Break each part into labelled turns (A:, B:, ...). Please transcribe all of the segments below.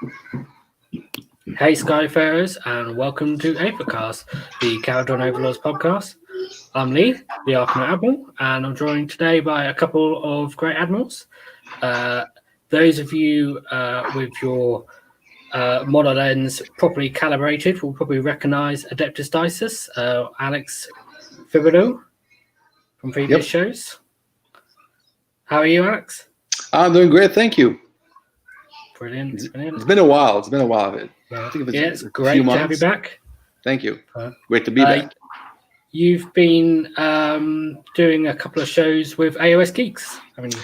A: Hey Skyfarers, and welcome to Aethercast, the Kharadron Overlords podcast. I'm Lee, the Arcanite Admiral, and I'm joined today by a couple of great admirals. Those of you with your model lens properly calibrated will probably recognise Adeptus Dices, Alex Thibaudeau from previous shows. How are you, Alex?
B: I'm doing great, thank you.
A: Brilliant.
B: It's been a while.
A: Yeah, it's great to have you back.
B: Thank you. Great to be back.
A: You've been doing a couple of shows with AOS Geeks, haven't you?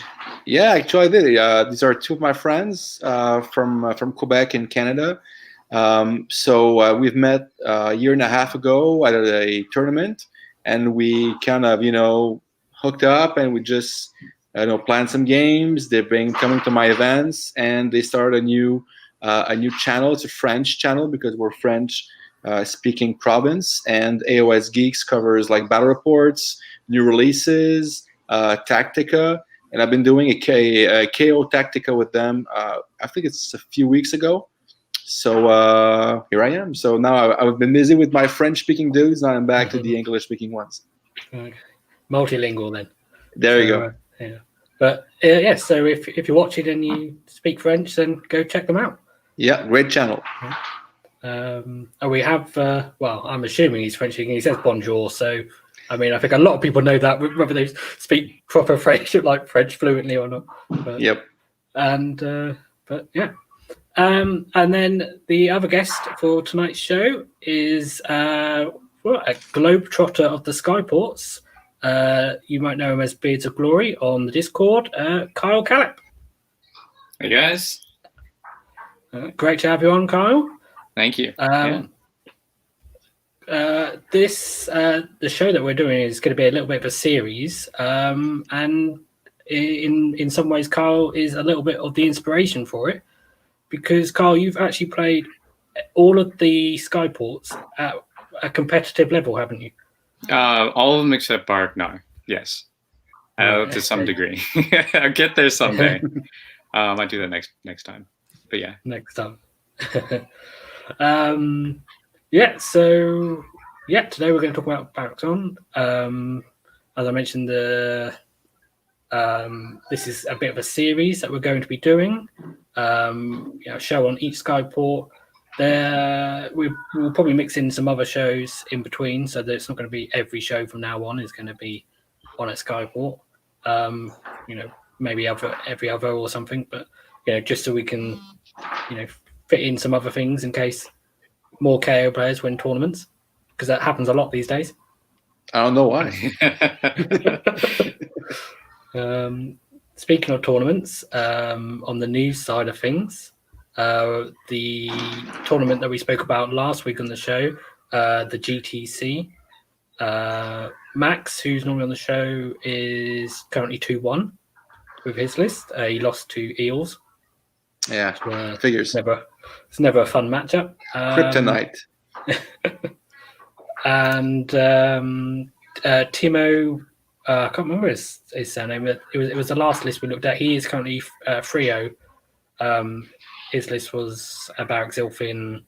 B: Yeah, actually I did. These are two of my friends from Quebec in Canada. So we've met a year and a half ago at a tournament, and we kind of, hooked up, and we just, planned some games. They've been coming to my events, and they started a new channel. It's a French channel because we're French speaking province, and AOS Geeks covers like battle reports, new releases, Tactica, and I've been doing a KO Tactica with them. I think it's a few weeks ago. So here I am. So now I've been busy with my French speaking dudes. Now I'm back to the English speaking ones.
A: Okay. Multilingual then.
B: There you go.
A: Yeah. But yeah, so if you're watching and you speak French, then go check them out.
B: Yeah, great channel.
A: We have, I'm assuming he's French speaking. He says bonjour, so I mean, I think a lot of people know that, whether they speak proper French, like French fluently or not. But,
B: yep.
A: But yeah. And then the other guest for tonight's show is a globetrotter of the Skyports. You might know him as Beards of Glory on the Discord, Kyle Calip.
C: Hey guys.
A: Great to have you on, Kyle.
C: Thank you.
A: The show that we're doing is going to be a little bit of a series, and in some ways, Kyle is a little bit of the inspiration for it, because Kyle, you've actually played all of the Skyports at a competitive level, haven't you?
C: All of them except Barak. No. Yes. To some degree. I'll get there someday. I might do that next time. But yeah.
A: Next time. Today we're going to talk about Barak Zon. As I mentioned, this is a bit of a series that we're going to be doing. A show on each Skyport. We'll probably mix in some other shows in between, so that it's not going to be every show from now on is going to be on a Skyport. Maybe every other or something, but just so we can fit in some other things in case more KO players win tournaments, because that happens a lot these days.
B: I don't know why.
A: Speaking of tournaments, on the news side of things, the tournament that we spoke about last week on the show, the GTC, Max, who's normally on the show, is currently 2-1 with his list. He lost to Eels.
B: Yeah, figures.
A: It's never a fun matchup.
B: Kryptonite.
A: And Timo, I can't remember his surname, but it was the last list we looked at. He is currently Frio. His list was Barak Zilfin,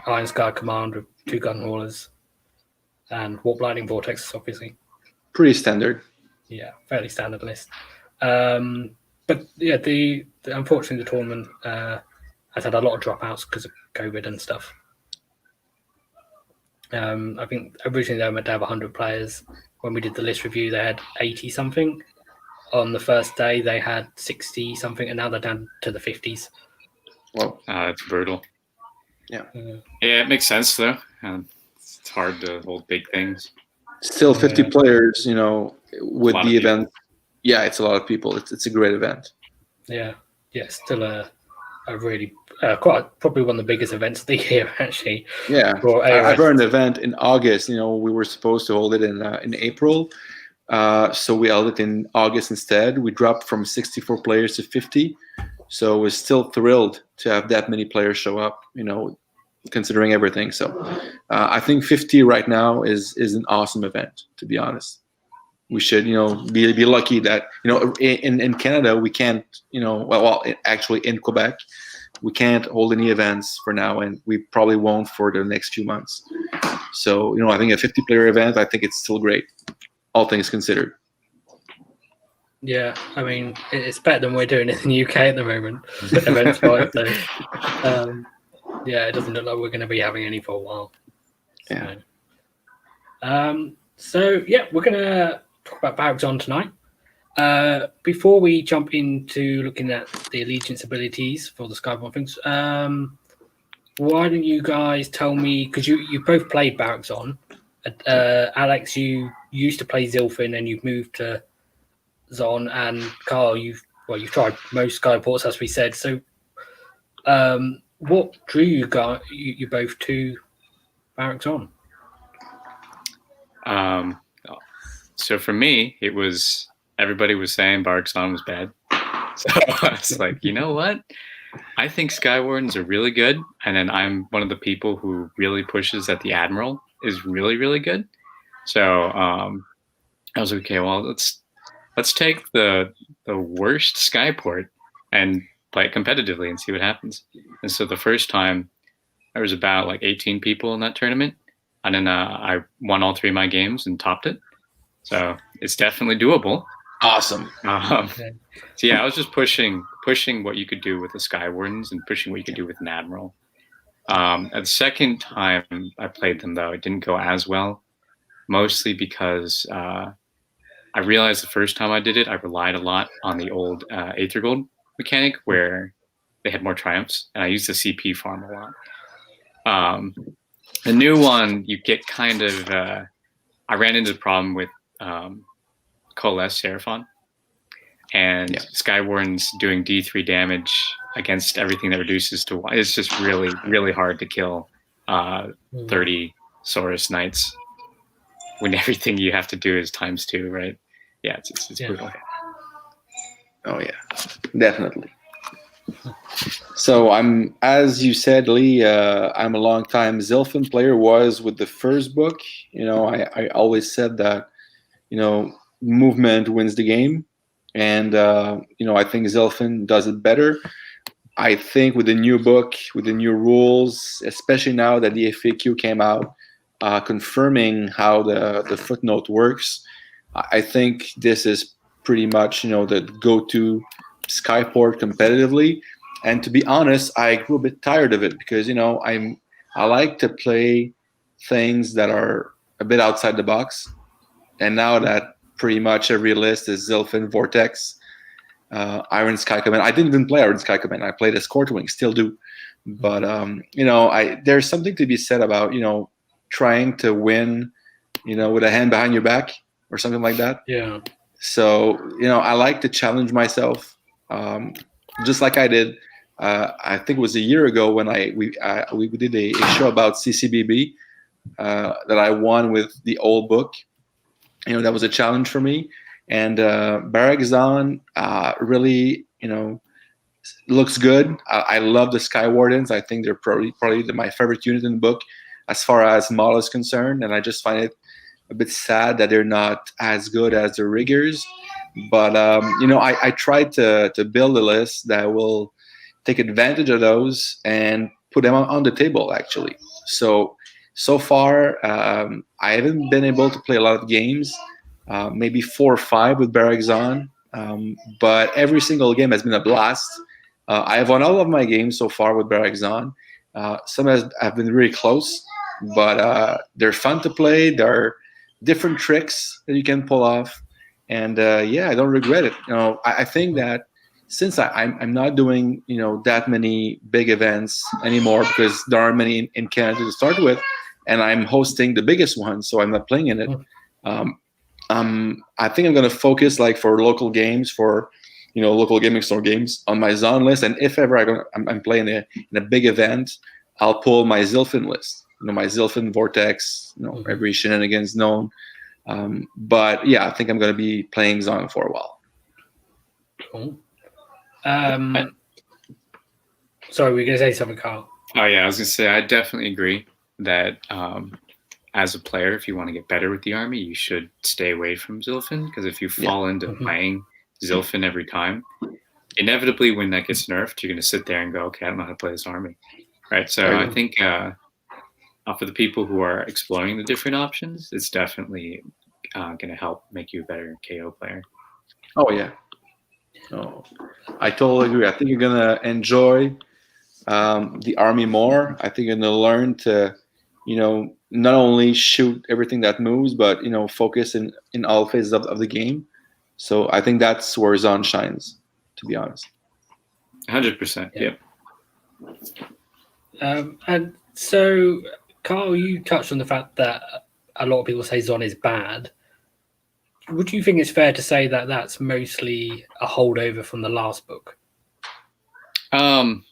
A: Iron Sky Command with 2 gun haulers, and Warp Lightning Vortex, obviously.
B: Pretty standard.
A: Yeah, fairly standard list. But yeah, unfortunately the tournament has had a lot of dropouts because of COVID and stuff. I think originally they were meant to have 100 players. When we did the list review, they had 80 something. On the first day, they had 60 something, and now they're down to the 50s.
B: Well,
C: it's brutal.
B: Yeah.
C: Yeah, it makes sense though. It's hard to hold big things.
B: Still 50 players, with the event. Yeah, it's a lot of people. It's a great event.
A: Yeah, still a really probably one of the biggest events of the year, actually.
B: Yeah, I've run an event in August. We were supposed to hold it in April, so we held it in August instead. We dropped from 64 players to 50, so we're still thrilled to have that many players show up. Considering everything, so I think 50 right now is an awesome event. To be honest. We should, be lucky that, in Canada we can't, actually in Quebec, we can't hold any events for now, and we probably won't for the next few months. So, I think a 50-player event, I think it's still great, all things considered.
A: Yeah, I mean, it's better than we're doing it in the UK at the moment, events-wise. So, yeah, it doesn't look like we're going to be having any for a while. So, yeah, we're going to talk about Barak Zon tonight. Before we jump into looking at the allegiance abilities for the Skywarden things, why don't you guys tell me, because you both played Barak Zon. Alex, you used to play Zilfin and you've moved to Zon, and Carl, you've tried most Skyports, as we said. So, what drew you both to Barak Zon?
C: So for me, it was everybody was saying Barak Zon was bad, so I was like, you know what? I think Skywardens are really good, and then I'm one of the people who really pushes that the Admiral is really, really good. So I was like, okay, well, let's take the worst Skyport and play it competitively and see what happens. And so the first time, there was about like 18 people in that tournament, and then I won all 3 of my games and topped it. So it's definitely doable.
B: Awesome.
C: So yeah, I was just pushing what you could do with the Skywardens and pushing what you could do with an Admiral. At the second time I played them, though, it didn't go as well, mostly because I realized the first time I did it, I relied a lot on the old Aether Gold mechanic where they had more triumphs, and I used the CP farm a lot. The new one, you get kind of... I ran into the problem with Coalesce Seraphon, and Skywardens doing D3 damage against everything that reduces to 1. It's just really, really hard to kill 30 Saurus Knights when everything you have to do is ×2, right? Yeah, it's brutal.
B: Oh yeah, definitely. So I'm, as you said, Lee, I'm a long time Zilfin player. Was with the first book. I always said that, movement wins the game, and I think Zilfin does it better. I think with the new book, with the new rules, especially now that the FAQ came out, confirming how the footnote works, I think this is pretty much the go-to Skyport competitively. And to be honest, I grew a bit tired of it because I like to play things that are a bit outside the box. And now that pretty much every list is Zilfin, Vortex, Iron Sky Command. I didn't even play Iron Sky Command. I played Escort Wing, still do. But there's something to be said about trying to win, with a hand behind your back or something like that.
A: Yeah.
B: So I like to challenge myself, just like I did. I think it was a year ago when we did a show about CCBB that I won with the old book. That was a challenge for me. And Barak Zon really, looks good. I love the Skywardens. I think they're probably my favorite unit in the book as far as model is concerned. And I just find it a bit sad that they're not as good as the riggers. But, I tried to build a list that will take advantage of those and put them on the table, actually. So far, I haven't been able to play a lot of games, maybe 4 or 5 with Barak Zon, but every single game has been a blast. I have won all of my games so far with Barak Zon. Some have been really close, but they're fun to play. There are different tricks that you can pull off, and I don't regret it. I think that since I'm not doing that many big events anymore because there aren't many in Canada to start with, and I'm hosting the biggest one, so I'm not playing in it. I think I'm going to focus for local games, for local gaming store games on my Zon list, and if ever I'm playing in a big event, I'll pull my Zilfin list. My Zilfin, Vortex, every shenanigans known. But yeah, I think I'm going to be playing Zon for a while.
A: Cool. Sorry, were you going to say something, Carl?
C: Oh yeah, I was going to say I definitely agree that as a player, if you want to get better with the army, you should stay away from Zilfin, because if you fall into playing Zilfin every time, inevitably when that gets nerfed, you're going to sit there and go, okay, I don't know how to play this army, right? So I think for the people who are exploring the different options, it's definitely going to help make you a better KO player.
B: Oh yeah. Oh, I totally agree. I think you're gonna enjoy the army more. I think you're gonna learn to, not only shoot everything that moves, but focus in all phases of the game. So I think that's where Zon shines, to be honest.
C: 100%. Yep.
A: And so, Carl, you touched on the fact that a lot of people say Zon is bad. Would you think it's fair to say that that's mostly a holdover from the last book?
C: Kind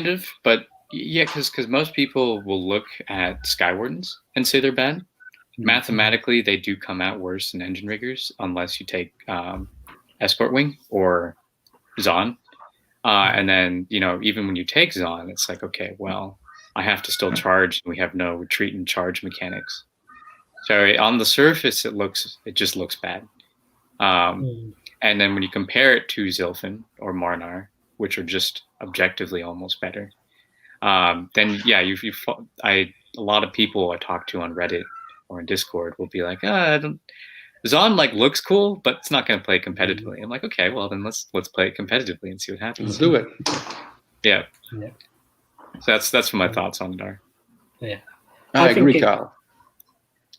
C: of, but yeah, because most people will look at Skywardens and say they're bad. Mathematically, they do come out worse than Engine Riggers unless you take Escort Wing or Zon. And then, even when you take Zon, it's like, okay, well, I have to still charge. And we have no retreat and charge mechanics. So on the surface, it just looks bad. And then when you compare it to Zilfin or Marnar, which are just objectively almost better, then yeah, a lot of people I talk to on Reddit or in Discord will be like, Zon looks cool, but it's not going to play competitively. I'm like, okay, well then let's play it competitively and see what happens.
B: Let's do it.
C: Yeah. So that's what my thoughts on it are.
A: Yeah,
B: I agree, Kyle.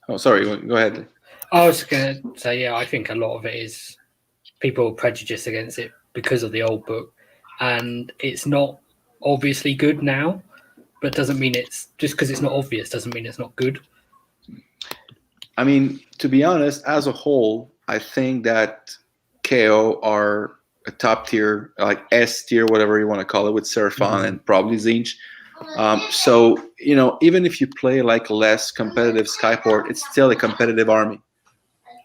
B: Oh, sorry. Go ahead.
A: I was going to say, yeah, I think a lot of it is people prejudice against it because of the old book, and it's not obviously good now, but doesn't mean it's just because it's not obvious doesn't mean it's not good.
B: I mean, to be honest, as a whole, I think that KO are a top tier, like S tier, whatever you want to call it, with Seraphon and probably Zinch. So, even if you play less competitive Skyport, it's still a competitive army.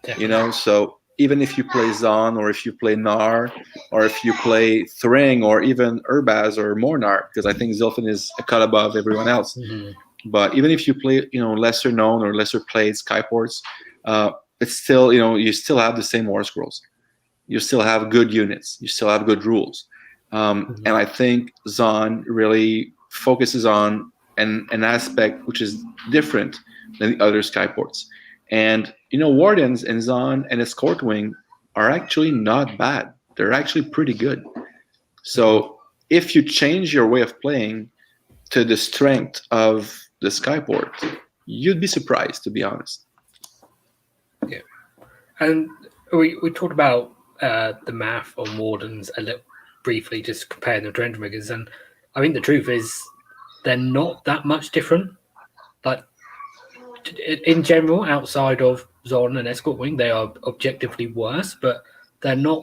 A: Definitely.
B: So even if you play Zon or if you play Nar or if you play Thring or even Urbaz or Mornar, because I think Zilfin is a cut above everyone else. But even if you play, lesser known or lesser played Skyports, it's still, you still have the same War Scrolls. You still have good units. You still have good rules. And I think Zon really focuses on an aspect which is different than the other Skyports. And, Wardens and Zon and Escort Wing are actually not bad. They're actually pretty good. So if you change your way of playing to the strength of the Skyport, you'd be surprised, to be honest.
A: Yeah. And we talked about the math on Wardens a little briefly, just comparing them to Engine Riggers, and I think the truth is they're not that much different. Like, in general, outside of Zon and Escort Wing, they are objectively worse, but they're not,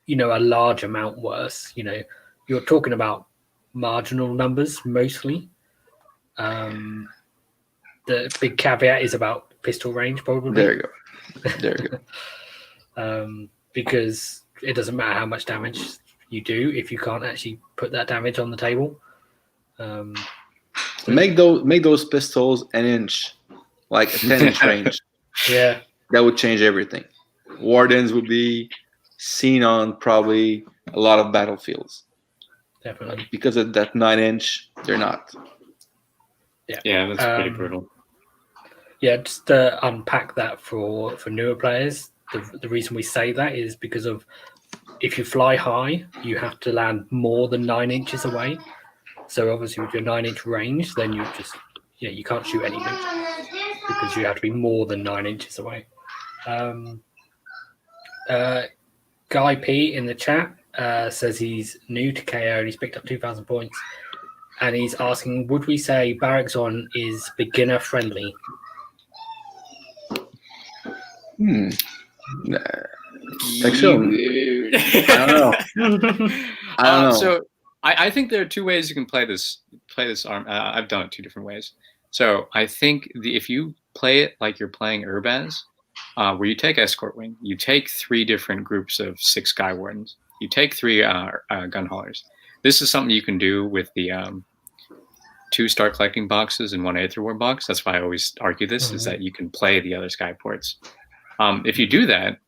A: a large amount worse. You're talking about marginal numbers mostly. The big caveat is about pistol range, probably.
B: There you go.
A: Because it doesn't matter how much damage you do if you can't actually put that damage on the table.
B: Make those pistols an inch, like a 10-inch range.
A: Yeah,
B: that would change everything. Wardens would be seen on probably a lot of battlefields.
A: Definitely.
B: Because of that 9-inch, they're not.
C: Yeah, that's pretty brutal.
A: Yeah, just to unpack that for newer players, the reason we say that is because of if you fly high, you have to land more than 9 inches away. So obviously with your 9-inch range, then you just, you can't shoot anything because you have to be more than 9 inches away. Guy P in the chat says he's new to KO and he's picked up 2,000 points. And he's asking, would we say Barak Zon is beginner friendly?
B: Actually, I don't know.
C: So I think there are two ways you can play this arm. I've done it two different ways. So I think if you play it like you're playing Urbaz, where you take Escort Wing, you take 3 different groups of 6 Skywardens, you take 3 gun haulers. This is something you can do with the 2 Star Collecting boxes and 1 Aether War box. That's why I always argue this, is that you can play the other Skyports. If you do that,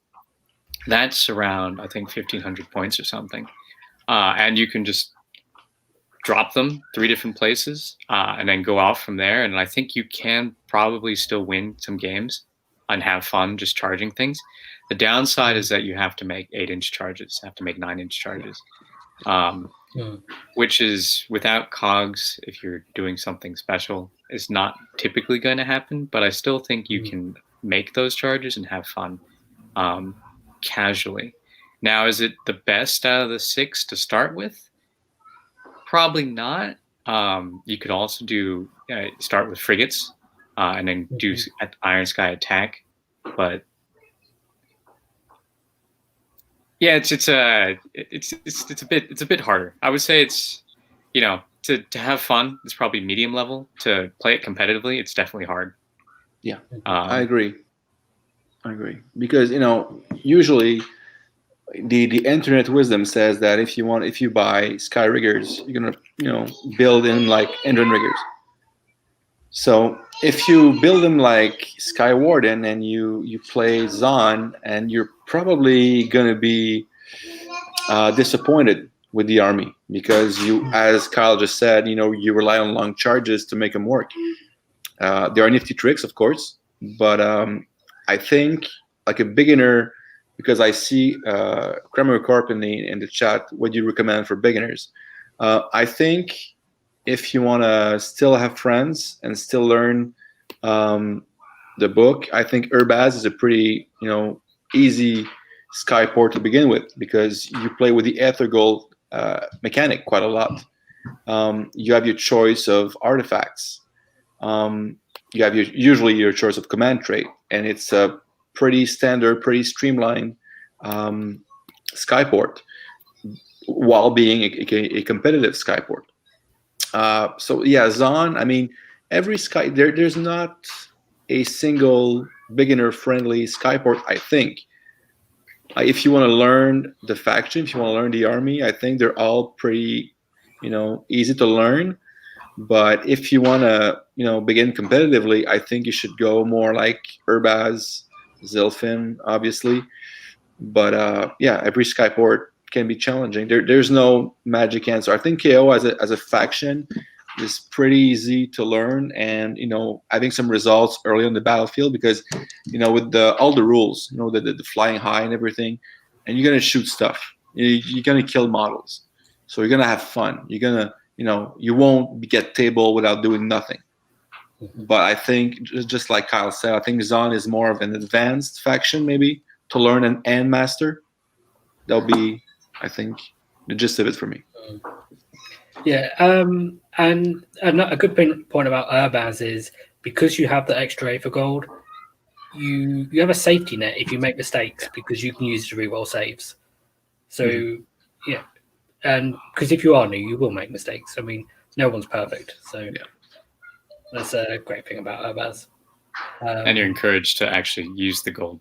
C: That's around, I think, 1,500 points or something. And you can just drop them 3 different places and then go out from there. And I think you can probably still win some games and have fun just charging things. The downside is that you have to make 8-inch charges, have to make 9-inch charges, which is, without cogs, if you're doing something special, is not typically going to happen. But I still think you can make those charges and have fun casually. Now, is it the best out of the 6 to start with? Probably not. You could also do start with frigates and then do Iron Sky attack, but yeah, it's a bit harder. I would say it's, you know, to have fun, it's probably medium level. To play it competitively, it's definitely hard.
B: Yeah, I agree. Because, you know, usually the internet wisdom says that if you buy Sky Riggers, you're gonna, you know, build in like Endron Riggers. So if you build them like Skywarden and you play Zon, and you're probably gonna be disappointed with the army, because you, as Kyle just said, you know, you rely on long charges to make them work. There are nifty tricks, of course, but I think like a beginner, because I see Kramer Corp in the chat, what do you recommend for beginners? I think if you want to still have friends and still learn the book, I think Urbaz is a pretty, you know, easy Skyport to begin with, because you play with the Aether Gold mechanic quite a lot. You have your choice of artifacts. You have usually your choice of command trait, and it's a pretty standard, pretty streamlined Skyport, while being a competitive Skyport. So yeah, Zon, I mean, every there's not a single beginner-friendly Skyport, I think. If you want to learn the faction, if you want to learn the army, I think they're all pretty, you know, easy to learn. But if you want to, you know, begin competitively, I think you should go more like Urbaz, Zilfin, obviously. But yeah, every Skyport can be challenging. There's no magic answer. I think KO as a faction is pretty easy to learn, and, you know, having some results early on the battlefield, because, you know, with all the rules, you know, the flying high and everything, and you're gonna shoot stuff. You're gonna kill models, so you're gonna have fun. You're gonna, you know, you won't get table without doing nothing. But I think, just like Kyle said, I think Zon is more of an advanced faction, maybe, to learn and master. That'll be, I think, the gist of it for me.
A: Yeah, and a good point about Urbaz is, because you have the extra Aether Gold, you have a safety net if you make mistakes, because you can use it to reroll saves. So yeah, and because if you are new, you will make mistakes. I mean, no one's perfect, so yeah, that's a great thing about Urbaz.
C: And you're encouraged to actually use the gold.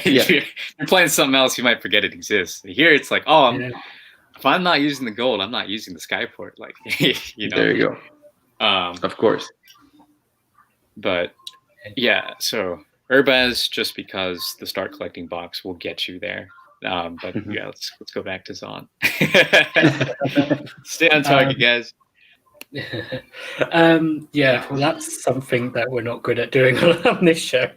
C: You're playing something else, you might forget it exists. Here it's like, oh, if I'm not using the gold, I'm not using the Skyport. Like, you know.
B: There you go. Of course.
C: But yeah, so Urbaz, just because the start collecting box will get you there. But yeah, let's go back to Zon. Stay on target, guys.
A: Yeah, well, that's something that we're not good at doing on this show.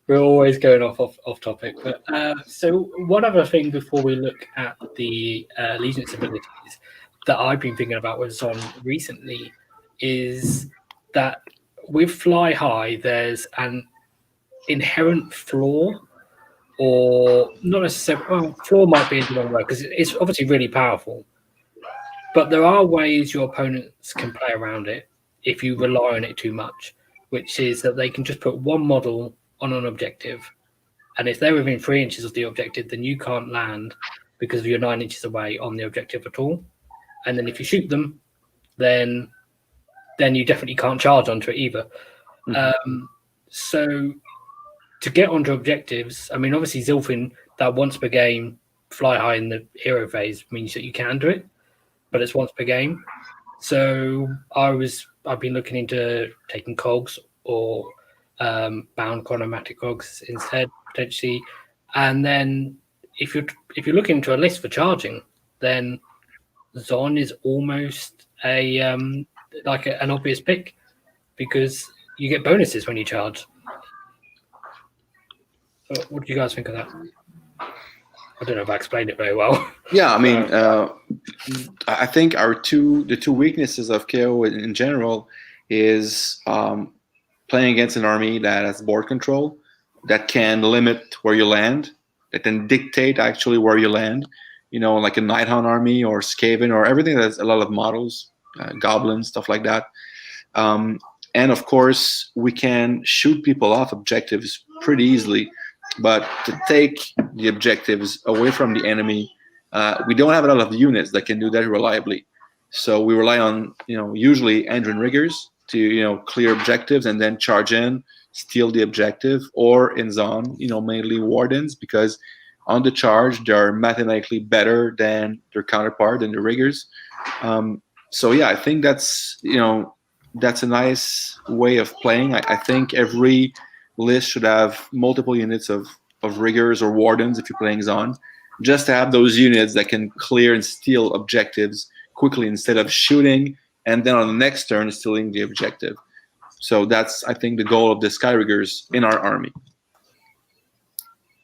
A: We're always going off topic. But so one other thing before we look at the allegiance abilities that I've been thinking about with Zon recently is that with Fly High, there's an inherent flaw, or not necessarily. Well, flaw might be the wrong word, because it's obviously really powerful. But there are ways your opponents can play around it if you rely on it too much, which is that they can just put one model on an objective, and if they're within 3 inches of the objective, then you can't land because you're 9 inches away on the objective at all. And then if you shoot them, then you definitely can't charge onto it either. So to get onto objectives, I mean, obviously Zilfin, that once per game Fly High in the hero phase means that you can do it, but it's once per game. So I've been looking into taking cogs or Bound Chronomantic Cogs instead, potentially. And then if you're looking into a list for charging, then Zon is almost an obvious pick because you get bonuses when you charge. What do you guys think of that? I don't know if I explained it very well.
B: Yeah, I mean, I think the two weaknesses of KO in general is playing against an army that has board control, that can limit where you land, that can dictate actually where you land. You know, like a Nighthound army or Skaven or everything that's a lot of models, goblins, stuff like that. And of course, we can shoot people off objectives pretty easily. But to take the objectives away from the enemy, we don't have a lot of units that can do that reliably. So we rely on, usually Andron riggers to, clear objectives and then charge in, steal the objective, or in Zon, mainly wardens, because on the charge they're mathematically better than their counterpart and the riggers. So yeah, I think that's a nice way of playing. I think every list should have multiple units of riggers or wardens if you're playing Zon, just to have those units that can clear and steal objectives quickly instead of shooting and then on the next turn stealing the objective. So that's, I think, the goal of the Sky Riggers in our army.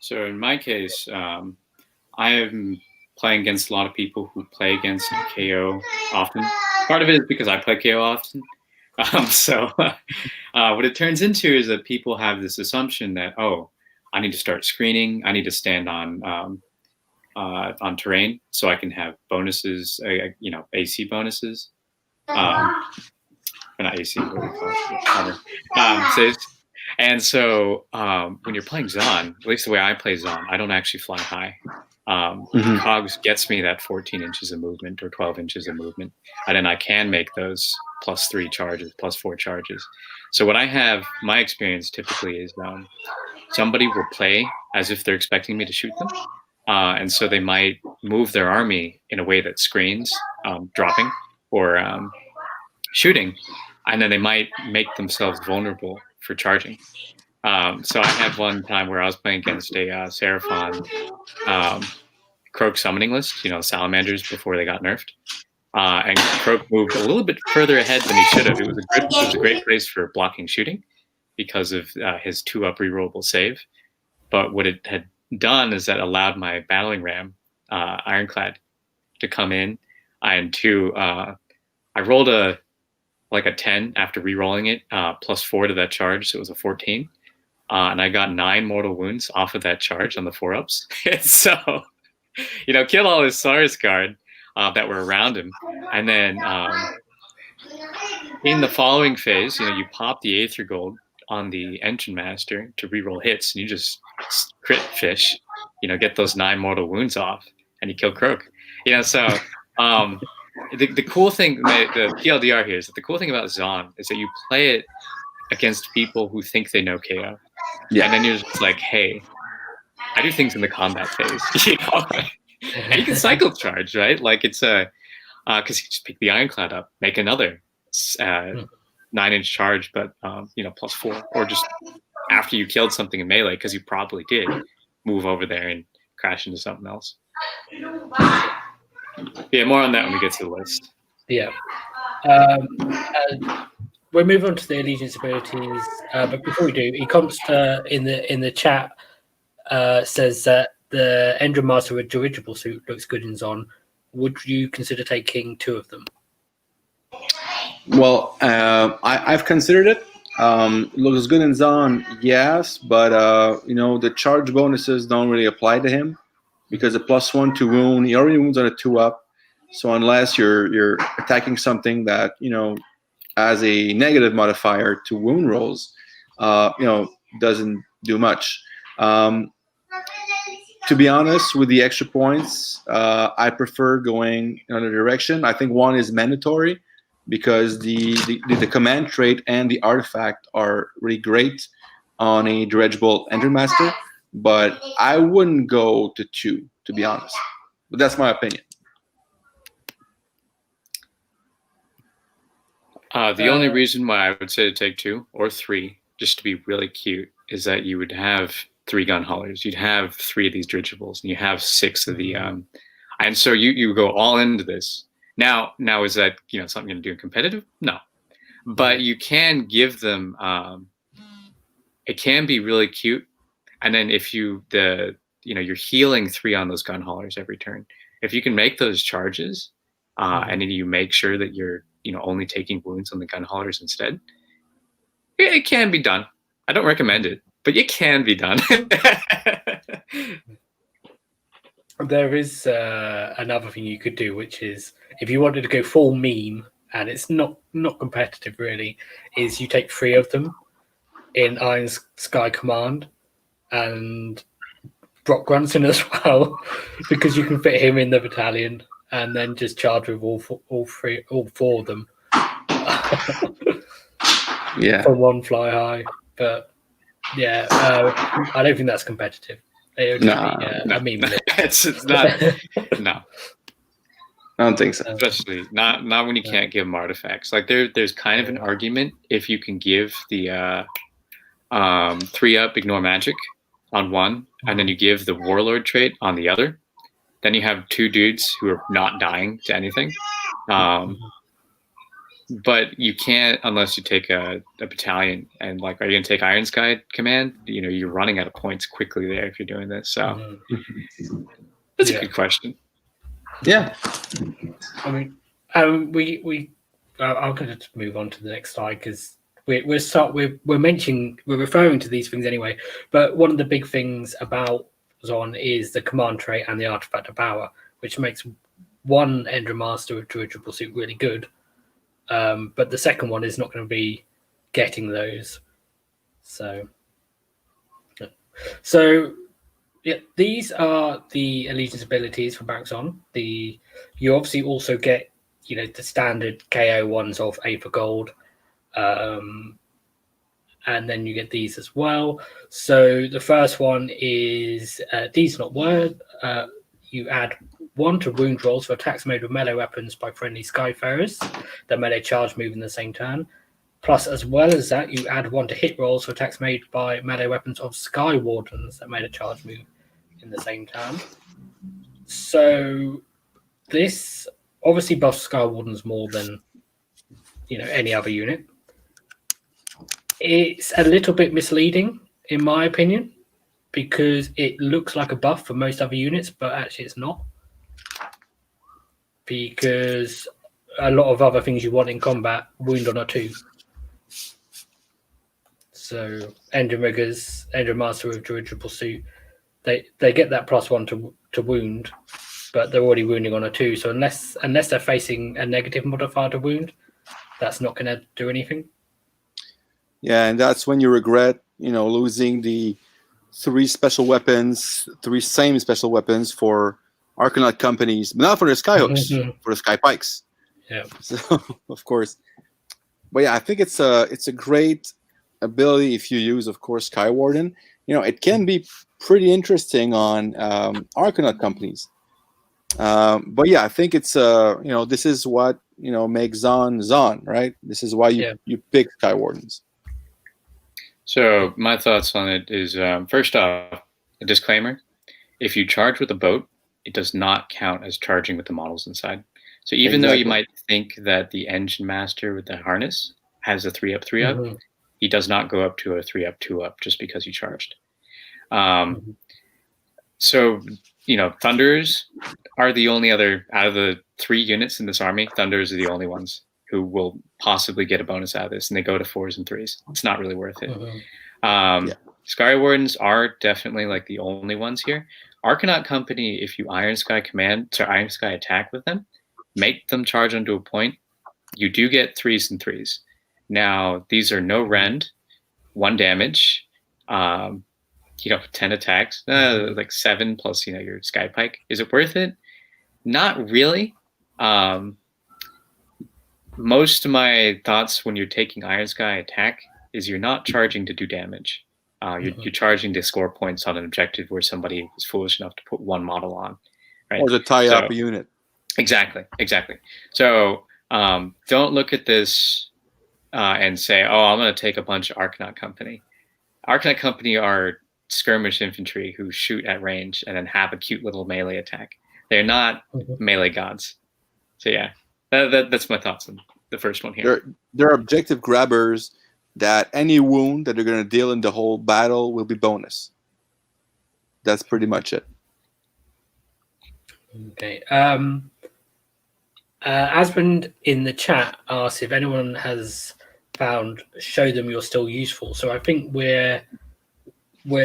C: So in my case, I am playing against a lot of people who play against KO often. Part of it is because I play KO often. So what it turns into is that people have this assumption that, I need to start screening. I need to stand on terrain so I can have bonuses, AC bonuses. Or not AC, what do we call it? Saves. And so when you're playing Zon, at least the way I play Zon, I don't actually fly high. Cogs gets me that 14 inches of movement or 12 inches of movement. And then I can make those +3 charges, +4 charges. So what I have, my experience typically is somebody will play as if they're expecting me to shoot them. And so they might move their army in a way that screens, dropping or shooting. And then they might make themselves vulnerable for charging. So I had one time where I was playing against a Seraphon Croak summoning list, salamanders before they got nerfed. And Croak moved a little bit further ahead than he should have. It was a great place for blocking shooting because of his 2-up rerollable save. But what it had done is that allowed my battling ram, Ironclad, to come in. And I rolled a 10 after rerolling it, +4 to that charge, so it was a 14. And I got 9 mortal wounds off of that charge on the 4-ups. So, killed all his Saurus guard that were around him. And then in the following phase, you pop the Aether Gold on the Engine Master to reroll hits, and you just crit fish, get those 9 mortal wounds off, and you kill Croak. So the cool thing, the TLDR here is that the cool thing about Zon is that you play it against people who think they know KO. Yeah. And then you're just like, hey, I do things in the combat phase, and you can cycle charge, right? Like it's because you just pick the Ironclad up, make another 9-inch charge, but +4, or just after you killed something in melee, because you probably did, move over there and crash into something else. Yeah, more on that when we get to the list.
A: Yeah. We'll move on to the allegiance abilities, but before we do, Ecomst in the chat says that the Endron Master with dirigible suit looks good in Zon. Would you consider taking 2 of them?
B: Well, I've considered it. Looks good in Zon, yes, but the charge bonuses don't really apply to him because the +1 to wound, he already wounds on a 2-up. So unless you're attacking something that has a negative modifier to wound rolls, doesn't do much. To be honest, with the extra points, I prefer going in another direction. I think 1 is mandatory because the command trait and the artifact are really great on a dirigible Endron Master, but I wouldn't go to 2, to be honest. But that's my opinion.
C: The only reason why I would say to take 2 or 3, just to be really cute, is that you would have 3 gun haulers. You'd have 3 of these dirigibles, and you have 6 of the and so you go all into this. Now is that something you're gonna do competitive? No. But you can give them it can be really cute. And then if you're healing 3 on those gun haulers every turn. If you can make those charges, and then you make sure that you're only taking wounds on the gun haulers instead, it can be done. I don't recommend it, but it can be done.
A: There is another thing you could do, which is if you wanted to go full meme, and it's not competitive really, is you take 3 of them in Iron Sky Command and Brock Grunson as well, because you can fit him in the battalion and then just charge with all 4 of them.
B: Yeah.
A: For one fly high. But yeah, I don't think that's competitive. It would just be a meme.
C: It's not. No.
B: I don't think so.
C: Especially not when you can't give them artifacts. Like there's kind of an argument if you can give the 3-up ignore magic on one, and then you give the warlord trait on the other. Then you have 2 dudes who are not dying to anything. But you can't unless you take a battalion. And like, are you gonna take Iron Sky Command? You're running out of points quickly there if you're doing this. So that's a good question.
B: Yeah.
A: I mean, I'm going to move on to the next slide because we're referring to these things anyway. But one of the big things about Zon is the command trait and the artifact of power, which makes one Endra Master with dirigible suit really good. But the second one is not going to be getting those. So yeah, these are the allegiance abilities for Barak Zon. You obviously also get the standard KO ones of Aether Gold, and then you get these as well. So the first one is these not word. You add 1 to wound rolls for attacks made with melee weapons by friendly Skyfarers. The melee charge move in the same turn. Plus, as well as that, you add 1 to hit rolls for attacks made by melee weapons of Skywardens that made a charge move in the same turn. So this obviously buffs Skywardens more than any other unit. It's a little bit misleading, in my opinion, because it looks like a buff for most other units, but actually it's not. Because a lot of other things you want in combat wound on a 2. So Endra Master with dirigible suit, they get that +1 to wound, but they're already wounding on a 2. So unless they're facing a negative modifier to wound, that's not going to do anything.
B: Yeah, and that's when you regret, losing the 3 special weapons, 3 same special weapons for Arcanaut companies, but not for the Skyhooks, for the Sky Pikes.
A: Yeah.
B: So of course, but yeah, I think it's a great ability if you use, of course, Skywarden. It can be pretty interesting on Arcanaut companies. But yeah, I think it's this is what makes Zon, right? This is why you pick Skywardens.
C: So my thoughts on it is, first off, a disclaimer: if you charge with a boat, it does not count as charging with the models inside. So even though you might think that the engine master with the harness has a 3-up, 3-up, he does not go up to a 3-up, 2-up just because you charged. So, Thunderers are the only other, out of the 3 units in this army, Thunderers are the only ones who will possibly get a bonus out of this, and they go to 4s and 3s. It's not really worth it. Skywardens are definitely like the only ones here. Arcanaut Company, if you Iron Sky attack with them, make them charge onto a point, you do get 3s and 3s. Now, these are no rend, 1 damage, 10 attacks, like 7 plus, your Sky Pike. Is it worth it? Not really. Most of my thoughts when you're taking Iron Sky attack is you're not charging to do damage. You're charging to score points on an objective where somebody was foolish enough to put 1 model on, right?
B: Or to tie up a unit.
C: Exactly. So don't look at this and say, "Oh, I'm going to take a bunch of Arcanaut Company." Arcanaut Company are skirmish infantry who shoot at range and then have a cute little melee attack. They're not melee gods. So yeah, that's my thoughts on the first one here.
B: They're objective grabbers that any wound that they're going to deal in the whole battle will be bonus. That's pretty much it.
A: Okay. Asmund in the chat asks if anyone has found show them you're still useful. So I think we're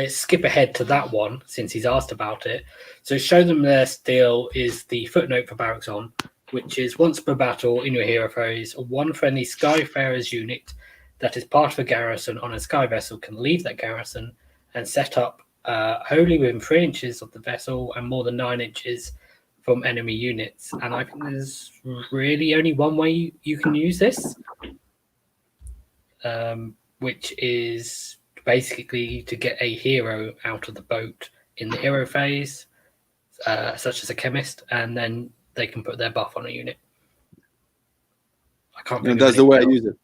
A: skip ahead to that one since he's asked about it. So show them they're still is the footnote for Barak Zon, which is once per battle in your hero phase, one friendly Skyfarer's unit that is part of a garrison on a sky vessel can leave that garrison and set up wholly within 3 inches of the vessel and more than 9 inches from enemy units. And I think there's really only one way you can use this, which is basically to get a hero out of the boat in the hero phase, such as a chemist, and then they can put their buff on a unit. I can't think
B: that's the way
A: else.
B: I use it.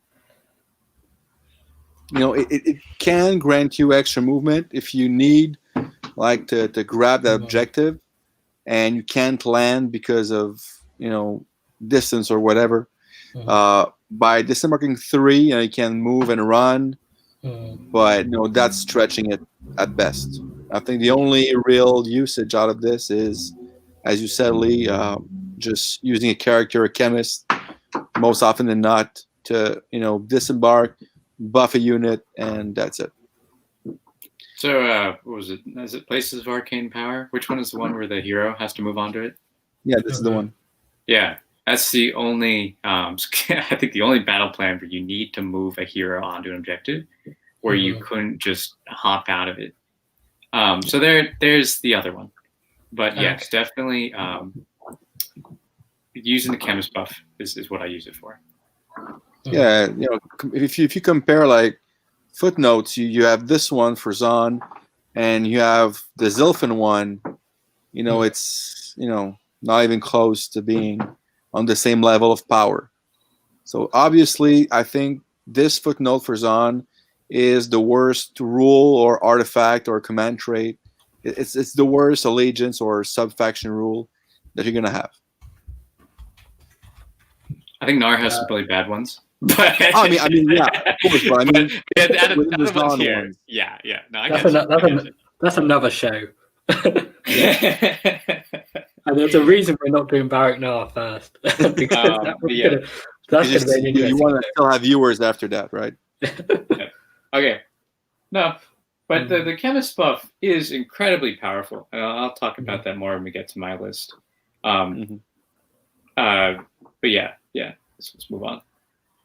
B: It can grant you extra movement if you need, like, to grab that objective, and you can't land because of distance or whatever. By disembarking 3, you can move and run, but that's stretching it at best. I think the only real usage out of this is, as you said, Lee, just using a character, a chemist, most often than not, to disembark, buff a unit, and that's it.
C: So what was it? Is it Places of Arcane Power? Which one is the one where the hero has to move onto it?
B: Yeah, this is the one.
C: Yeah, that's the only. I think the only battle plan where you need to move a hero onto an objective, where you couldn't just hop out of it. So there's the other one, but yes, definitely using the chemist buff is what I use it for.
B: Yeah, if you compare, like, footnotes, you have this one for Zon, and you have the Zilfin one. It's not even close to being on the same level of power. So obviously, I think this footnote for Zon is the worst rule or artifact or command trait. It's the worst allegiance or sub-faction rule that you're gonna have.
C: I think Nar has some really bad ones. But
B: I mean, yeah, of course, but I mean,
C: the ones here.
B: Ones.
C: Yeah. No,
A: that's another show. And there's a reason we're not doing Barak Nar first. That's going to be an interesting.
B: You want to still have viewers after that, right?
C: Okay. No, but the chemist buff is incredibly powerful, and I'll talk about that more when we get to my list. But yeah. Let's move on.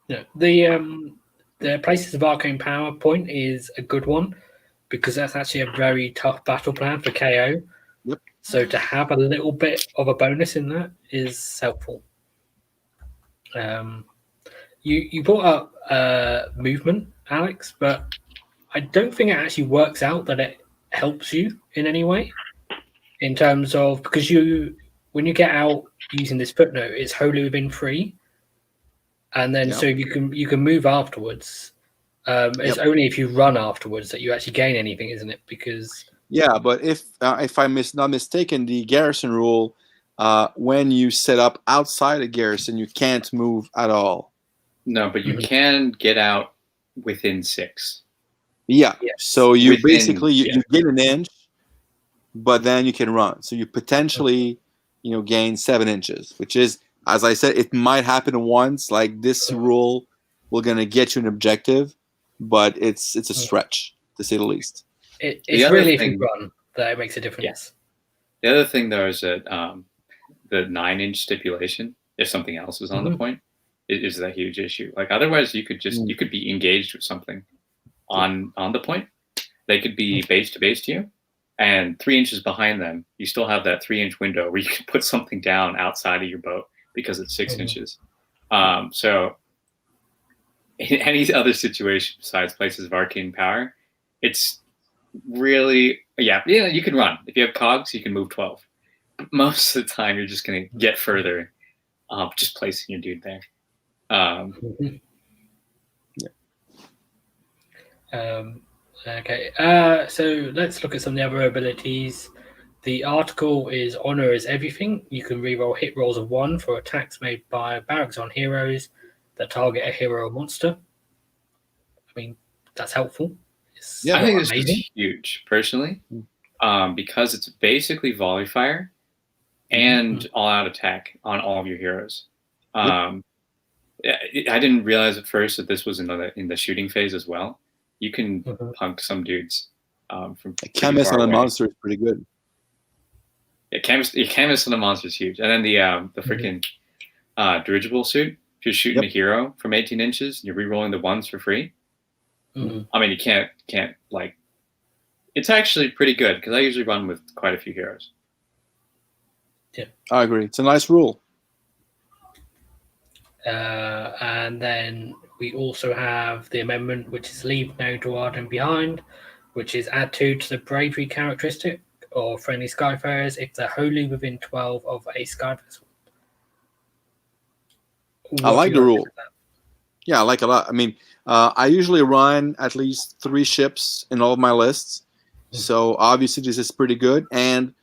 A: Yeah, the Places of Arcane Power point is a good one because that's actually a very tough battle plan for KO.
B: Yep.
A: So to have a little bit of a bonus in that is helpful. You brought up movement, Alex, but I don't think it actually works out that it helps you in any way in terms of, because when you get out using this footnote, it's wholly within 3. And then so you can move afterwards. It's only if you run afterwards that you actually gain anything, isn't it? Because
B: but if I'm not mistaken, the garrison rule, when you set up outside a garrison, you can't move at all.
C: No, but you can get out within 6.
B: Yeah. Yes. So you basically you gain an inch, but then you can run. So you potentially gain 7 inches, which is, as I said, it might happen once. Like, this rule will gonna get you an objective, but it's a stretch, to say the least.
A: It's really if you run that it makes a difference.
C: Yes. The other thing, though, is that the 9-inch stipulation, if something else is on the point, is a huge issue. Like, otherwise, you could you could be engaged with something on the point. They could be base to you, and 3 inches behind them, you still have that 3-inch window where you can put something down outside of your boat because it's 6 inches. So in any other situation besides Places of Arcane Power, it's really, you can run. If you have cogs, you can move 12. Most of the time, you're just going to get further just placing your dude there.
A: Okay, so let's look at some of the other abilities. The article is Honor is Everything. You can reroll hit rolls of 1 for attacks made by Barak Zon heroes that target a hero or monster. I mean, that's helpful. It's
C: I think this
A: amazing.
C: is huge, personally, because it's basically volley fire and all-out attack on all of your heroes. I didn't realize at first that this was in the shooting phase as well. You can punk some dudes from
B: Chemist on a
C: away.
B: monster is pretty good.
C: Yeah, chemist on a monster is huge, and then the freaking dirigible suit. If you're shooting a hero from 18 inches, you're rerolling the ones for free. I mean, you can't like. It's actually pretty good because I usually run with quite a few heroes.
A: Yeah,
B: I agree. It's a nice rule.
A: And then we also have the amendment, which is leave no Dwarden behind, which is add 2 to the bravery characteristic or friendly Skyfarers if they're wholly within 12 of a Sky vessel.
B: I like the rule. Yeah, I like it a lot. I mean, I usually run at least 3 ships in all of my lists. So obviously this is pretty good. And,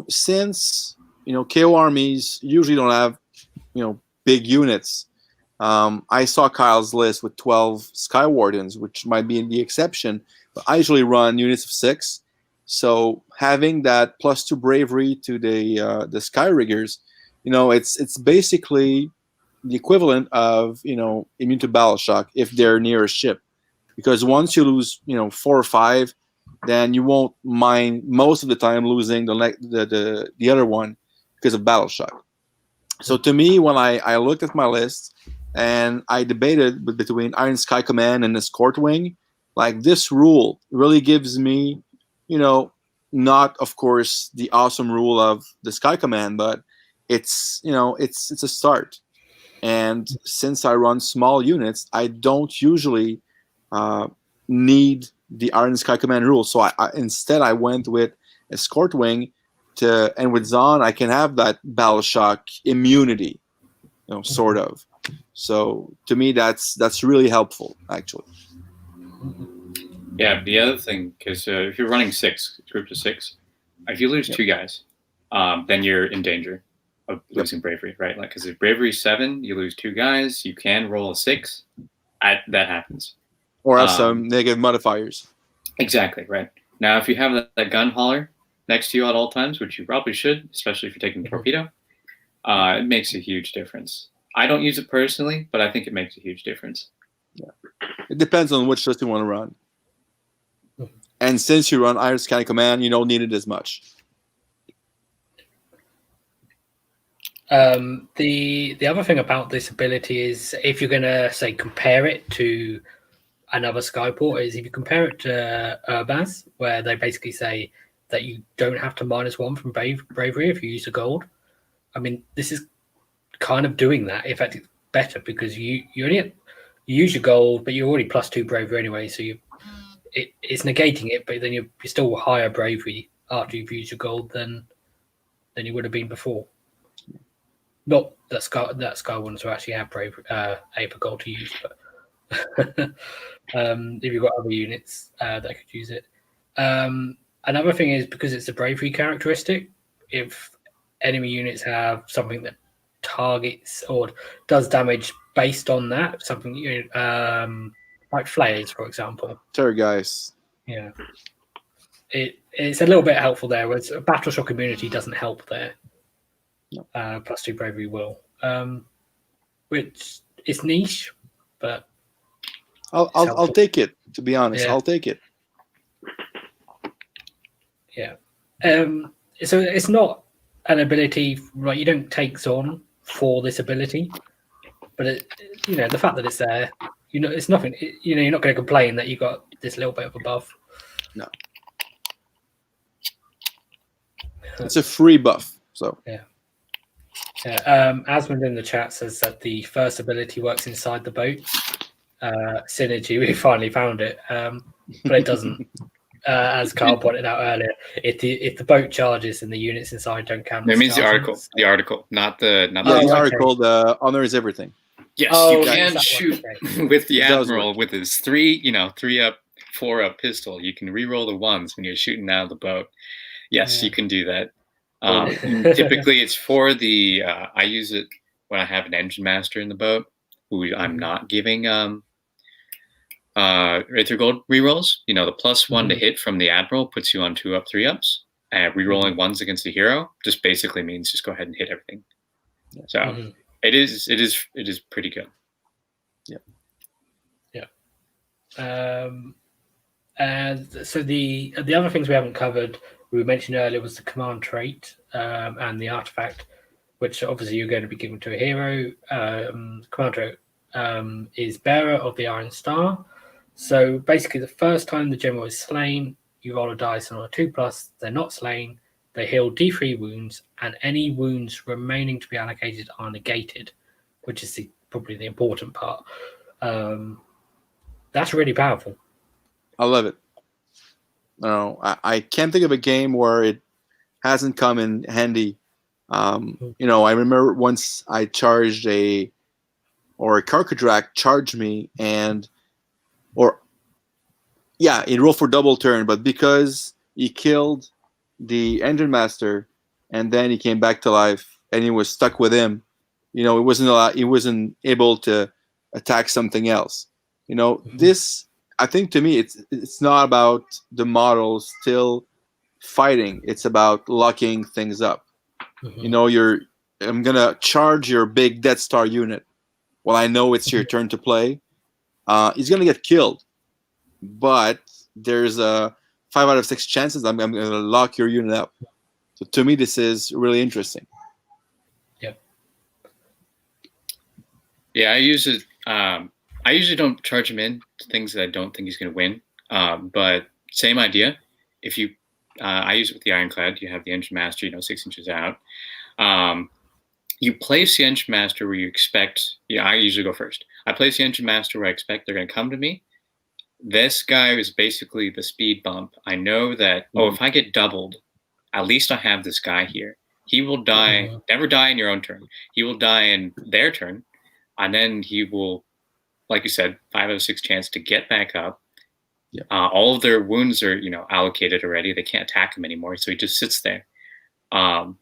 B: since, KO armies usually don't have, big units. I saw Kyle's list with 12 Skywardens, which might be the exception. But I usually run units of 6. So having that +2 bravery to the Sky Riggers, it's basically the equivalent of immune to battle shock if they're near a ship, because once you lose 4 or 5, then you won't mind most of the time losing the other one because of battle shock. So to me, when I looked at my list and I debated between Iron Sky Command and Escort Wing, like this rule really gives me, not of course the awesome rule of the Sky Command, but it's a start. And since I run small units, I don't usually need the Iron Sky Command rule. So instead I went with Escort Wing and with Zon, I can have that battle shock immunity, sort of. So to me, that's really helpful, actually.
C: Yeah, the other thing, because if you're running 6 groups of 6, if you lose 2 guys, then you're in danger of losing bravery, right? Like, because if bravery is 7, you lose 2 guys, you can roll a 6. That happens.
B: Or have some negative modifiers.
C: Exactly, right. Now, if you have that gun hauler next to you at all times, which you probably should, especially if you're taking torpedo, it makes a huge difference. I don't use it personally, but I think it makes a huge difference.
B: Yeah. It depends on which list you want to run. And since you run Iron Sky Command, you don't need it as much.
A: The other thing about this ability is if you're going to, say, compare it to another Skyport, is if you compare it to Urbaz, where they basically say that you don't have to -1 from bravery if you use the gold. I mean, this is kind of doing that. In fact, it's better because you use your gold, but you're already +2 bravery anyway, so it's negating it, but then you're still higher bravery after you've used your gold than you would have been before. Not that Skywardens will actually have bravery Aether gold to use, but if you've got other units that could use it. Another thing is because it's a bravery characteristic, if enemy units have something that targets or does damage based on that, something like flares, for example.
B: Terrorgeist.
A: Yeah. It's a little bit helpful there, whereas Battle Shock immunity doesn't help there. No. +2 bravery will. Which is niche, but
B: I'll take it, to be honest. Yeah. I'll take it.
A: Yeah. So it's not an ability, right? You don't take Zon for this ability, but the fact that it's there, it's nothing. You're not going to complain that you got this little bit of a buff.
B: No. It's a free buff, so.
A: Yeah. Yeah. Asmund in the chat says that the first ability works inside the boat. Synergy, we finally found it, but it doesn't. As Carl pointed out earlier, if the boat charges and the units inside don't count.
C: It means the article, not the.
B: The article. The honor is everything.
C: Yes, you can shoot with the admiral with his 3 up for a pistol, you can re-roll the ones when you're shooting out of the boat. Yes, you can do that. Typically, it's for the. I use it when I have an engine master in the boat, who I'm not giving Aether Gold rerolls. You know, the +1 to hit from the Admiral puts you on 2-up, 3-ups. Rerolling ones against the hero just basically means just go ahead and hit everything. So it is pretty good.
A: And so the other things we haven't covered, we mentioned earlier, was the command trait and the artifact, which obviously you're going to be given to a hero. Command trait is Bearer of the Iron Star. So basically, the first time the general is slain, you roll a dice, and on a 2+, they're not slain. They heal D3 wounds, and any wounds remaining to be allocated are negated, which is probably the important part. That's really powerful.
B: I love it. No, I can't think of a game where it hasn't come in handy. You know, I remember once I charged a Karkadrak charged me, it rolled for double turn, but because he killed the engine master and then he came back to life and he was stuck with him, you know, he wasn't able to attack something else. You know, this, I think, to me, it's not about the models still fighting. It's about locking things up. You know, I'm gonna charge your big Death Star unit. Well, I know it's your turn to play. He's gonna get killed, but there's a 5 out of 6 chances I'm gonna lock your unit up. So to me, this is really interesting.
C: Yeah, I use it. I usually don't charge him in to things that I don't think he's going to win. But same idea. If you, I use it with the Ironclad. You have the Engine Master, 6 inches out. You place the Engine Master where you expect. I usually go first. I place the Engine Master where I expect they're going to come to me. This guy is basically the speed bump. I know that, if I get doubled, at least I have this guy here. He will die, never die in your own turn. He will die in their turn. And then he will, like you said, 5 out of 6 chance to get back up. All of their wounds are, allocated already. They can't attack him anymore, so he just sits there. And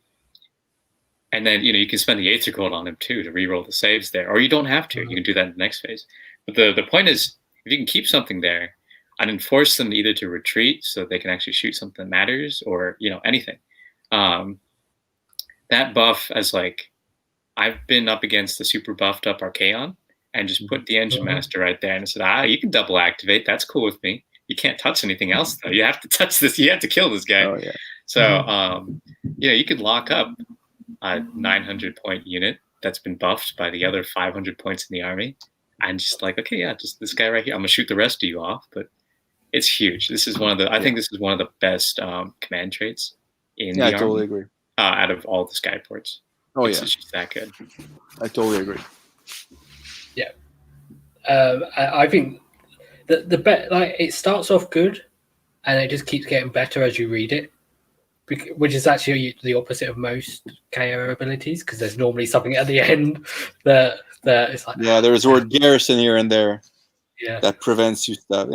C: then, you can spend the Aether Gold on him too to reroll the saves there, or you don't have to. You can do that in the next phase. But the point is, if you can keep something there and then force them either to retreat so they can actually shoot something that matters, or anything. That buff, as I've been up against the super buffed up Archaon and just put the Engine Master right there and I said, you can double activate. That's cool with me. You can't touch anything else though. You have to touch this. You have to kill this guy.
B: Oh, yeah.
C: So you could lock up a 900 point unit that's been buffed by the other 500 points in the army, and just just this guy right here. I'm gonna shoot the rest of you off, but it's huge. This is one of the. I think this is one of the best command traits in the army.
B: I totally agree.
C: Out of all the Skyports. It's just that good.
B: I totally agree.
A: Yeah, I think the bet it starts off good, and it just keeps getting better as you read it, which is actually the opposite of most KO abilities, because there's normally something at the end that it's like
B: there's word garrison here and there that prevents you stuff.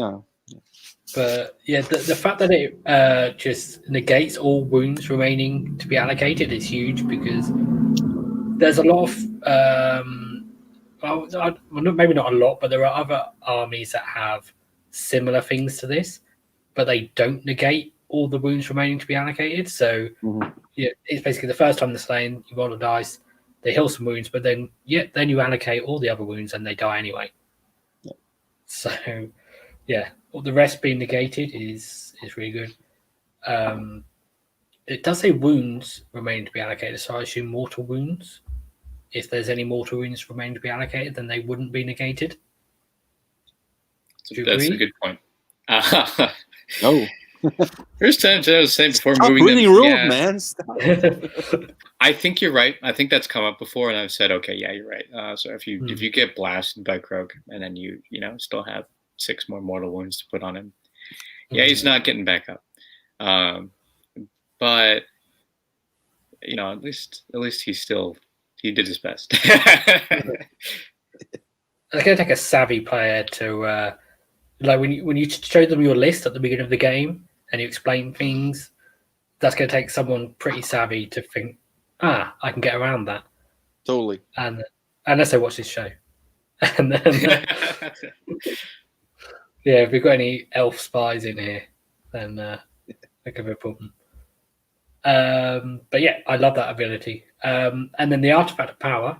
A: But the fact that it just negates all wounds remaining to be allocated is huge, because there's a lot of maybe not a lot, but there are other armies that have similar things to this, but they don't negate all the wounds remaining to be allocated. So it's basically the first time they're slain, you roll a dice, they heal some wounds, but then you allocate all the other wounds and they die anyway. So the rest being negated is really good. It does say wounds remain to be allocated, so I assume mortal wounds. If there's any mortal wounds remain to be allocated, then they wouldn't be negated.
C: That's a good point.
B: No.
C: First time I was saying before
B: Stop
C: moving
B: reading
C: them,
B: rules, man. Stop.
C: I think you're right. I think that's come up before, and I've said, okay, yeah, you're right. So if you get blasted by Krog, and then you still have 6 more mortal wounds to put on him, he's not getting back up. But at least he did his best.
A: It's going to take a savvy player to like when you show them your list at the beginning of the game and you explain things, that's going to take someone pretty savvy to think, I can get around that.
B: Totally.
A: And unless they watch this show, and then yeah, if we've got any elf spies in here, then that could be a problem. But yeah, I love that ability. And then the artifact of power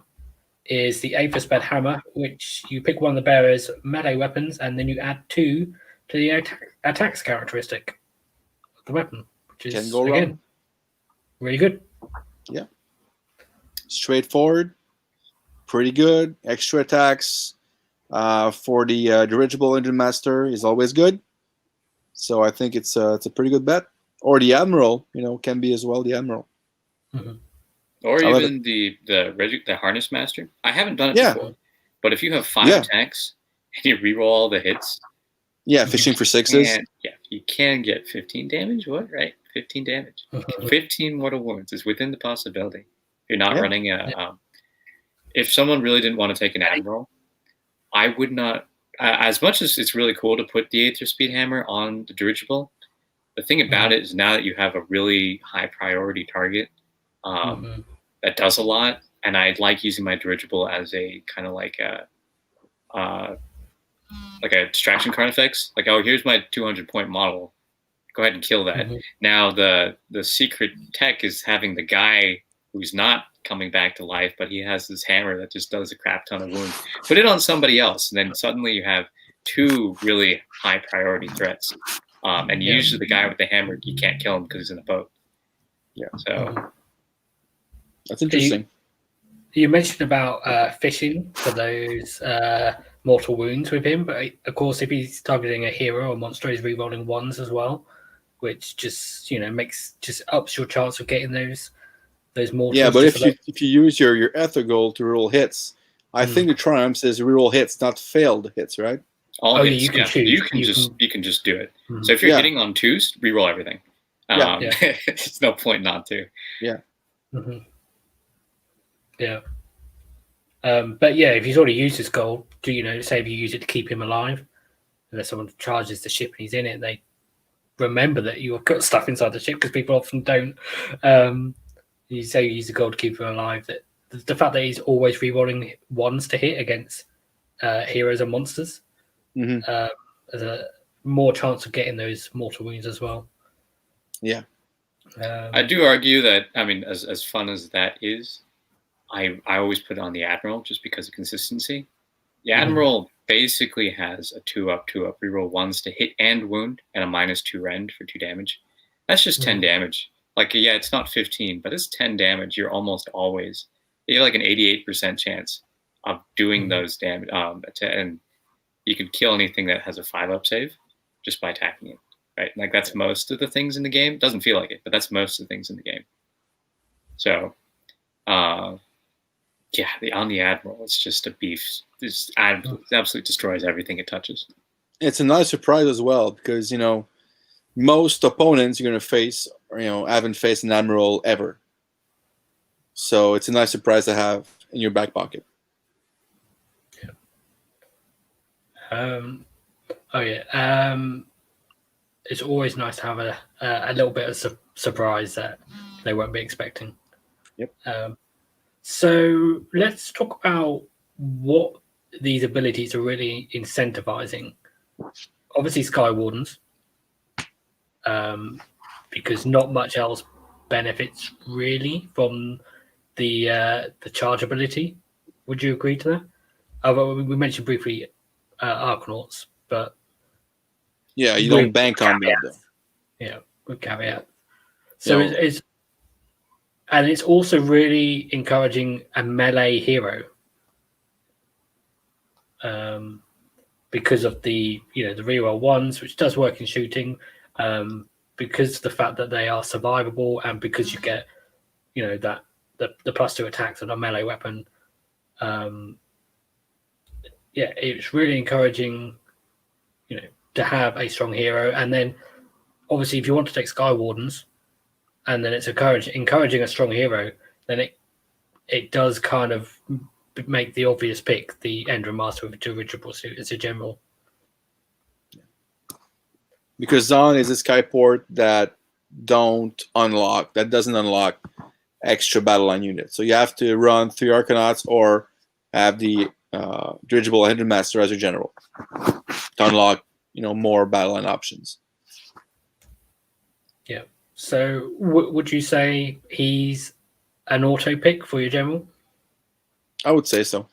A: is the Aethercast hammer, which you pick one of the bearer's melee weapons, and then you add 2 to the attacks characteristic of the weapon, which is again really good.
B: Yeah, straightforward, pretty good. Extra attacks for the dirigible engine master is always good. So I think it's a pretty good bet. Or the admiral, can be as well the admiral.
A: Mm-hmm.
C: Or even the harness master. I haven't done it before, but if you have 5 attacks and you reroll all the hits,
B: fishing for 6s.
C: You can get 15 damage. What? Right, 15 damage. 15 mortal wounds is within the possibility. You're not running a. If someone really didn't want to take an admiral, I would not. As much as it's really cool to put the Aether Speed Hammer on the dirigible, the thing about it is now that you have a really high priority target that does a lot, and I like using my dirigible as a kind of like a distraction card effects. Like, oh, here's my 200-point model. Go ahead and kill that. Now the secret tech is having the guy who's not coming back to life, but he has this hammer that just does a crap ton of wounds. Put it on somebody else, and then suddenly you have 2 really high priority threats. And usually the guy with the hammer, you can't kill him because he's in a boat. Yeah. So
B: that's interesting.
A: You mentioned about fishing for those mortal wounds with him, but of course, if he's targeting a hero or monster, he's rerolling 1s as well, which just ups your chance of getting those mortals.
B: Yeah, but if you use your ether gold to roll hits, I think the triumph says reroll hits, not failed hits, right?
C: All hits, you can choose. You can just do it. So if you're hitting on 2s, reroll everything. There's no point not to.
B: Yeah.
A: Yeah. But yeah, if he's already used his gold, say if you use it to keep him alive, and then someone charges the ship and he's in it, they remember that you've got stuff inside the ship because people often don't. You say you use the gold to keep him alive. That the fact that he's always rerolling 1s to hit against heroes and monsters. There's a more chance of getting those mortal wounds as well.
B: Yeah.
C: I do argue that, as fun as that is, I always put it on the Admiral just because of consistency. The Admiral basically has a 2-up, 2-up, reroll 1s to hit and wound, and a -2 rend for 2 damage. That's just 10 damage. Like, it's not 15, but it's 10 damage. You're almost always, you have like an 88% chance of doing those damage, and you can kill anything that has a 5-up save just by attacking it, right? Like, that's most of the things in the game. Doesn't feel like it, but that's most of the things in the game. So, on the Admiral, it's just a beef. It absolutely destroys everything it touches.
B: It's a nice surprise as well because, most opponents you're going to face, haven't faced an Admiral ever. So it's a nice surprise to have in your back pocket.
A: It's always nice to have a little bit of surprise that they won't be expecting.
B: Yep.
A: So let's talk about what these abilities are really incentivizing. Obviously, Skywardens, because not much else benefits really from the charge ability. Would you agree to that? We mentioned briefly Arcanauts, but
B: you don't bank on them though.
A: Yeah, with caveat. So it's also really encouraging a melee hero, because of the the reroll 1s, which does work in shooting, because of the fact that they are survivable, and because you get that the +2 attacks on a melee weapon. It's really encouraging, to have a strong hero. And then obviously if you want to take Skywardens and then it's encouraging a strong hero, then it does kind of make the obvious pick, the Endrin Master with a dirigible suit as a general.
B: because Zon is a skyport that doesn't unlock extra battle line units. So you have to run 3 Arcanauts or have the dirigible Hindermaster as your general to unlock more battle line options.
A: Yeah. So would you say he's an auto pick for your general?
B: I would say so.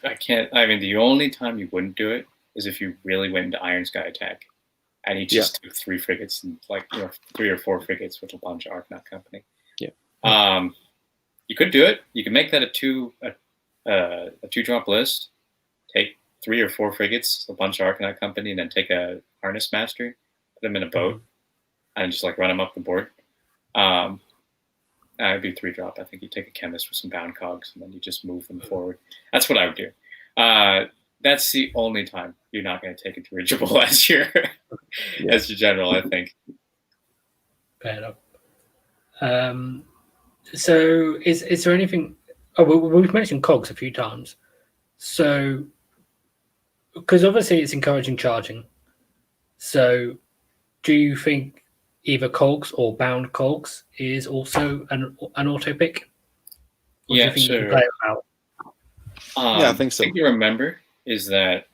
C: I mean, the only time you wouldn't do it is if you really went into Iron Sky attack, and he just took 3 frigates and 3 or 4 frigates with a bunch of Arcanaut Company.
B: Yeah.
C: You could do it. You could make that a 2-drop list. Take 3 or 4 frigates, a bunch of Arcanaut Company, and then take a Harness Master, put them in a boat, and just run them up the board. It'd be 3-drop. I think you take a Chemist with some Bound Cogs, and then you just move them forward. That's what I would do. That's the only time you're not going to take a dirigible as your general, I think.
A: Fair enough. So is there anything? Oh, we've mentioned Cogs a few times. So, because obviously it's encouraging charging. So, do you think either Cogs or Bound Cogs is also an auto pick? Or do you think you can play it out?
B: I think so.
C: The thing you remember is that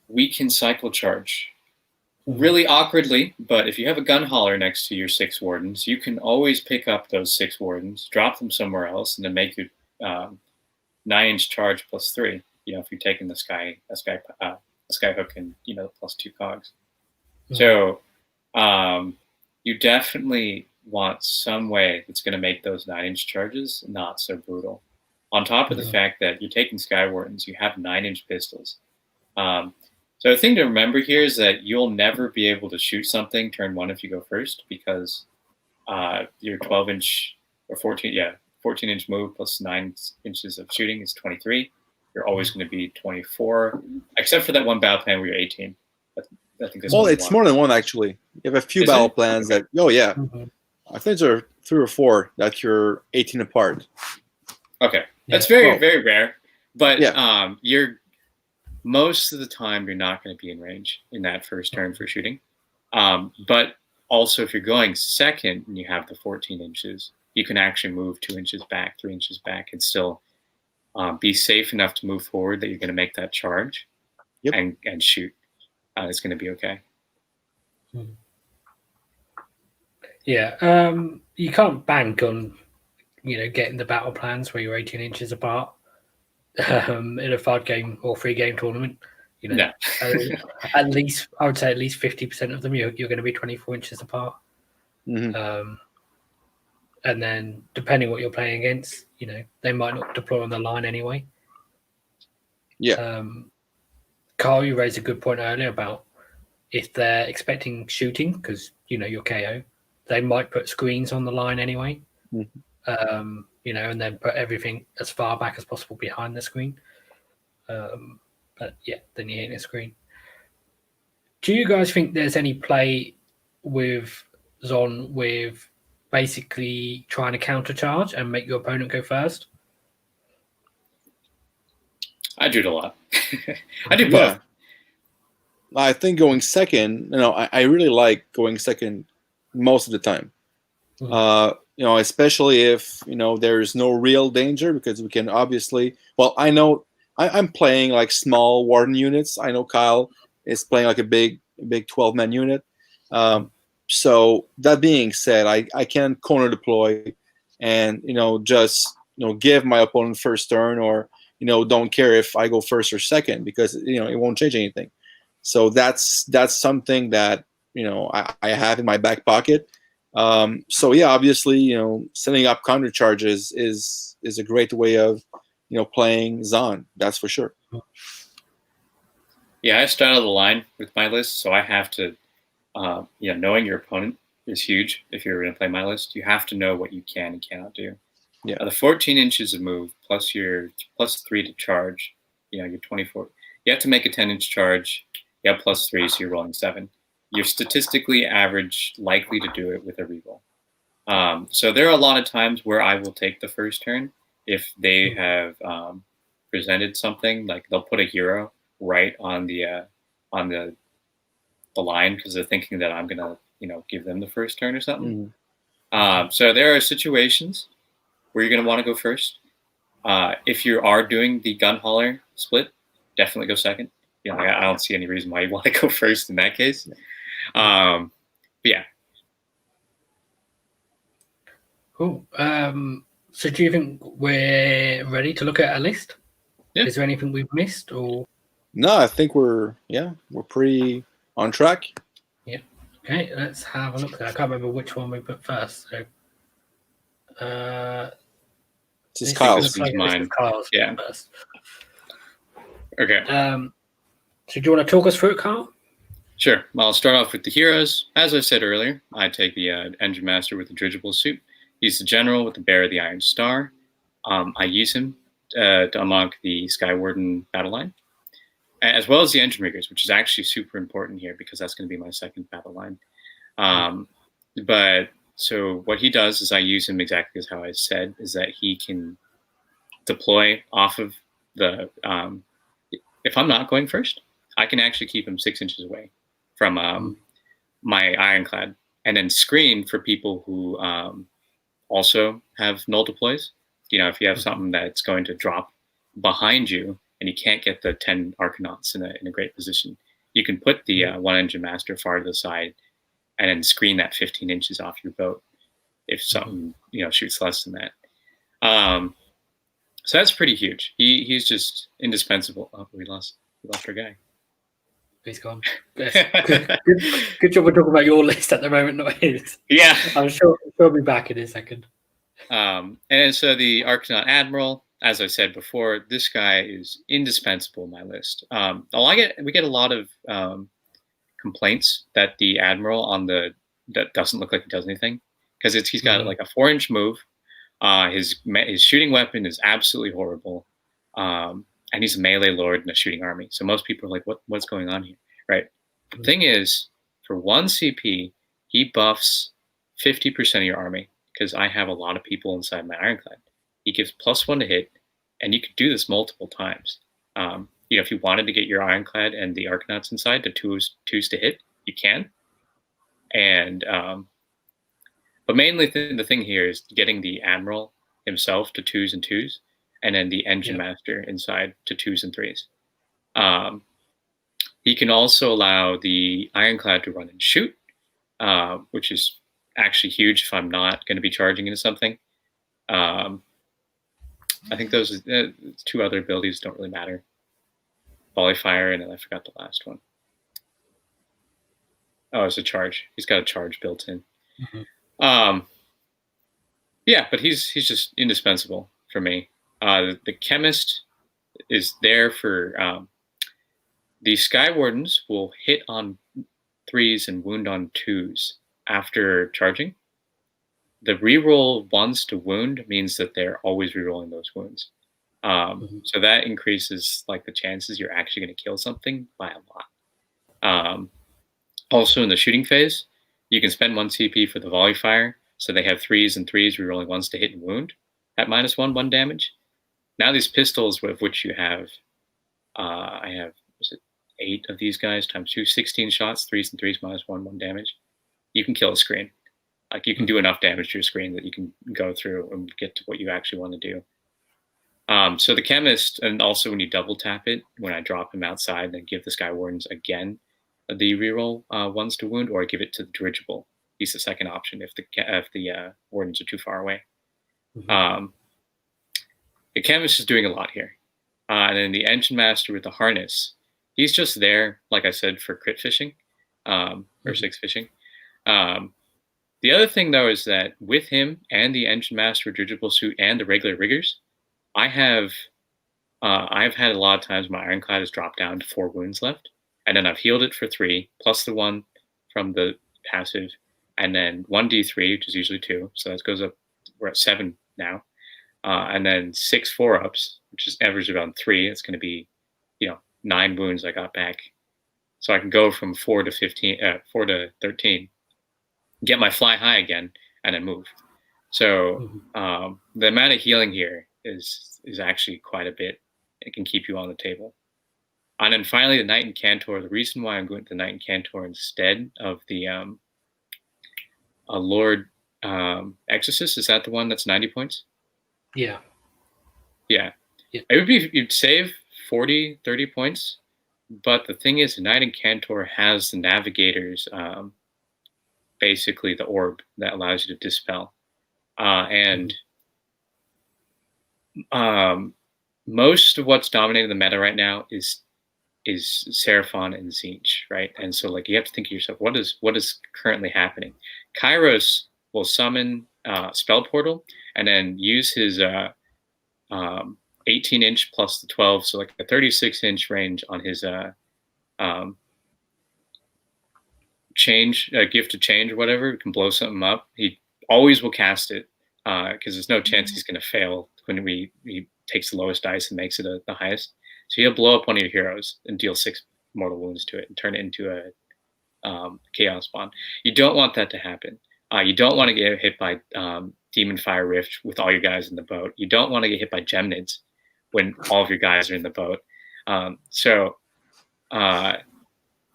C: we can cycle charge really awkwardly, but if you have a gun hauler next to your 6 Wardens, you can always pick up those 6 Wardens, drop them somewhere else, and then make your 9-inch charge +3. If you're taking the sky hook and +2 cogs. So you definitely want some way that's going to make those 9-inch charges not so brutal. On top of the fact that you're taking Skywardens, you have 9-inch pistols. So the thing to remember here is that you'll never be able to shoot something turn 1 if you go first, because your 12-inch or 14-inch move plus 9 inches of shooting is 23. You're always going to be 24, except for that one battle plan where you're 18. I think
B: it's more than one, actually. You have a few battle plans that, I think there are 3 or 4 that you're 18 apart.
C: Okay. That's very, very rare. But you're most of the time you're not going to be in range in that first turn for shooting. But also if you're going second and you have the 14 inches, you can actually move 2 inches back, 3 inches back, and still be safe enough to move forward that you're going to make that charge and shoot. It's going to be okay.
A: Yeah. You can't bank on getting the battle plans where you're 18 inches apart in a 5-game or 3-game tournament.
C: No.
A: At least, I would say at least 50% of them you're going to be 24 inches apart.
B: Mm-hmm.
A: And then depending what you're playing against, they might not deploy on the line anyway.
B: Yeah.
A: Carl, you raised a good point earlier about if they're expecting shooting, because you're KO, they might put screens on the line anyway.
B: Mm-hmm.
A: And then put everything as far back as possible behind the screen. But then you're hitting a screen. Do you guys think there's any play with Zon with basically trying to countercharge and make your opponent go first?
C: I do it a lot. I do both.
B: I think going second, I really like going second most of the time. Especially if there's no real danger, because we can obviously. Well, I know I'm playing like small Warden units. I know Kyle is playing like a big 12-man unit. So that being said, I can corner deploy, and just give my opponent first turn, or don't care if I go first or second, because it won't change anything. So that's something that I have in my back pocket. Obviously, setting up counter charges is a great way of playing Zon. That's for sure.
C: Yeah, I start out of the line with my list, so I have to, knowing your opponent is huge. If you're going to play my list, you have to know what you can and cannot do.
B: Yeah.
C: The 14 inches of move plus your +3 to charge, you're 24. You have to make a 10-inch charge. You have +3, so you're rolling 7. You're statistically average likely to do it with a reroll. So there are a lot of times where I will take the first turn if they have presented something, like they'll put a hero right on the on the line because they're thinking that I'm gonna, give them the first turn or something. So there are situations where you're gonna want to go first. If you are doing the gun hauler split, definitely go second. I don't see any reason why you want to go first in that case. But yeah.
A: Cool. So do you think we're ready to look at a list?
C: Yeah.
A: Is there anything we've missed or?
B: No, I think we're pretty on track.
A: Yeah. Okay, let's have a look there. I can't remember which one we put first. So,
B: this is Kyle's.
A: Kyle's
C: yeah.
A: First.
C: Okay.
A: So do you want to talk us through it, Kyle?
C: Sure. Well, I'll start off with the heroes. As I said earlier, I take the Engine Master with the dirigible suit. He's the general with the Bear of the Iron Star. I use him to unlock the Skywarden battle line, as well as the Engine Riggers, which is actually super important here because that's going to be my second battle line. But so what he does is I use him exactly as how I said, is that he can deploy off of the, if I'm not going first, I can actually keep him 6 inches away from my ironclad and then screen for people who also have null deploys. If you have something that's going to drop behind you and you can't get the 10 Arcanauts in a great position, you can put the one Engine Master far to the side and then screen that 15 inches off your boat if something shoots less than that. So that's pretty huge. He's just indispensable. Oh, we lost our guy.
A: He's gone. Good job we're talking about your list at the moment, not his.
C: Yeah.
A: I'm sure he'll be back in a second.
C: And so the Arcanaut Admiral, as I said before, this guy is indispensable in my list. We get a lot of complaints that the Admiral that doesn't look like he does anything because he's got like a 4-inch move. His shooting weapon is absolutely horrible. And he's a melee lord in a shooting army. So most people are like, what's going on here, right? The thing is, for 1 CP, he buffs 50% of your army because I have a lot of people inside my ironclad. He gives +1 to hit, and you could do this multiple times. If you wanted to get your ironclad and the Arcanauts inside to twos to hit, you can. And but mainly the thing here is getting the Admiral himself to 2s and 2s. And then the Engine Master inside to 2s and 3s. He can also allow the Ironclad to run and shoot, which is actually huge if I'm not going to be charging into something. I think those 2 other abilities don't really matter. Volley Fire, and then I forgot the last one. Oh, it's a charge. He's got a charge built in. Yeah, but he's just indispensable for me. The Chemist is there for the Skywardens will hit on 3s and wound on 2s after charging. The reroll 1s to wound means that they're always rerolling those wounds. So that increases like the chances you're actually going to kill something by a lot. Also in the shooting phase, you can spend 1 CP for the volley fire. So they have 3s and 3s rerolling 1s to hit and wound at -1 damage. Now these pistols, with which you have, I have 8 of these guys times 2, 16 shots, 3s and 3s -1 damage. You can kill a screen. Like you can do enough damage to your screen that you can go through and get to what you actually want to do. So the Chemist, and also when you double tap it, when I drop him outside and give the Skywardens again the reroll 1s to wound, or I give it to the dirigible. He's the second option if the Wardens are too far away. The Chemist is doing a lot here. And then the Engine Master with the harness, he's just there, like I said, for crit fishing, or 6 fishing. The other thing, though, is that with him and the Engine Master with dirigible suit and the regular riggers, I've had a lot of times my Ironclad has dropped down to 4 wounds left, and then I've healed it for 3, plus the 1 from the passive, and then 1d3, which is usually 2, so that goes up, we're at 7 now. And then 6 4-ups, which is average around 3. It's going to be, 9 wounds I got back. So I can go from 4 to 13, get my fly high again, and then move. So the amount of healing here is actually quite a bit. It can keep you on the table. And then finally, the Knight Incantor. The reason why I'm going to the Knight Incantor instead of the Lord Exorcist, is that the one that's 90 points?
A: Yeah.
C: Yeah.
A: Yeah.
C: It would be, you'd save 40, 30 points. But the thing is, the Knight Incantor has the Navigators, basically the orb that allows you to dispel. And most of what's dominating the meta right now is Seraphon and Tzeentch, right? And so like you have to think to yourself, what is currently happening? Kairos will summon Spell Portal and then use his 18-inch plus the 12, so like a 36-inch range on his gift of change or whatever. It can blow something up. He always will cast it because there's no chance he's going to fail when he takes the lowest dice and makes it the highest. So he'll blow up one of your heroes and deal 6 mortal wounds to it and turn it into a chaos spawn. You don't want that to happen. You don't want to get hit by Demon Fire Rift with all your guys in the boat. You don't want to get hit by Gemnids when all of your guys are in the boat.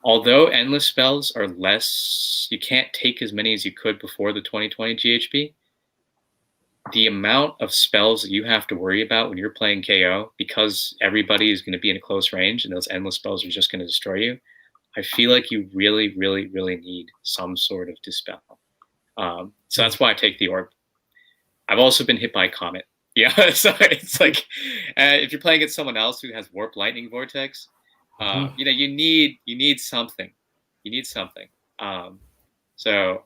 C: Although endless spells are less, you can't take as many as you could before the 2020 GHB. The amount of spells that you have to worry about when you're playing KO, because everybody is going to be in a close range and those endless spells are just going to destroy you, I feel like you really, really, really need some sort of dispel. So that's why I take the orb. I've also been hit by a comet. Yeah, so it's like if you're playing against someone else who has Warp Lightning Vortex, you need something. You need something. So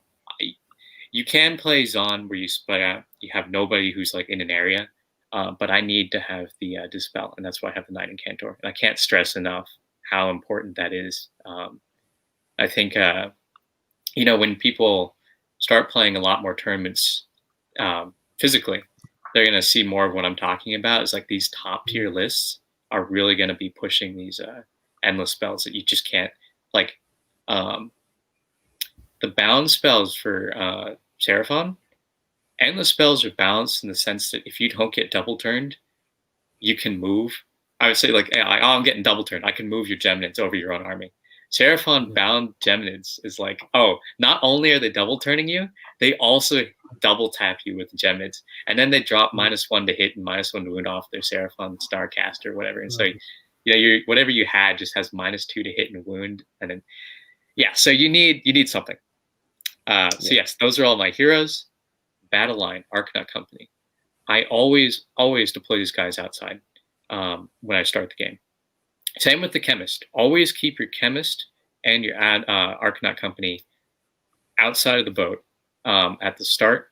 C: you can play Zon where you split out. You have nobody who's like in an area, but I need to have the dispel, and that's why I have the Knight Incantor. And I can't stress enough how important that is. I think when people start playing a lot more tournaments physically, they're going to see more of what I'm talking about. Is like these top tier lists are really going to be pushing these endless spells that you just can't, like the bound spells for Seraphon. Endless spells are balanced in the sense that if you don't get double turned, you can move. I would say like, I'm getting double turned. I can move your Gemnids over your own army. Seraphon bound Gemnids is like, not only are they double turning you, they also double tap you with the Gemnids, and then they drop -1 to hit and -1 to wound off their Seraphon Starcaster or whatever. And so, whatever you had just has -2 to hit and wound, and then so you need something. So yes, those are all my heroes. Battle line, Arcanaut Company. I always deploy these guys outside when I start the game. Same with the Chemist. Always keep your Chemist and your Arcanaut Company outside of the boat at the start,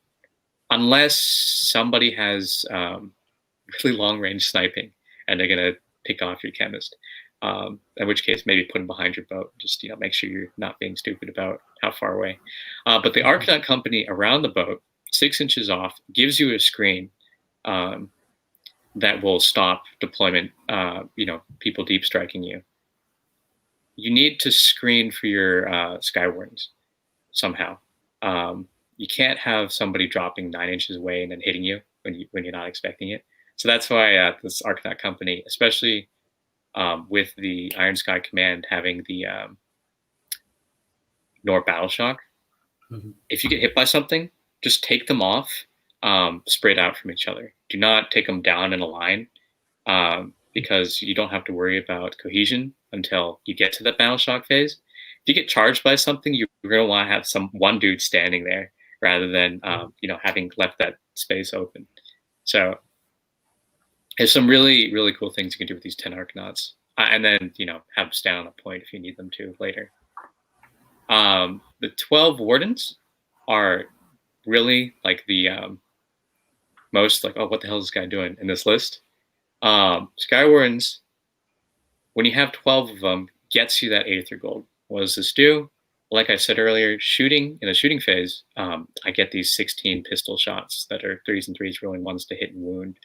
C: unless somebody has really long-range sniping and they're going to pick off your Chemist. In which case, maybe put them behind your boat. Just make sure you're not being stupid about how far away. But the Arcanaut Company around the boat, 6 inches off, gives you a screen that will stop deployment, people deep striking you. You need to screen for your Skywardens somehow. You can't have somebody dropping 9 inches away and then hitting you when you're not expecting it. So that's why this Arcanaut Company, especially with the Iron Sky Command having the Nor Battle Shock, if you get hit by something, just take them off, spread out from each other. Do not take them down in a line because you don't have to worry about cohesion until you get to the battle shock phase. If you get charged by something, you're going to want to have one dude standing there rather than having left that space open. So there's some really, really cool things you can do with these 10 Arcanauts. And then, have them stand on a point if you need them to later. The 12 Wardens are really like the most like, what the hell is this guy doing in this list? Skywardens, when you have 12 of them, gets you that Aether Gold. What does this do? Like I said earlier, in the shooting phase, I get these 16 pistol shots that are 3s and 3s, rolling 1s to hit and wound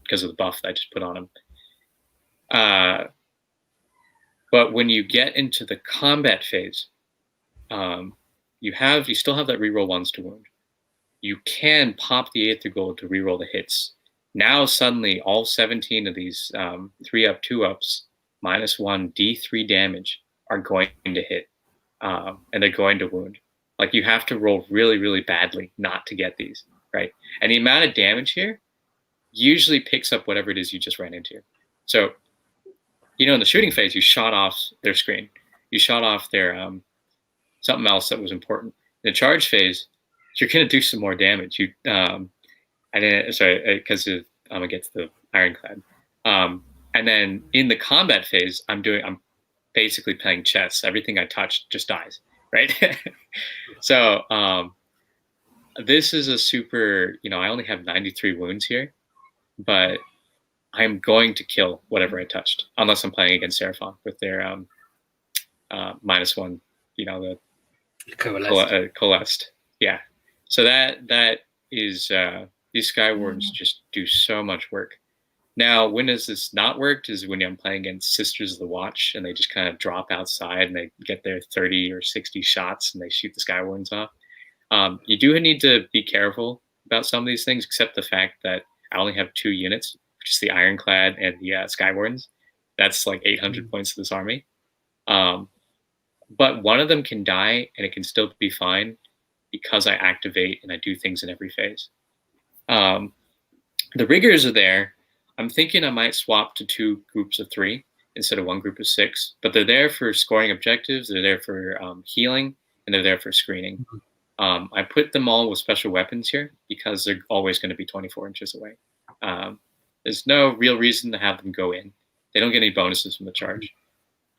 C: because of the buff that I just put on them. But when you get into the combat phase, you still have that reroll 1s to wound. You can pop the Aether Gold to reroll the hits. Now suddenly all 17 of these 3-up, 2-ups -1 D3 damage are going to hit, and they're going to wound. Like, you have to roll really, really badly not to get these, right? And the amount of damage here usually picks up whatever it is you just ran into. So, in the shooting phase, you shot off their screen. You shot off their something else that was important. In the charge phase, you're going to do some more damage. Because I'm against the ironclad. And then in the combat phase, I'm basically playing chess. Everything I touch just dies, right? So this is a super, I only have 93 wounds here, but I'm going to kill whatever I touched, unless I'm playing against Seraphon with their -1, the coalesced. Yeah. So that is, these Skywardens just do so much work. Now, when has this not worked is when I'm playing against Sisters of the Watch and they just kind of drop outside and they get their 30 or 60 shots and they shoot the Skywardens off. You do need to be careful about some of these things, except the fact that I only have 2 units, which is the Ironclad and the Skywardens. That's like 800 points to this army. But one of them can die and it can still be fine because I activate and I do things in every phase. The Riggers are there. I'm thinking I might swap to 2 groups of 3 instead of 1 group of 6, but they're there for scoring objectives, they're there for healing, and they're there for screening. I put them all with special weapons here because they're always going to be 24 inches away. There's no real reason to have them go in. They don't get any bonuses from the charge.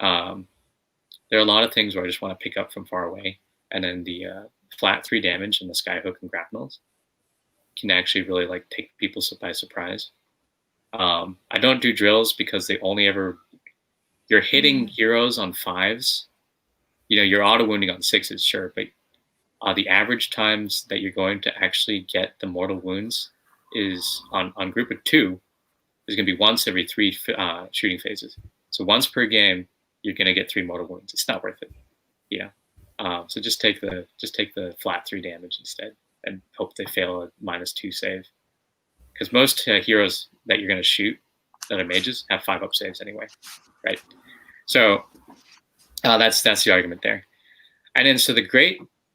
C: There are a lot of things where I just want to pick up from far away, and then the flat 3 damage and the skyhook and grapnels can actually really like take people by surprise. I don't do drills because they only ever, you're hitting heroes on 5s. You're auto wounding on 6s, sure, but the average times that you're going to actually get the mortal wounds is on group of 2 is going to be once every 3 shooting phases. So once per game, you're going to get 3 mortal wounds. It's not worth it. So just take the flat 3 damage instead and hope they fail a -2 save. Because most heroes that you're going to shoot that are mages have 5-up saves anyway, right? So that's the argument there. And then so the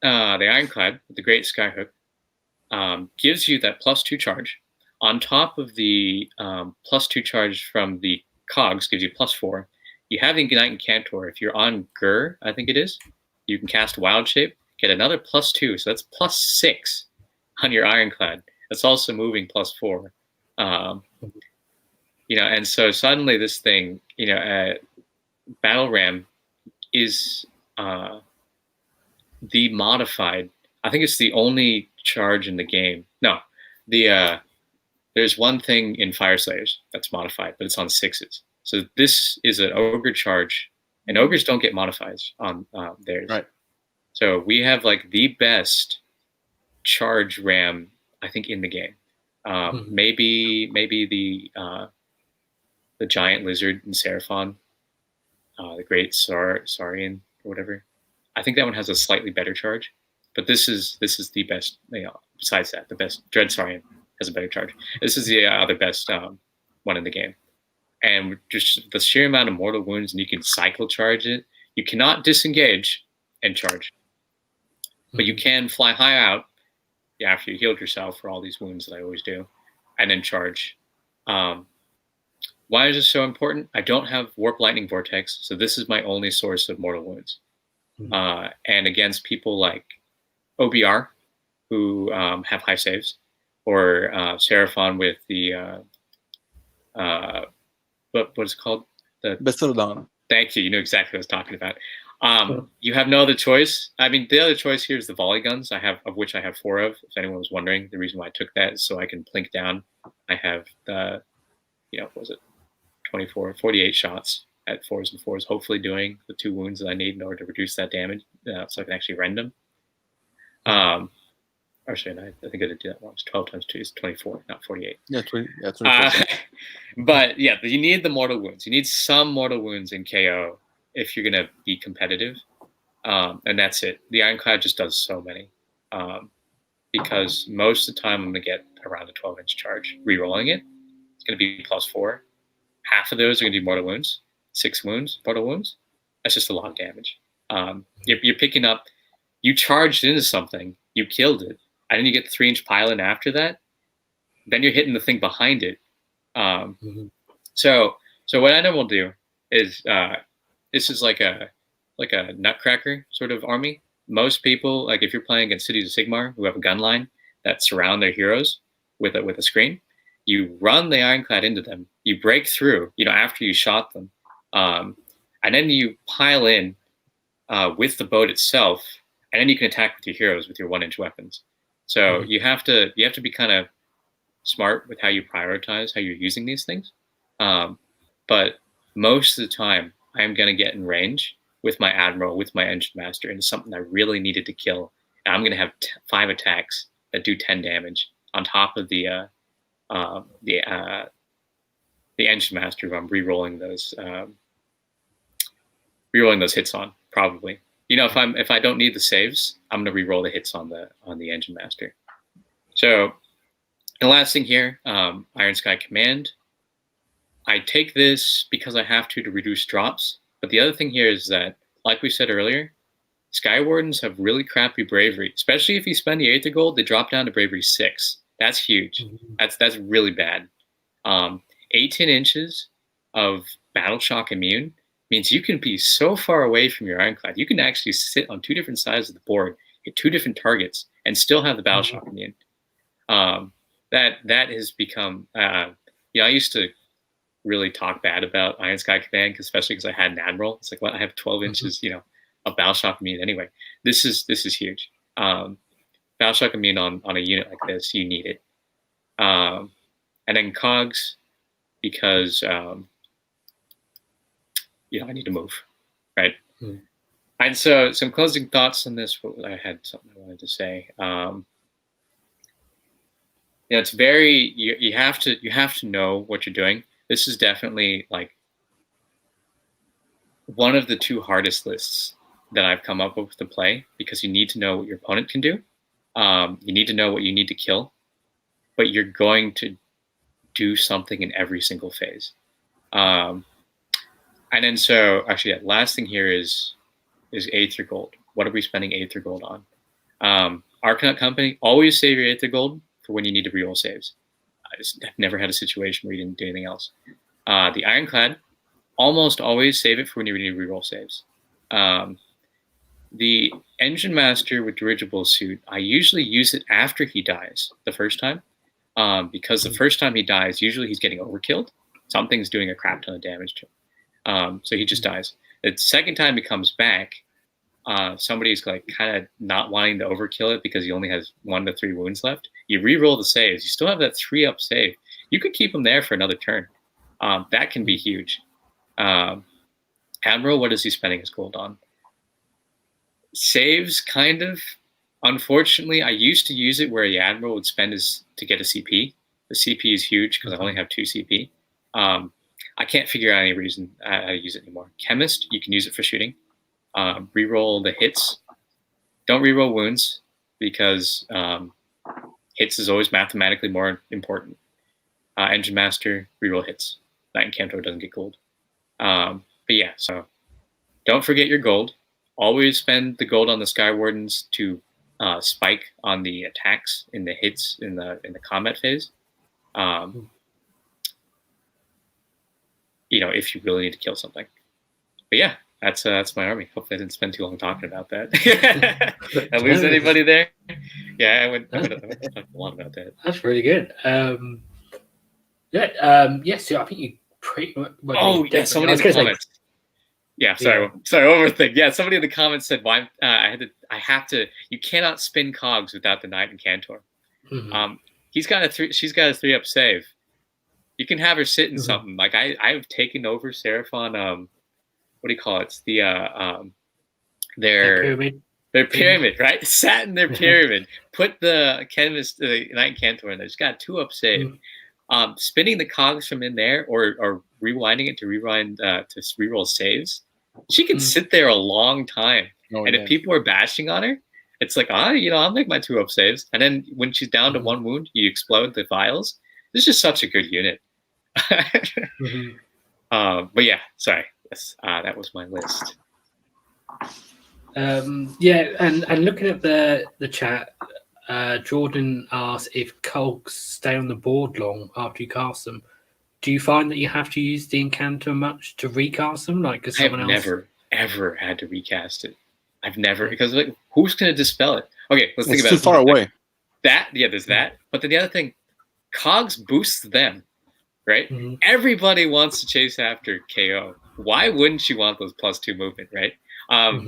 C: Ironclad, the Great Skyhook, gives you that +2 charge. On top of the +2 charge from the Cogs gives you +4. You have the Ignite and Cantor. If you're on Gur, I think it is, you can cast Wild Shape, get another +2, so that's +6 on your Ironclad. That's also moving +4. And so suddenly this thing, Battle Ram is the modified. I think it's the only charge in the game. No, there's one thing in Fire Slayers that's modified, but it's on 6s. So this is an Ogre charge, and Ogres don't get modifies on theirs.
B: Right.
C: So we have like the best charge ram, I think, in the game. Maybe the giant lizard in Seraphon, the great Saurian or whatever. I think that one has a slightly better charge, but this is the best. Besides that, the best Dread Saurian has a better charge. This is the other best one in the game, and just the sheer amount of mortal wounds, and you can cycle charge it. You cannot disengage and charge, but you can fly high out after you healed yourself for all these wounds that I always do, and then charge. Why is this so important? I don't have Warp Lightning Vortex, so this is my only source of mortal wounds. And against people like OBR, who have high saves, or Seraphon with the what is it called? The
B: Bestrodon.
C: Thank you. You know exactly what I was talking about. You have no other choice. I mean, the other choice here is the volley guns. Of which I have 4 of. If anyone was wondering, the reason why I took that is so I can plink down. I have the, what was it, 48 shots at 4s and 4s, hopefully doing the 2 wounds that I need in order to reduce that damage, so I can actually rend them. Actually, I think I did do that wrong. It's 12 times 2 is 24, not 48.
B: Yeah, 24.
C: But yeah, you need the mortal wounds. You need some mortal wounds in KO if you're going to be competitive. And that's it. The Ironclad just does so many. Because most of the time I'm going to get around a 12-inch charge. Rerolling it, it's going to be +4. Half of those are going to be mortal wounds. 6 wounds, total wounds. That's just a lot of damage. You're picking up, you charged into something, you killed it, and then you get the 3-inch pile in after that. Then you're hitting the thing behind it. So what I know we'll do is this is like a nutcracker sort of army. Most people, like if you're playing against Cities of Sigmar, who have a gun line that surround their heroes with a screen, you run the Ironclad into them, you break through, after you shot them, and then you pile in with the boat itself, and then you can attack with your heroes with your 1-inch weapons. So you have to be kind of smart with how you prioritize how you're using these things. But most of the time, I'm going to get in range with my Admiral, with my Engine Master, into something I really needed to kill. And I'm going to have 5 attacks that do 10 damage on top of the Engine Master who I'm re-rolling those hits on, probably. If I don't need the saves, I'm going to re-roll the hits on the Engine Master. So the last thing here, Iron Sky Command. I take this because I have to reduce drops. But the other thing here is that, like we said earlier, Skywardens have really crappy bravery, especially if you spend the Aether Gold. They drop down to bravery 6. That's huge. That's really bad. 18 inches of Battle Shock immune means you can be so far away from your Ironclad. You can actually sit on 2 different sides of the board, hit 2 different targets, and still have the Battle Shock immune. That has become. I used to really talk bad about Iron Sky Command, especially because I had an Admiral. It's like, well, I have 12 inches, of Battle Shock immune anyway. This is huge. Battle Shock immune on a unit like this, you need it. And then Cogs, because I need to move, right? And so some closing thoughts on this. I had something I wanted to say. It's very you have to know what you're doing. This is definitely like one of the 2 hardest lists that I've come up with to play, because you need to know what your opponent can do. You need to know what you need to kill, but you're going to do something in every single phase. And then so actually, last thing here is Aether Gold. What are we spending Aether Gold on? Arcanaut Company, always save your Aether Gold for when you need to reroll saves. I've never had a situation where you didn't do anything else. The Ironclad, almost always save it for when you need to reroll saves. The Engine Master with Dirigible Suit, I usually use it after he dies the first time, because the first time he dies, usually he's getting overkilled. Something's doing a crap ton of damage to him. So he just dies. The second time he comes back, somebody's like kind of not wanting to overkill it because he only has 1 to 3 wounds left. You re-roll the saves. You still have that 3-up save. You could keep him there for another turn. That can be huge. Admiral, what is he spending his gold on? Saves, kind of. Unfortunately, I used to use it where the Admiral would spend his to get a CP. The CP is huge because I only have 2 CP. I can't figure out any reason how to use it anymore. Chemist, you can use it for shooting. Reroll the hits. Don't reroll wounds, because hits is always mathematically more important. Engine Master, reroll hits. Knight and Cantor doesn't get gold. But yeah, so don't forget your gold. Always spend the gold on the Skywardens to spike on the attacks in the hits in the combat phase. If you really need to kill something. But yeah, that's my army. Hopefully I didn't spend too long talking about that. I lose anybody there? Yeah, I went to talk a lot about that.
A: That's really good. Yes, I think you pretty much.
C: Somebody in the comments. Sorry, overthink. Yeah, somebody in the comments said, "Why I have to. You cannot spin Cogs without the Knight and Cantor." She's got a 3-up save. You can have her sit in something. Like I've taken over Seraphon. What do you call it? It's their pyramid. Their pyramid, right? Sat in their pyramid. Put the Knight and Cantor in there. It's got a 2-up save. Spinning the Cogs from in there, or rewinding it to reroll saves. She can sit there a long time, if people are bashing on her, it's like, I'll make my 2-up saves, and then when she's down to 1 wound, you explode the vials. This is just such a good unit. But yeah, sorry. Yes, that was my list.
A: Yeah, and looking at the chat, Jordan asked if cogs stay on the board long after you cast them. Do you find that you have to use the encounter much to recast them? Like, because
C: I have
A: someone else.
C: never ever had to recast it. I've never, because like, who's going to dispel it? Okay, let's think
B: It's
C: about it.
B: too far away.
C: There's that. But then the other thing, cogs boosts them, right?
A: Mhm.
C: Everybody wants to chase after KO. Why wouldn't you want those +2 movement, right?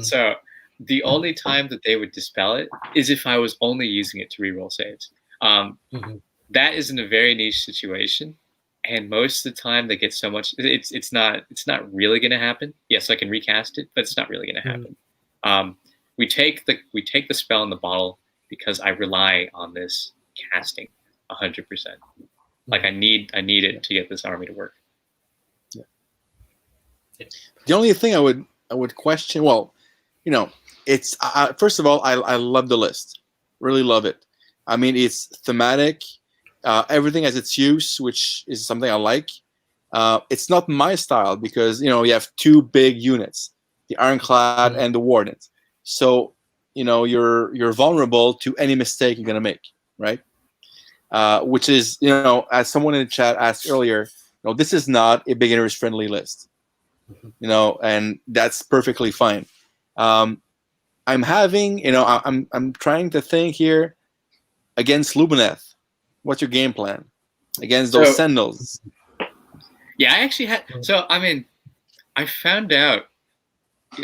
C: So the only time that they would dispel it is if I was only using it to reroll saves. That is in a very niche situation, and most of the time they get so much. It's not really going to happen. Yes, I can recast it, but it's not really going to happen. We take the spell in the bottle because I rely on this casting 100%. Like I need it to get this army to work.
B: The only thing I would question, well, you know, it's first of all, I love the list, really love it. I mean, it's thematic. Everything has its use, which is something I like. It's not my style because you have two big units, the Ironclad and the Wardens. So you're vulnerable to any mistake you're gonna make, right? Which is as someone in the chat asked earlier, this is not a beginner's friendly list, and that's perfectly fine. I'm having, I'm trying to think here against Lumineth. What's your game plan against those Sentinels?
C: Yeah, I actually had. So I mean, I found out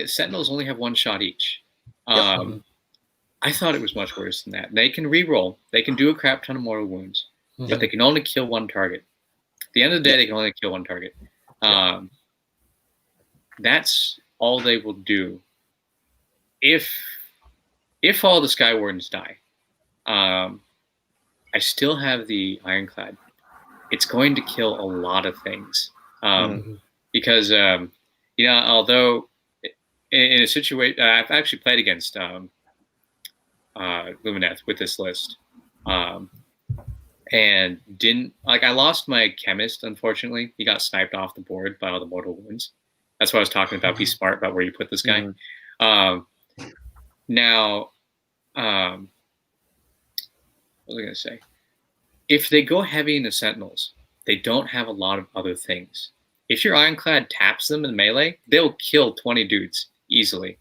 C: Sentinels only have one shot each. I thought it was much worse than that. They can reroll. They can do a crap ton of mortal wounds, but they can only kill one target. At the end of the day, they can only kill one target. That's all they will do. If all the Skywardens die, I still have the Ironclad. It's going to kill a lot of things because although in a situation I've actually played against Lumineth with this list, and didn't I lost my chemist, unfortunately. He got sniped off the board by all the mortal wounds. That's what I was talking about. Be smart about where you put this guy. Now, what was I going to say? If they go heavy into Sentinels, they don't have a lot of other things. If your Ironclad taps them in melee, they'll kill 20 dudes easily.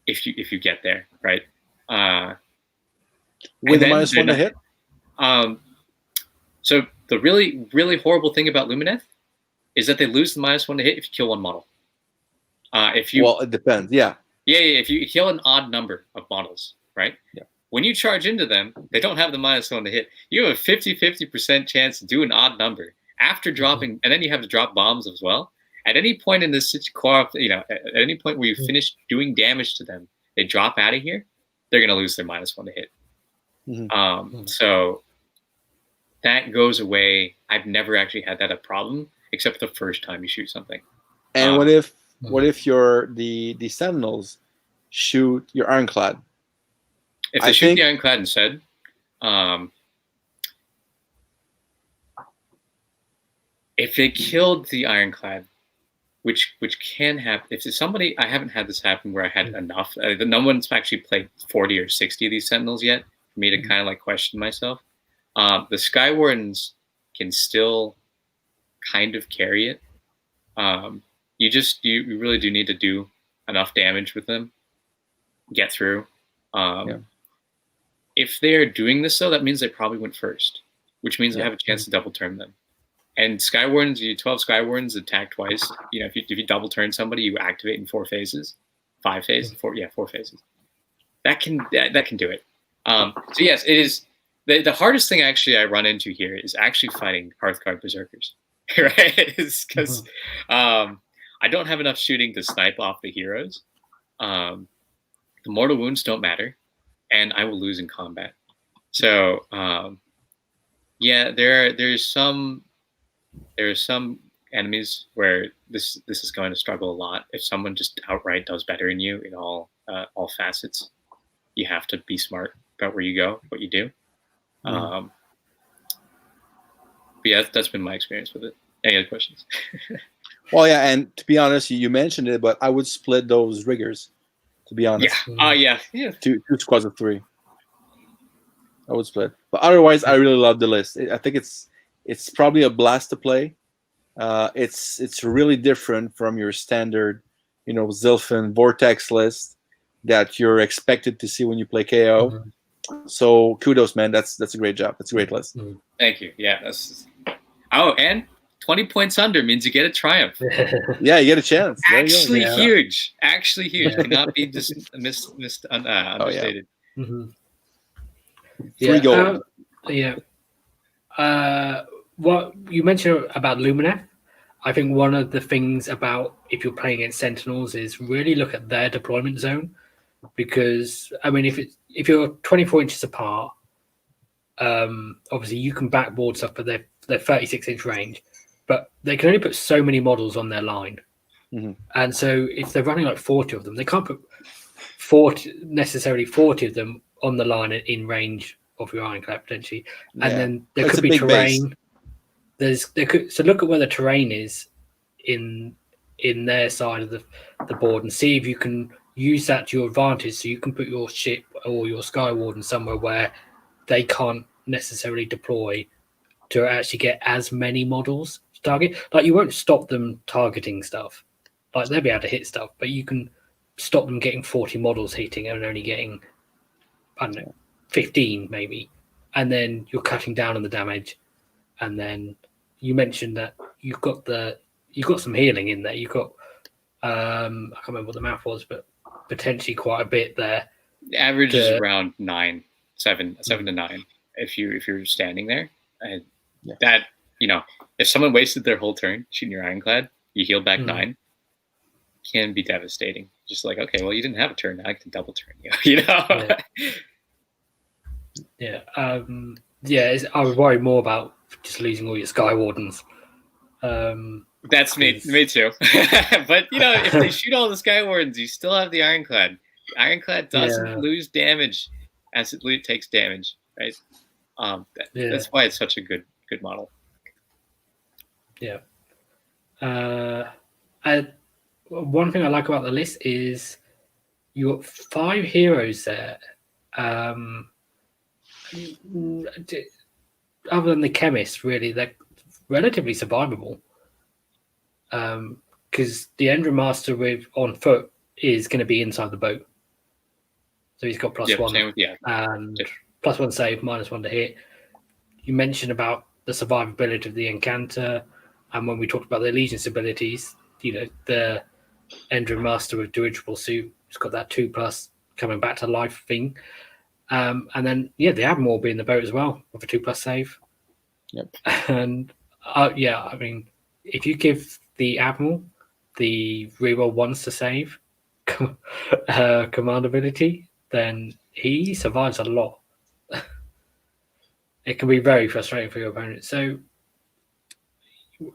C: If you get there, right?
B: With a -1 to hit?
C: So the really, really horrible thing about Lumineth is that they lose the -1 to hit if you kill one model.
B: Well, it depends. Yeah.
C: Yeah. If you kill an odd number of models, right?
B: Yeah.
C: When you charge into them, they don't have the -1 to hit. You have a 50% chance to do an odd number after dropping, and then you have to drop bombs as well. At any point in this at any point where you finish doing damage to them, they drop out of here, they're going to lose their -1 to hit. So that goes away. I've never actually had that a problem, except the first time you shoot something.
B: And what if the Sentinels shoot your Ironclad?
C: If they shoot the Ironclad instead, if they killed the Ironclad, which can happen. If it's somebody, I haven't had this happen where I had enough. No one's actually played 40 or 60 of these Sentinels yet for me to kind of question myself. The Skywardens can still kind of carry it. You really do need to do enough damage with them, get through. If they're doing this though, that means they probably went first, which means I have a chance to double turn them. And Skywardens, 12 Skywardens attack twice. If you double turn somebody, you activate in 4 phases, 5 phases, 4 phases. That can do it. So yes, it is. The hardest thing actually I run into here is actually fighting Hearthguard Berserkers, right? It's because I don't have enough shooting to snipe off the heroes. The mortal wounds don't matter, and I will lose in combat. So there's some enemies where this is going to struggle a lot. If someone just outright does better than you in all facets, you have to be smart about where you go, what you do. But yeah, that's been my experience with it. Any other questions?
B: Well, yeah, and to be honest, you mentioned it, but I would split those riggers. To be honest,
C: Yeah.
B: Two squads of 3. I would split, but otherwise, I really love the list. I think it's probably a blast to play. It's really different from your standard, Zilfin Vortex list that you're expected to see when you play KO.
A: Mm-hmm.
B: So kudos, man. That's a great job. That's a great list.
A: Mm-hmm.
C: Thank you. Yeah. And 20 points under means you get a triumph.
B: Yeah, you get a chance.
C: Actually huge. Actually huge.
A: Yeah.
C: Cannot be just understated.
A: Mm-hmm.
B: 3 gold.
A: What you mentioned about Lumineth, I think one of the things about if you're playing against Sentinels is really look at their deployment zone, because I mean if you're 24 inches apart, obviously you can backboard stuff, but they're 36-inch range, but they can only put so many models on their line, and so if they're running like 40 of them, they can't put necessarily 40 of them on the line in range of your ironclad potentially, and then there could be terrain. So look at where the terrain is in their side of the board and see if you can use that to your advantage, so you can put your ship or your Skywarden somewhere where they can't necessarily deploy to actually get as many models to target. Like, you won't stop them targeting stuff, like they'll be able to hit stuff, but you can stop them getting 40 models hitting and only getting, I don't know, 15 maybe, and then you're cutting down on the damage. And then you mentioned that you've got some healing in there. You've got I can't remember what the math was, but potentially quite a bit there.
C: The average is around 7 to 9 if you're standing there. And that, if someone wasted their whole turn shooting your ironclad, you heal back 9, can be devastating. Just like, okay, well, you didn't have a turn, now I can double turn you.
A: I would worry more about just losing all your Skywardens.
C: That's me too. But if they shoot all the Skywardens, you still have the ironclad. The ironclad doesn't lose damage as it takes damage, right? That's why it's such a good model. Yeah.
A: One thing I like about the list is you got 5 heroes there. Other than the chemist, really, they're relatively survivable. Because the Endrin Master on foot is going to be inside the boat, so he's got +1 and +1 save, -1 to hit. You mentioned about the survivability of the Encanter, and when we talked about the Allegiance abilities, the Endrin Master with dirigible suit has got that 2+ coming back to life thing. And then the Admiral will be in the boat as well with a 2+ save.
B: Yep.
A: And I mean, if you give the Admiral the reroll once to save command ability, then he survives a lot. It can be very frustrating for your opponent. So,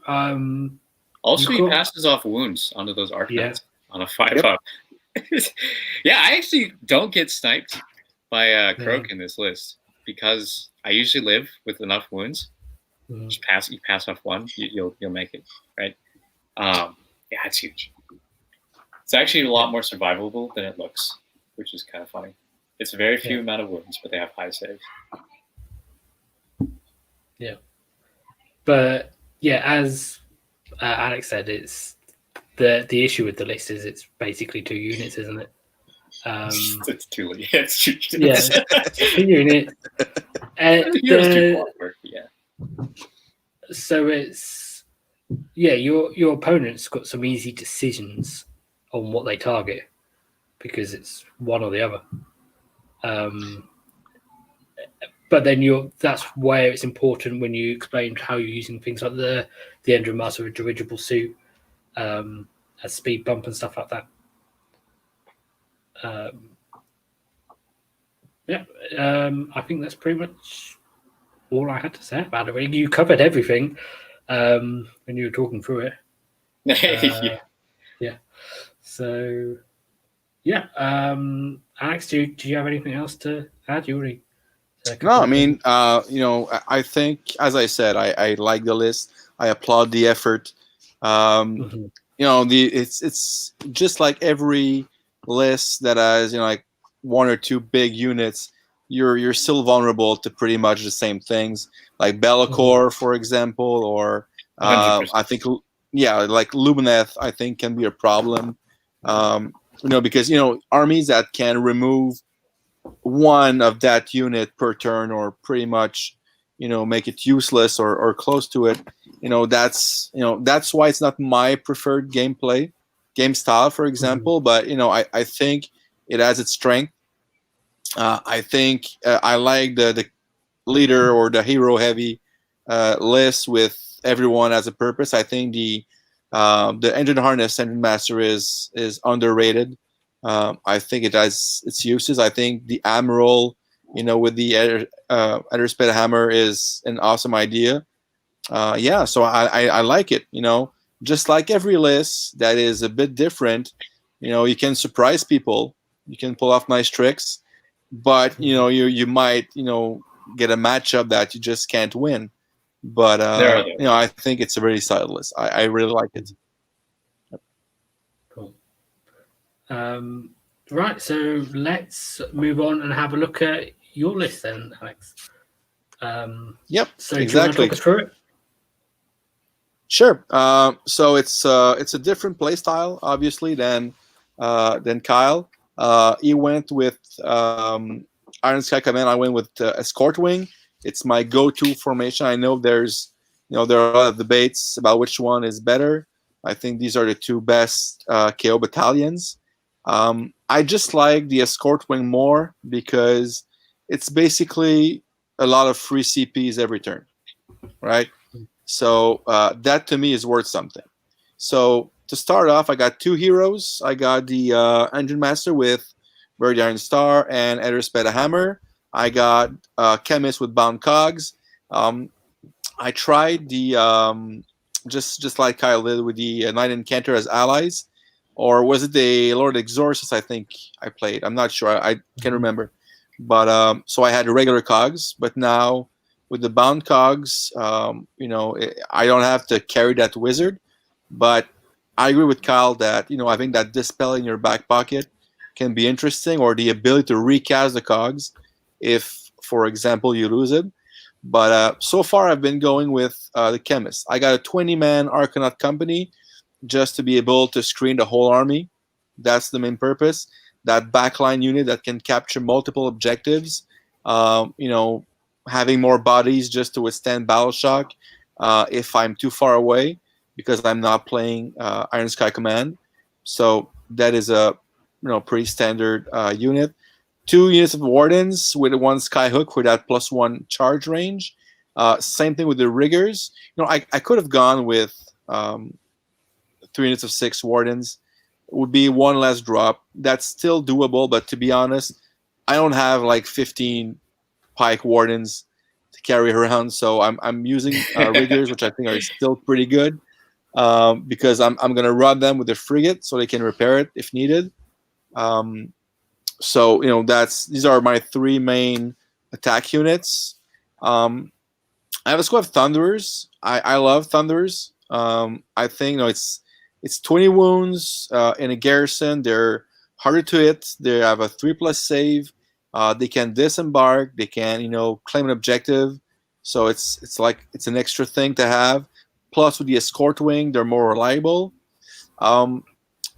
C: also he passes off wounds onto those Arcanines on a 5-up. I actually don't get sniped by Croak in this list because I usually live with enough wounds. Just pass off 1, you'll make it, right? It's huge. It's actually a lot more survivable than it looks, which is kind of funny. It's a very few amount of wounds, but they have high saves.
A: Yeah, but as Alex said, it's the issue with the list is it's basically 2 units, isn't it?
C: It's 2 units. It's
A: 2 units. So it's your opponent's got some easy decisions on what they target because it's one or the other. But then that's where it's important when you explain how you're using things like the Endrin Master with dirigible suit, a speed bump and stuff like that. I think that's pretty much all I had to say about it. You covered everything when you were talking through it. So, Alex, do you have anything else to add? You already.
B: No, I mean, I think, as I said, I like the list. I applaud the effort.
A: Mhm.
B: It's just like every list that has like one or two big units. You're still vulnerable to pretty much the same things, like Bellicor, for example, or
C: 100%.
B: I think like Lumineth, I think can be a problem. Because armies that can remove one of that unit per turn, or pretty much make it useless or close to it. That's why it's not my preferred game style, for example. But I think it has its strength. I think I like the leader or the hero heavy list with everyone as a purpose. I think the engine harness engine master is underrated. I think it has its uses. I think the admiral, with the Aethercast hammer, is an awesome idea. So I like it. Just like every list that is a bit different, you can surprise people. You can pull off nice tricks, but you might get a matchup that you just can't win. But I think it's a really solid list. I really like it.
A: Cool. Right, so let's move on and have a look at your list then, Alex.
B: Yep,
A: so
B: exactly.
A: Do you want to talk us through it?
B: Sure. So it's a different play style, obviously, than Kyle. He went with Iron Sky Command. I went with Escort Wing. It's my go-to formation. I know there are a lot of debates about which one is better. I think these are the two best KO battalions. I just like the Escort Wing more because it's basically a lot of free CPs every turn, right? So that to me is worth something. So to start off, I got two heroes. I got the Engine Master with Bird Iron Star and Aethercast Hammer. I got Chemist with Bound Cogs. I tried the just like Kyle did with the Knight Incanter as allies, or was it the Lord Exorcist? I think I played. I'm not sure. I can't remember. But so I had the regular Cogs, but now with the Bound Cogs, I don't have to carry that wizard. But I agree with Kyle that I think that Dispel in your back pocket can be interesting, or the ability to recast the Cogs if, for example, you lose it. But so far, I've been going with the Chemist. I got a 20-man Arcanaut company just to be able to screen the whole army. That's the main purpose. That backline unit that can capture multiple objectives. Having more bodies just to withstand battle shock if I'm too far away, because I'm not playing Iron Sky Command. So that is a pretty standard unit. 2 units of Wardens with one Skyhook for that +1 charge range. Same thing with the Riggers. I could have gone with 3 units of 6 Wardens. It would be one less drop. That's still doable, but to be honest, I don't have like 15 Pike Wardens to carry around, so I'm using Riggers, which I think are still pretty good, because I'm gonna run them with the frigate so they can repair it if needed. So these are my 3 main attack units. I have a squad of Thunderers. I love Thunderers. I think it's 20 wounds in a garrison. They're harder to hit. They have a 3+ save. They can disembark. They can claim an objective. So it's like it's an extra thing to have. Plus with the Escort Wing, they're more reliable.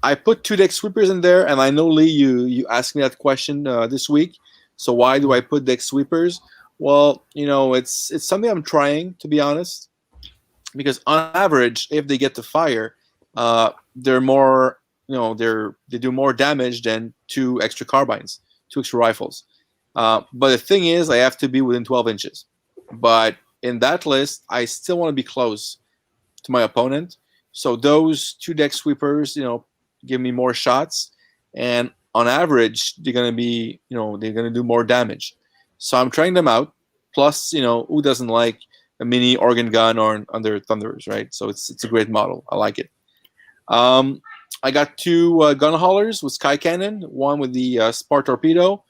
B: I put 2 deck sweepers in there, and I know, Lee, you asked me that question this week. So why do I put deck sweepers? Well, it's something I'm trying, to be honest, because on average, if they get to fire, they're more, they do more damage than 2 extra carbines, 2 extra rifles. But the thing is, I have to be within 12 inches. But in that list, I still want to be close to my opponent. So those 2 deck sweepers, give me more shots, and on average they're going to be they're going to do more damage. So I'm trying them out. Plus, who doesn't like a mini organ gun on their Thunderers, right? So it's a great model. I like it. I got 2 gun haulers with Sky Cannon, one with the Spar Torpedo,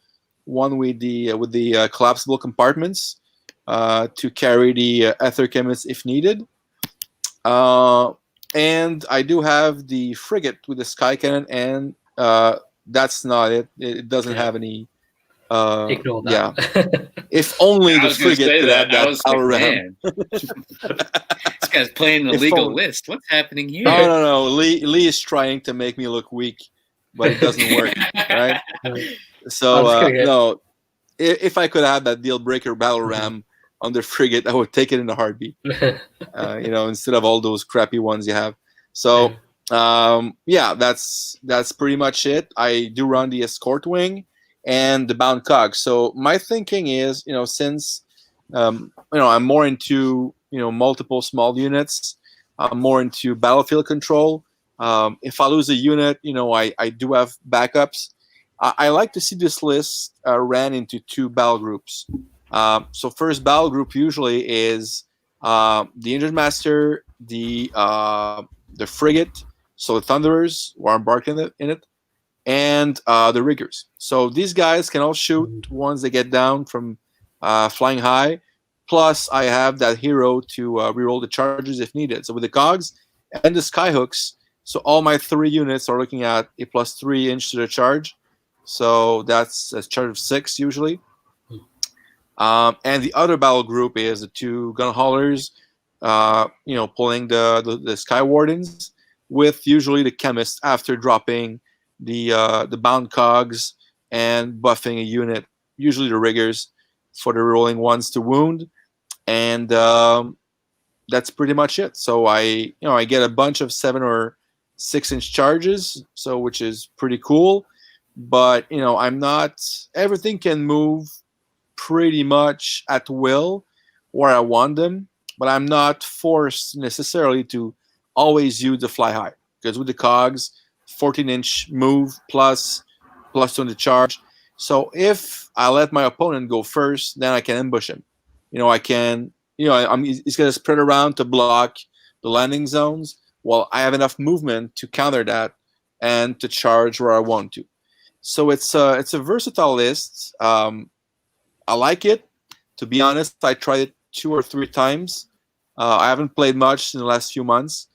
B: one with the collapsible compartments to carry the Ether Chemist if needed. And I do have the frigate with the sky cannon, and that's not it. It doesn't have any.
A: Ignore
B: Yeah.
A: that.
B: If only
C: I
B: the
C: was going to
B: frigate
C: say
B: could have
C: that. I
B: that
C: was like,
B: power ram.
C: man, this guy's playing the
B: If
C: legal
B: only-
C: list. What's happening here?
B: No. Lee is trying to make me look weak, but it doesn't work, right? So no, if I could have that deal breaker battle ram on the frigate, I would take it in a heartbeat. Instead of all those crappy ones you have. So that's pretty much it. I do run the Escort Wing and the Bound Cogs. So my thinking is, since I'm more into multiple small units, I'm more into battlefield control. If I lose a unit, I do have backups. I like to see this list ran into 2 battle groups. So first battle group usually is the Engine Master, the frigate, so the Thunderers who are embarked in it, and the Riggers. So these guys can all shoot once they get down from flying high. Plus, I have that hero to reroll the charges if needed. So with the Cogs and the Skyhooks, so all my 3 units are looking at a +3 inch to the charge. So that's a charge of 6 usually. And the other battle group is the 2 gun haulers, pulling the Skywardens, with usually the chemist after dropping the bound cogs and buffing a unit, usually the riggers, for the rolling ones to wound, and that's pretty much it. So I get a bunch of 7 or 6 inch charges, so which is pretty cool. But I'm not. Everything can move pretty much at will where I want them, but I'm not forced necessarily to always use the fly high, because with the cogs, 14-inch move plus 2 on the charge. So if I let my opponent go first, then I can ambush him. I can. He's going to spread around to block the landing zones. Well, I have enough movement to counter that and to charge where I want to. So it's a versatile list. I like it. To be honest, I tried it 2 or 3 times. I haven't played much in the last few months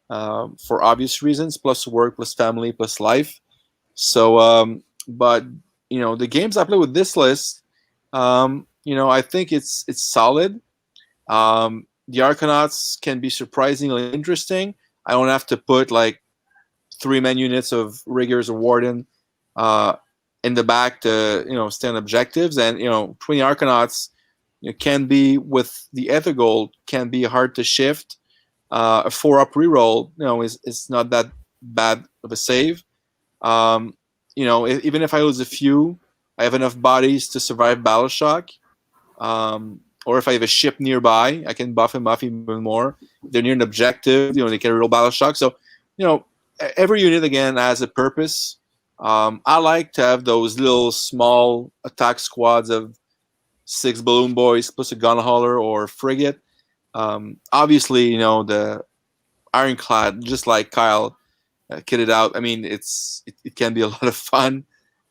B: for obvious reasons, plus work, plus family, plus life. So, but the games I play with this list, I think it's solid. The Arcanauts can be surprisingly interesting. I don't have to put like 3-man units of riggers or warden in the back to stand objectives, and 20 Arcanauts can be, with the Ether Gold, can be hard to shift. A 4-up reroll is not that bad of a save. Even if I lose a few, I have enough bodies to survive battle shock. Or if I have a ship nearby, I can buff him up even more. If they're near an objective, they can reroll battle shock. So every unit again has a purpose. I like to have those little small attack squads of 6 balloon boys plus a gun hauler or frigate. Obviously, the ironclad, just like Kyle kitted out. I mean, it can be a lot of fun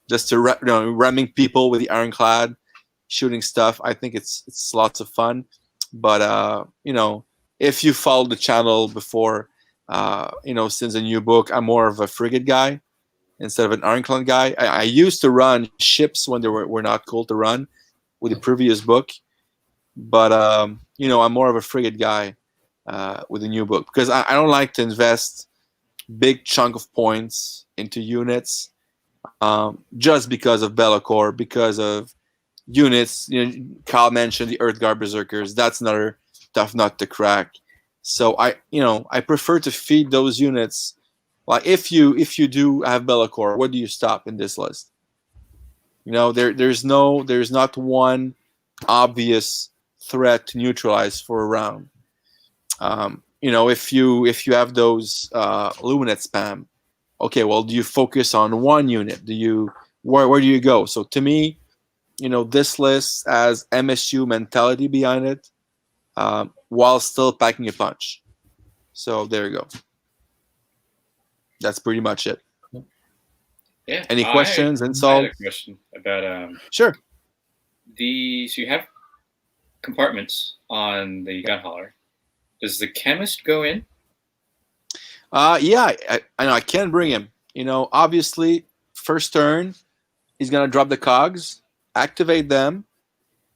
B: just to ramming people with the ironclad, shooting stuff. I think it's lots of fun. But if you followed the channel before, since a new book, I'm more of a frigate guy instead of an ironclad guy. I used to run ships when they were not cool to run with the previous book, but I'm more of a frigate guy with the new book, because I don't like to invest big chunk of points into units just because of Bellacore, because of units. Kyle mentioned the Earthguard Berserkers. That's another tough nut to crack. So I prefer to feed those units. Like if you do have Bellacore, what do you stop in this list? There's not one obvious threat to neutralize for a round. If you have those Luminet spam, okay, well, do you focus on one unit? Where do you go? So to me, this list has MSU mentality behind it, while still packing a punch. So there you go. That's pretty much it.
C: Yeah.
B: Any questions?
C: I
B: Insult?
C: had a question about
B: Sure.
C: so you have compartments on the gun hauler. Does the chemist go in?
B: Yeah, I know I can bring him. Obviously, first turn, he's gonna drop the cogs, activate them,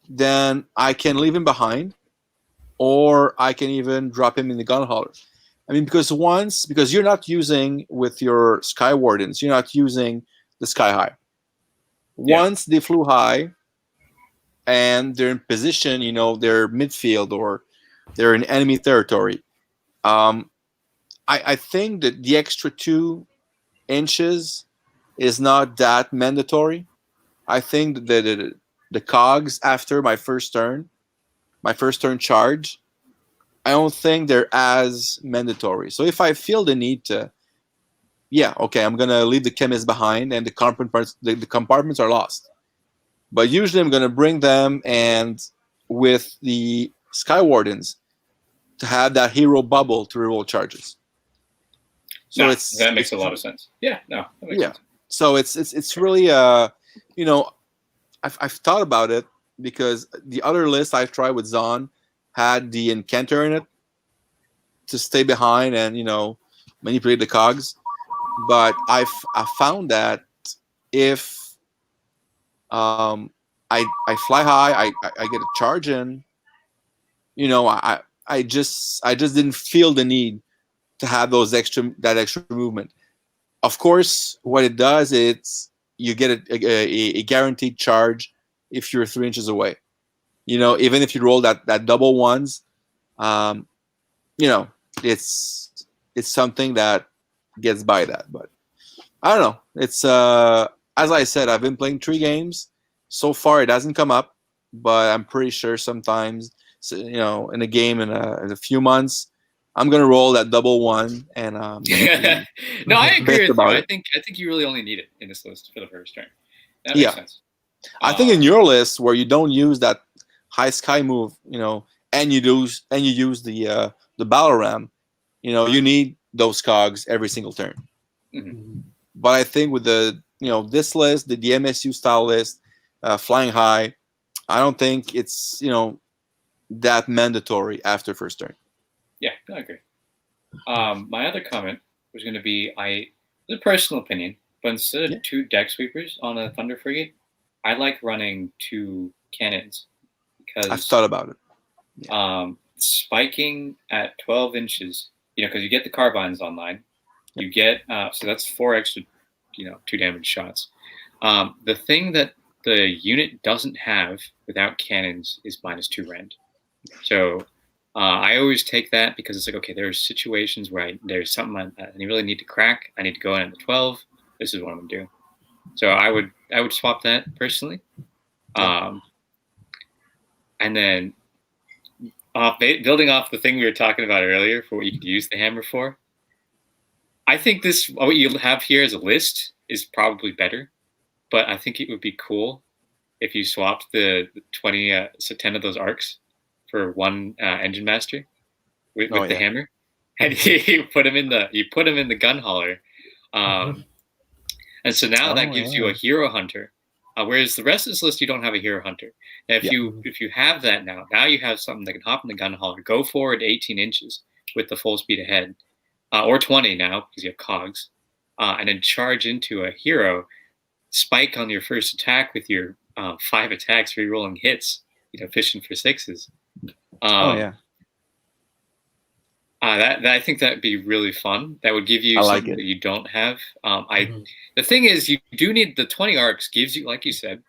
B: then I can leave him behind, or I can even drop him in the gun hauler. I mean, because you're not using with your Skywardens, you're not using the sky high. Once they flew high and they're in position, they're midfield or they're in enemy territory. I think that the extra 2 inches is not that mandatory. I think that the cogs after my first turn charge, I don't think they're as mandatory. So if I feel the need to, I'm gonna leave the chemists behind and the compartments are lost. But usually I'm gonna bring them, and with the Skywardens to have that hero bubble to reroll charges. So
C: that makes a lot of sense. Yeah, no, that makes sense.
B: So it's really I've thought about it because the other list I tried with Zon had the Incanter in it to stay behind and manipulate the cogs. But I found that if I fly high, I get a charge in. I just didn't feel the need to have that extra movement. Of course, what it does, you get a guaranteed charge if you're 3 inches away. Even if you roll that double ones, it's something that gets by that. But I don't know. It's as I said, I've been playing 3 games. So far, it hasn't come up, but I'm pretty sure sometimes, in a game in a few months, I'm gonna roll that double one, and
C: no, I agree with you. I think you really only need it in this list for the first turn. That makes sense.
B: I think in your list where you don't use that high sky move, and you use the battle ram, you need those cogs every single turn.
C: Mm-hmm.
B: But I think with the this list, the MSU style list, flying high, I don't think it's that mandatory after first turn.
C: Yeah, I agree. My other comment was going to be, it's a personal opinion, but instead of 2 deck sweepers on a Thunder Frigate, I like running 2 cannons because
B: I've thought about it.
C: Spiking at 12 inches, because you get the carbines online, you get so that's 4 extra, 2 damage shots. The thing that the unit doesn't have without cannons is -2 rend. So I always take that because it's like, okay, there are situations where there's something I really need to crack. I need to go in at the 12. This is what I'm gonna do. So I would swap that personally. And then building off the thing we were talking about earlier for what you could use the hammer for, I think what you have here as a list is probably better, but I think it would be cool if you swapped the 10 of those arcs for 1 engine master with the hammer, and you put him in the gun hauler, and so now that gives you a hero hunter, whereas the rest of this list you don't have a hero hunter. Now, if you have that now you have something that can hop in the gun hauler, go forward 18 inches with the full speed ahead, or 20 now because you have cogs, and then charge into a hero, spike on your first attack with your 5 attacks, re-rolling hits, fishing for 6s. That I think that'd be really fun. That would give you something that you don't have. The thing is, you do need the 20 arcs. Gives you, like you said,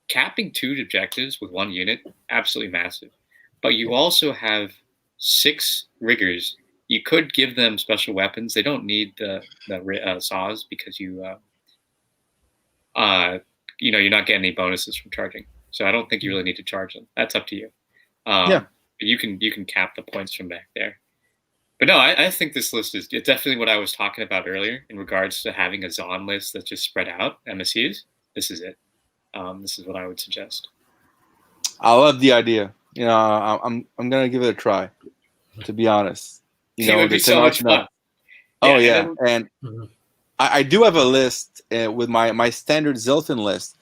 C: capping 2 objectives with 1 unit, absolutely massive. But you also have 6 riggers. You could give them special weapons. They don't need the saws because you're not getting any bonuses from charging. So I don't think you really need to charge them. That's up to you. But you can cap the points from back there. But no, I think this list it's definitely what I was talking about earlier in regards to having a Zon list that's just spread out, MSUs. This is it. This is what I would suggest.
B: I love the idea. I'm gonna give it a try. To be honest,
C: it would be so much fun.
B: And I do have a list with my standard Zilton list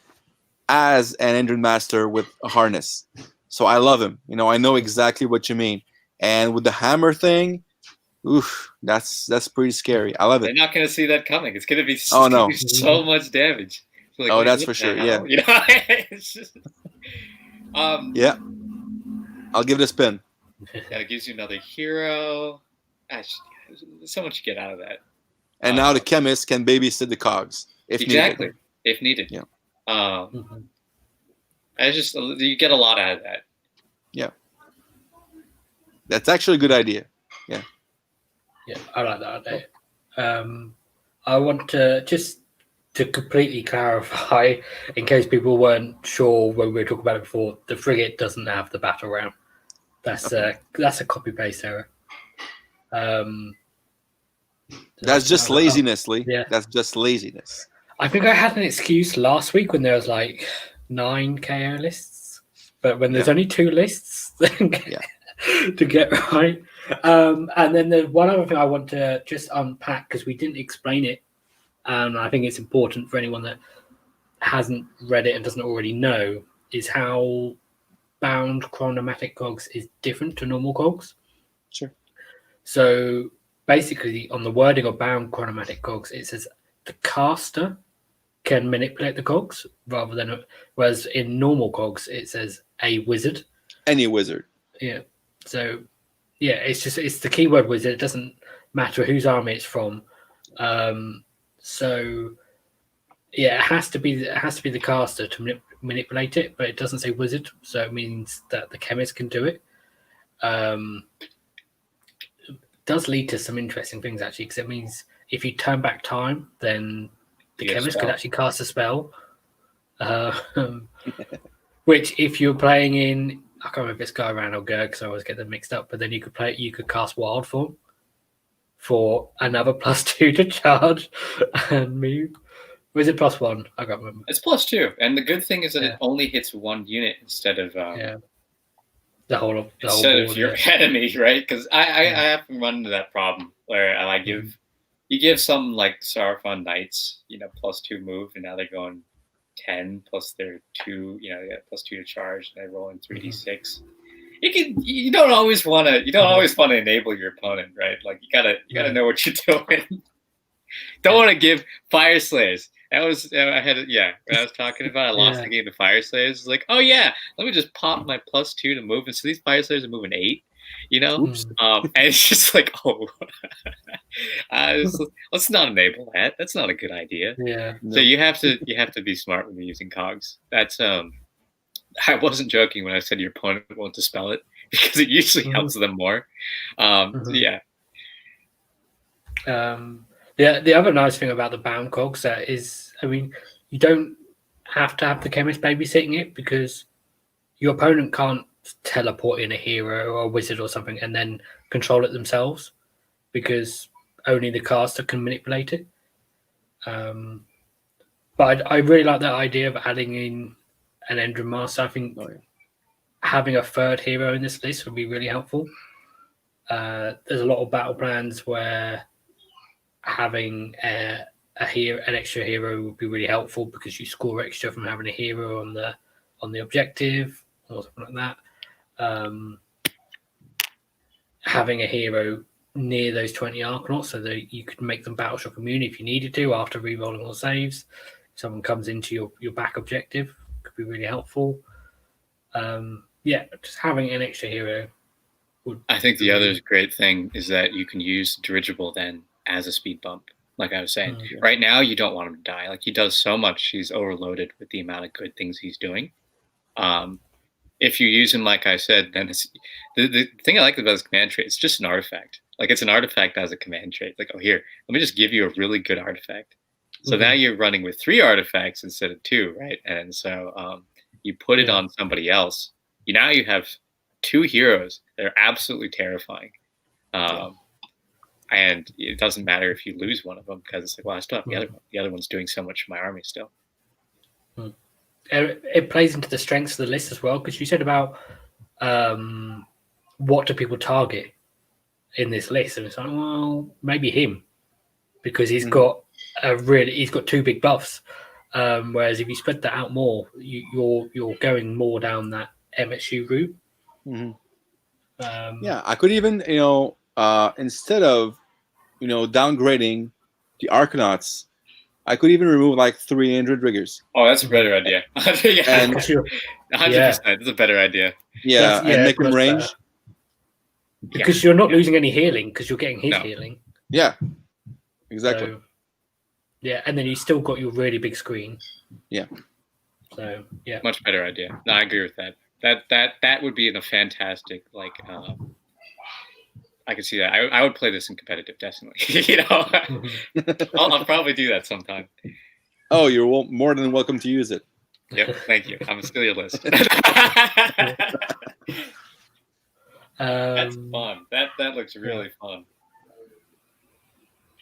B: as an engine master with a harness. So I love him. I know exactly what you mean. And with the hammer thing, Oof, that's pretty scary. I love
C: They're
B: it.
C: not going to see that coming. It's going to be
B: No.
C: so much damage. Like,
B: oh, that's for sure. Yeah.
C: You know, it's just,
B: yeah. I'll give it a spin.
C: Yeah, it gives you another hero. Gosh, there's so much you get out of that.
B: And now the chemist can babysit the cogs if needed.
C: If needed.
B: Yeah.
C: I just you get a lot out of that.
B: Yeah. That's actually a good idea. Yeah.
A: Yeah, I like that idea. I want to just to completely clarify, in case people weren't sure when we were talking about it before, the frigate doesn't have the battle ram. That's a copy paste error.
B: That's just laziness, Lee.
A: Yeah.
B: That's just laziness.
A: I think I had an excuse last week when there was like 9 KO lists, but when there's only 2 lists to get right. And then there's one other thing I want to just unpack because we didn't explain it. And I think it's important for anyone that hasn't read it and doesn't already know is how Bound Chronomantic Cogs is different to normal cogs.
B: Sure.
A: So basically, on the wording of Bound Chronomantic Cogs, it says the caster can manipulate the cogs rather than whereas in normal cogs it says a wizard.
B: Any wizard.
A: Yeah. So yeah, it's the keyword wizard. It doesn't matter whose army it's from. So yeah, it has to be the caster to manipulate it, but it doesn't say wizard, so it means that the chemist can do it. It does lead to some interesting things actually, because it means if you turn back time, then the chemist could actually cast a spell. Which if you're playing in, I can't remember if it's Skywarden or Gurg, because I always get them mixed up. But then you could cast Wild Form for another +2 to charge and move. Was it +1? I can't remember.
C: It's +2, and the good thing is that it only hits 1 unit instead of
A: the whole
C: of your enemy, right? Because I often run into that problem where I give you give some like Sarafon Knights, +2 move, and now they're going 10 plus their 2, +2 to charge, and they roll in 3d6. You don't always want to enable your opponent, right? Like you gotta know what you're doing. Don't want to give Fire Slayers. That was when I was talking about I lost the game to Fire Slayers. It's like, oh yeah, let me just pop my +2 to move, and so these Fire Slayers are moving 8.
B: Oops.
C: And it's just like, let's not enable that. That's not a good idea.
A: Yeah.
C: So you have to be smart when you're using cogs. That's I wasn't joking when I said your opponent won't dispel it because it usually helps them more. Yeah.
A: The other nice thing about the Bound Cogs is, you don't have to have the chemist babysitting it because your opponent can't teleport in a hero or a wizard or something and then control it themselves because only the caster can manipulate it. But I really like that idea of adding in an Endrin Master. I think having a 3rd hero in this list would be really helpful. There's a lot of battle plans where having an extra hero would be really helpful because you score extra from having a hero on the objective or something like that. Having a hero near those 20 Arcanauts so that you could make them Battleshock immune if you needed to after re-rolling all saves. If someone comes into your back objective, could be really helpful. Just having an extra hero would.
C: I think the other great thing is that you can use Dirigible then as a speed bump. Like I was saying, right now you don't want him to die. Like he does so much, he's overloaded with the amount of good things he's doing. If you use him, like I said, then the thing I like about his command trait, it's just an artifact. Like it's an artifact as a command trait. Like, oh, here, let me just give you a really good artifact. So now you're running with 3 artifacts instead of 2, right? And so you put it on somebody else. Now you have 2 heroes that are absolutely terrifying. And it doesn't matter if you lose one of them because it's like, well, I still have the other one. The other one's doing so much for my army still.
A: It plays into the strengths of the list as well, because you said about what do people target in this list, and it's like, well, maybe him because he's got 2 big buffs. Whereas if you spread that out more, you're going more down that MSU route.
B: I could even instead of downgrading the Arcanauts, I could even remove like 300 riggers.
C: Oh, that's a better idea. Yeah,
B: And
C: 100%. That's a better idea.
B: Yeah, and make him range.
A: Better. Because you're not losing any healing because you're getting his healing.
B: Yeah, exactly.
A: So, yeah, and then you still got your really big screen.
B: Yeah.
A: So yeah,
C: much better idea. No, I agree with that. That would be a fantastic I could see that. I would play this in competitive, definitely. I'll probably do that sometime.
B: Oh, you're more than welcome to use it.
C: Yep, thank you. I'm still your list. That's fun. That looks really fun.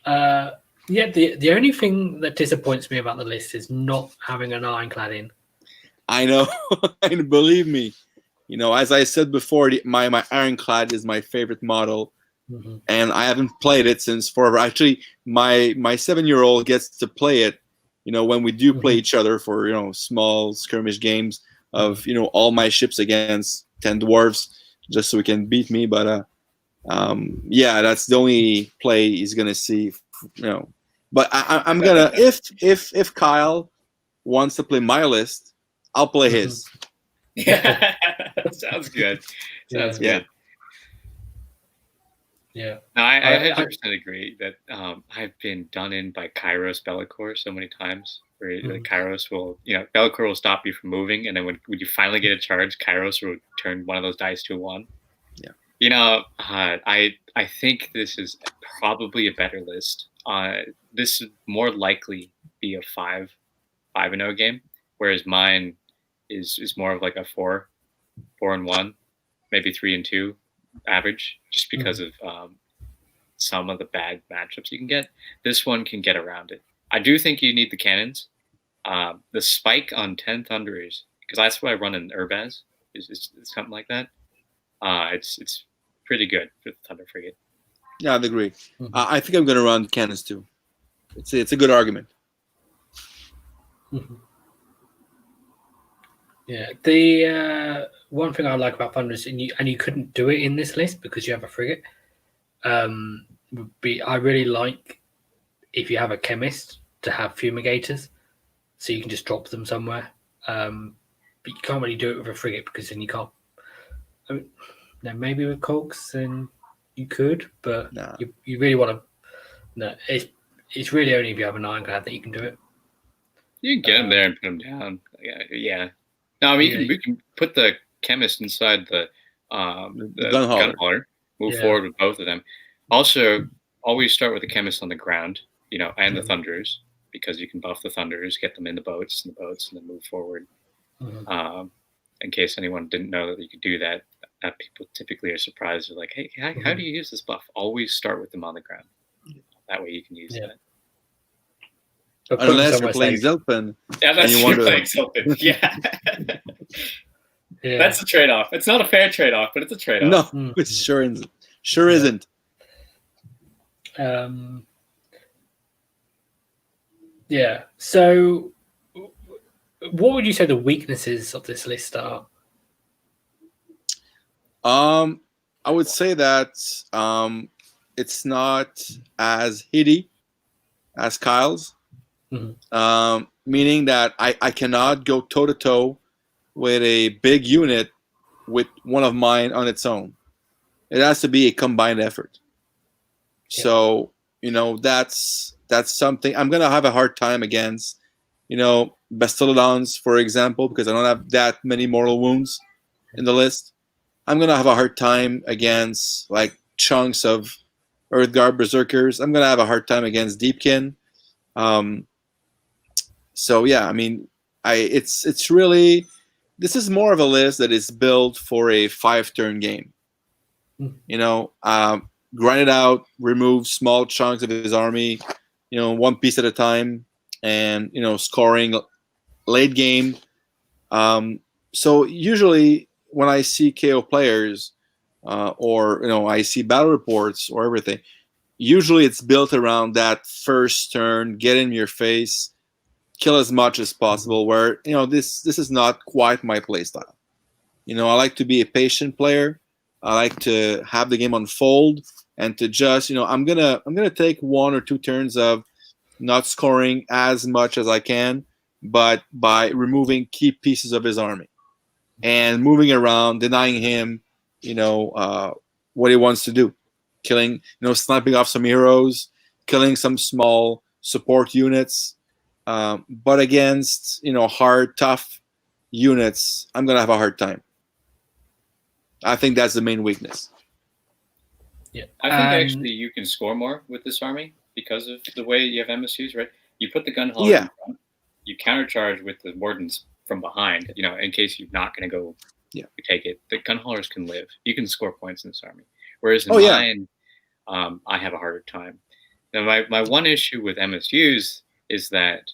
A: Yeah, the only thing that disappoints me about the list is not having an ironclad in.
B: I know, and believe me, as I said before, my ironclad is my favorite model, and I haven't played it since forever. Actually, my 7-year-old gets to play it, when we do play each other for small skirmish games of all my ships against 10 dwarves, just so he can beat me. But yeah, that's the only play he's gonna see, But I'm gonna if Kyle wants to play my list, I'll play his.
C: Yeah, sounds good. Sounds good.
A: Yeah.
C: No, I 100% agree that I've been done in by Kairos Bellicor so many times. Where Kairos will, Bellicor will stop you from moving, and then when you finally get a charge, Kairos will turn one of those dice to a 1.
B: Yeah.
C: I think this is probably a better list. This would more likely be a 5-0 game, whereas mine is more of like a 4-1, maybe 3-2 average, just because of some of the bad matchups you can get. This one can get around it. I do think you need the cannons. The spike on 10 Thunderers, because that's what I run in Urbaz, is something like that. It's pretty good for the Thunder Frigate.
B: Yeah, I'd agree. I think I'm going to run cannons too. It's a good argument.
A: Yeah, the one thing I like about Thunderers, and you couldn't do it in this list because you have a frigate, would be I really like if you have a chemist to have fumigators, so you can just drop them somewhere. But you can't really do it with a frigate because then you can't. I mean, maybe with cogs then you could, but you really want to. No, it's really only if you have an ironclad that you can do it.
C: You can get them there and put them down. Yeah. No, I mean you can put the chemist inside the gun hauler. Move forward with both of them. Also, always start with the chemist on the ground, and the Thunderers, because you can buff the Thunderers, get them in the boats, and then move forward. In case anyone didn't know that you could do that, people typically are surprised. They're like, hey, how do you use this buff? Always start with them on the ground. That way you can use that.
B: Unless you're playing Zelpin.
C: Yeah, unless you're playing Zelpin. Yeah. That's a trade-off. It's not a fair trade-off, but it's a trade-off.
B: No, it sure isn't.
A: Yeah. So, what would you say the weaknesses of this list are?
B: I would say that it's not as hitty as Kyle's. Meaning that I cannot go toe-to-toe with a big unit with one of mine on its own. It has to be a combined effort. So, that's something I'm going to have a hard time against, Bastillodons, for example, because I don't have that many mortal wounds in the list. I'm going to have a hard time against, like, chunks of Earthguard Berserkers. I'm going to have a hard time against Deepkin. So, yeah, I mean, it's really... This is more of a list that is built for a 5-turn game. Grind it out, remove small chunks of his army, one piece at a time, and, scoring late game. So usually when I see KO players or, I see battle reports or everything, usually it's built around that first turn, get in your face, kill as much as possible, where, this is not quite my play style. I like to be a patient player. I like to have the game unfold and to just, I'm gonna take 1 or 2 turns of not scoring as much as I can, but by removing key pieces of his army and moving around, denying him, what he wants to do, killing, sniping off some heroes, killing some small support units, but against, hard, tough units, I'm gonna have a hard time. I think that's the main weakness.
C: Yeah, I think actually you can score more with this army because of the way you have MSUs, right? You put the gun haulers in front, you countercharge with the wardens from behind, in case you're not going to go take it. The gun haulers can live. You can score points in this army. Whereas in mine, I have a harder time. Now, my one issue with MSUs is that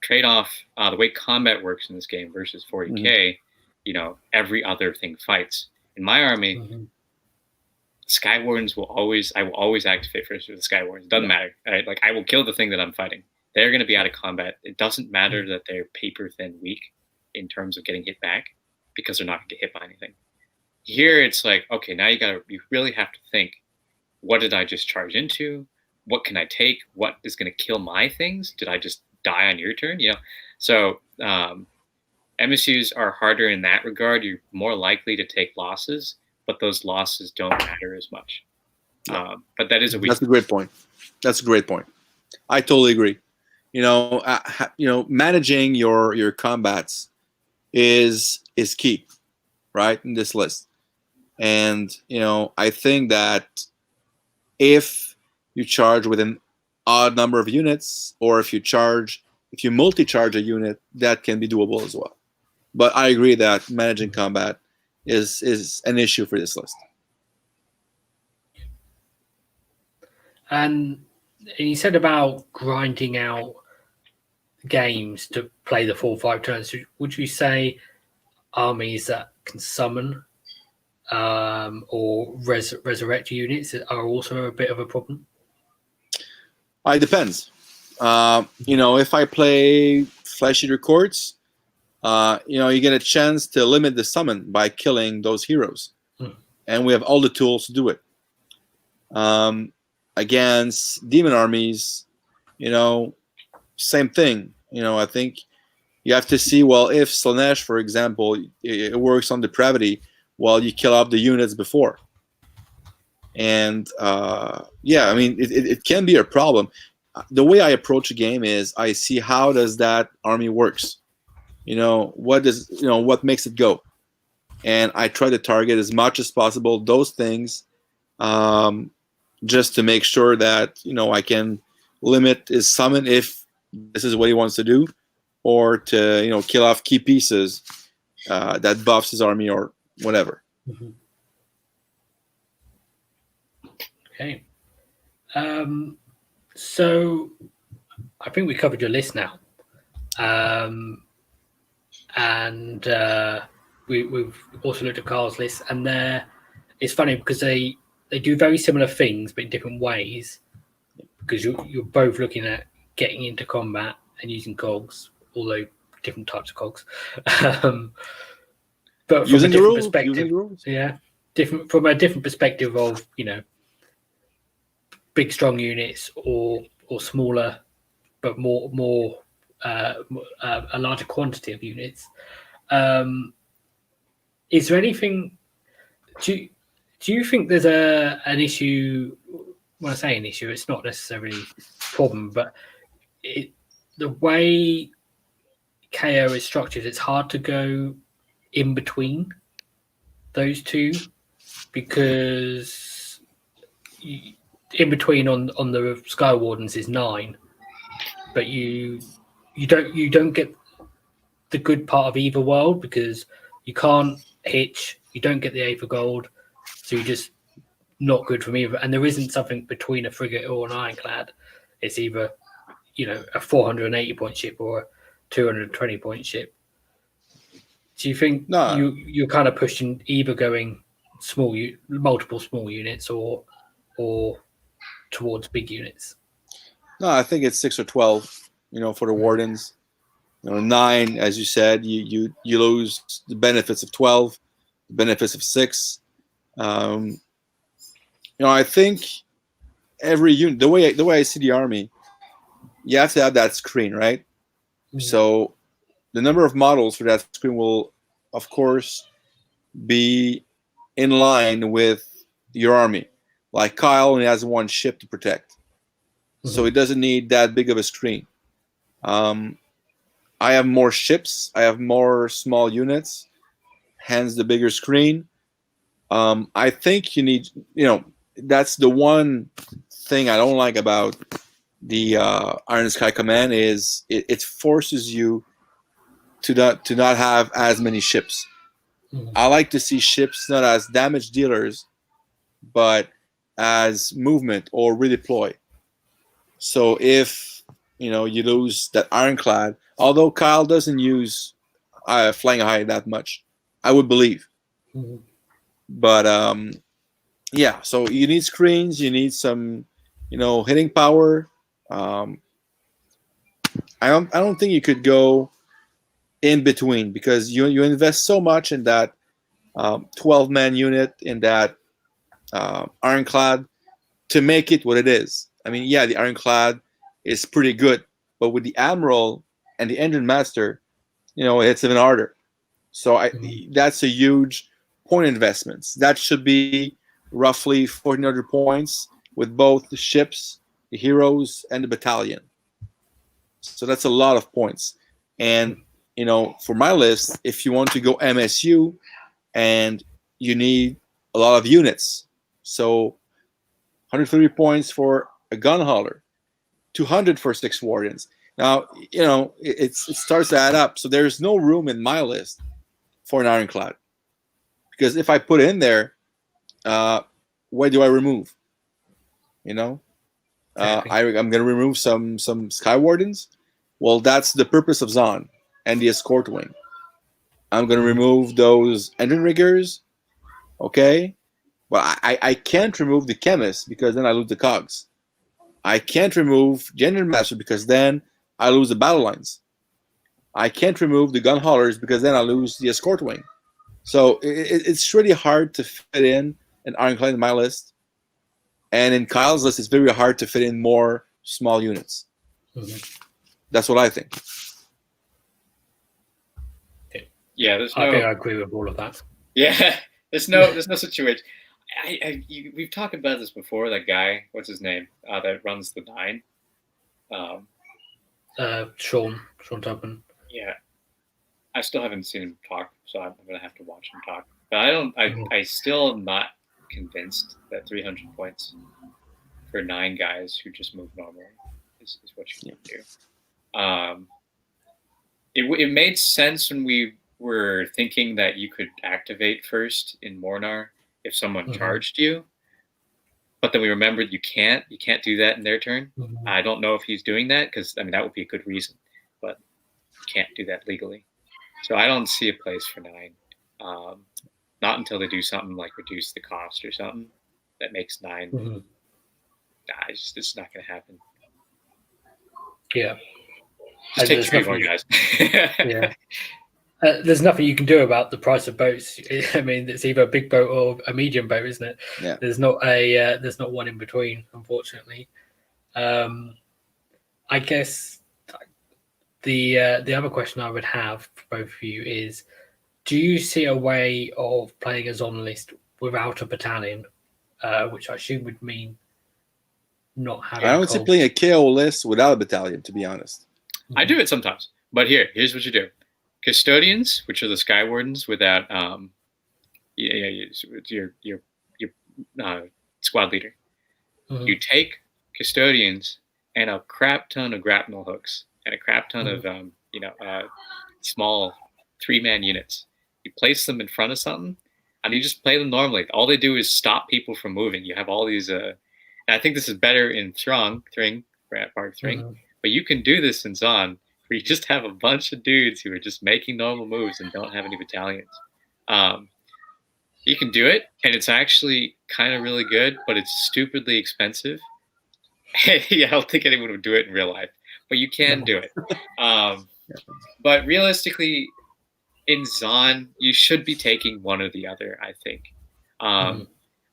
C: trade-off, the way combat works in this game versus 40K, every other thing fights. In my army, Skywardens I will always activate first with the Skywardens. It doesn't matter. Right? Like, I will kill the thing that I'm fighting. They're going to be out of combat. It doesn't matter that they're paper thin weak in terms of getting hit back, because they're not going to get hit by anything. Here it's like, okay, now you really have to think, what did I just charge into? What can I take? What is going to kill my things? Did I just die on your turn? So MSUs are harder in that regard. You're more likely to take losses, but those losses don't matter as much. But that is a weakness.
B: That's a great point. That's a great point. I totally agree. Managing your combats is key, right, in this list. And I think that if you charge with an odd number of units, or if you multi-charge a unit, that can be doable as well. But I agree that managing combat is an issue for this list.
A: And you said about grinding out games to play the 4-5 turns. Would you say armies that can summon or resurrect units are also a bit of a problem?
B: It depends. If I play Flesh Eater Courts, you get a chance to limit the summon by killing those heroes. And we have all the tools to do it. Against demon armies, same thing. I think you have to see, well, if Slanesh, for example, it works on depravity, well, you kill off the units before. And it can be a problem. The way I approach a game is I see how does that army works. What makes it go, and I try to target as much as possible those things, just to make sure that I can limit his summon if this is what he wants to do, or to kill off key pieces that buffs his army or whatever.
A: Okay. So I think we covered your list now. And we've also looked at Carl's list, and it's funny because they do very similar things but in different ways, because you're both looking at getting into combat and using cogs, although different types of cogs. But from a different perspective, from a different perspective of big strong units or smaller but more a larger quantity of units. Is there anything? Do you think there's an issue? When I say an issue, it's not necessarily a problem, but the way KO is structured, it's hard to go in between those two, because in between on the Skywardens is 9, but you don't get the good part of either world, because you can't hitch, you don't get the Aether Gold, so you're just not good from either. And there isn't something between a frigate or an ironclad. It's either a 480 point ship or a 220 point ship. Do you think you're kind of pushing either going multiple small units or towards big units?
B: No, I think it's 6 or 12. For the Wardens, 9, as you said, you lose the benefits of 12, the benefits of 6. I think every unit, the way I see the army, you have to have that screen, right?
A: Mm.
B: So the number of models for that screen will, of course, be in line with your army. Like Kyle only has one ship to protect, so he doesn't need that big of a screen. I have more ships, I have more small units, hence the bigger screen. I think you need, that's the one thing I don't like about the Iron Sky Command is it forces you to not have as many ships. I like to see ships not as damage dealers, but as movement or redeploy. So if you lose that ironclad, although Kyle doesn't use flying high that much, I would believe. But yeah, so you need screens, you need some, hitting power. I don't think you could go in between because you invest so much in that 12-man unit, in that ironclad, to make it what it is. I mean, yeah, the ironclad is pretty good, but with the admiral and the engine master, it's even harder. So that's a huge point investments. That should be roughly 1,400 points with both the ships, the heroes, and the battalion. So that's a lot of points. And for my list, if you want to go MSU, and you need a lot of units, so 130 points for a gun hauler, 200 for 6 wardens. Now, it starts to add up. So there's no room in my list for an ironclad. Because if I put it in there, what do I remove? I'm going to remove some Skywardens. Well, that's the purpose of Zon and the Escort Wing. I'm going to remove those engine riggers. Okay? But I can't remove the chemist because then I lose the cogs. I can't remove the engine master because then I lose the battle lines. I can't remove the gun haulers because then I lose the escort wing. So it's really hard to fit in an ironclad in my list. And in Kyle's list, it's very hard to fit in more small units. That's what I think.
C: Yeah,
A: I think I agree with all of that.
C: Yeah, there's no situation. We've talked about this before. That guy, what's his name? That runs the 9.
A: Sean Tubman.
C: Yeah, I still haven't seen him talk, so I'm gonna have to watch him talk. But I still am not convinced that 300 points for 9 guys who just move normally is what you can do. It made sense when we were thinking that you could activate first in Mornar if someone charged you, but then we remembered you can't do that in their turn. I don't know if he's doing that because that would be a good reason, but you can't do that legally. So I don't see a place for 9. Not until they do something like reduce the cost or something that makes 9. It's not going to happen.
A: Yeah.
C: Just take 3 more guys.
A: Yeah. There's nothing you can do about the price of boats. I mean, it's either a big boat or a medium boat, isn't it?
B: Yeah.
A: There's not one in between, unfortunately. I guess the other question I would have for both of you is, do you see a way of playing a Zon list without a battalion, which I assume would mean not having.
B: I don't see playing a KO list without a battalion, to be honest.
C: I do it sometimes, but here's what you do: custodians, which are the Skywardens, without your squad leader. You take custodians and a crap ton of grapnel hooks and a crap ton of small 3-man units. You place them in front of something, and you just play them normally. All they do is stop people from moving. You have all these. And I think this is better in Thring, but you can do this in Zon, where you just have a bunch of dudes who are just making normal moves and don't have any battalions. You can do it, and it's actually kind of really good, but it's stupidly expensive. I don't think anyone would do it in real life, but you can do it. But realistically, in Zon, you should be taking one or the other, I think.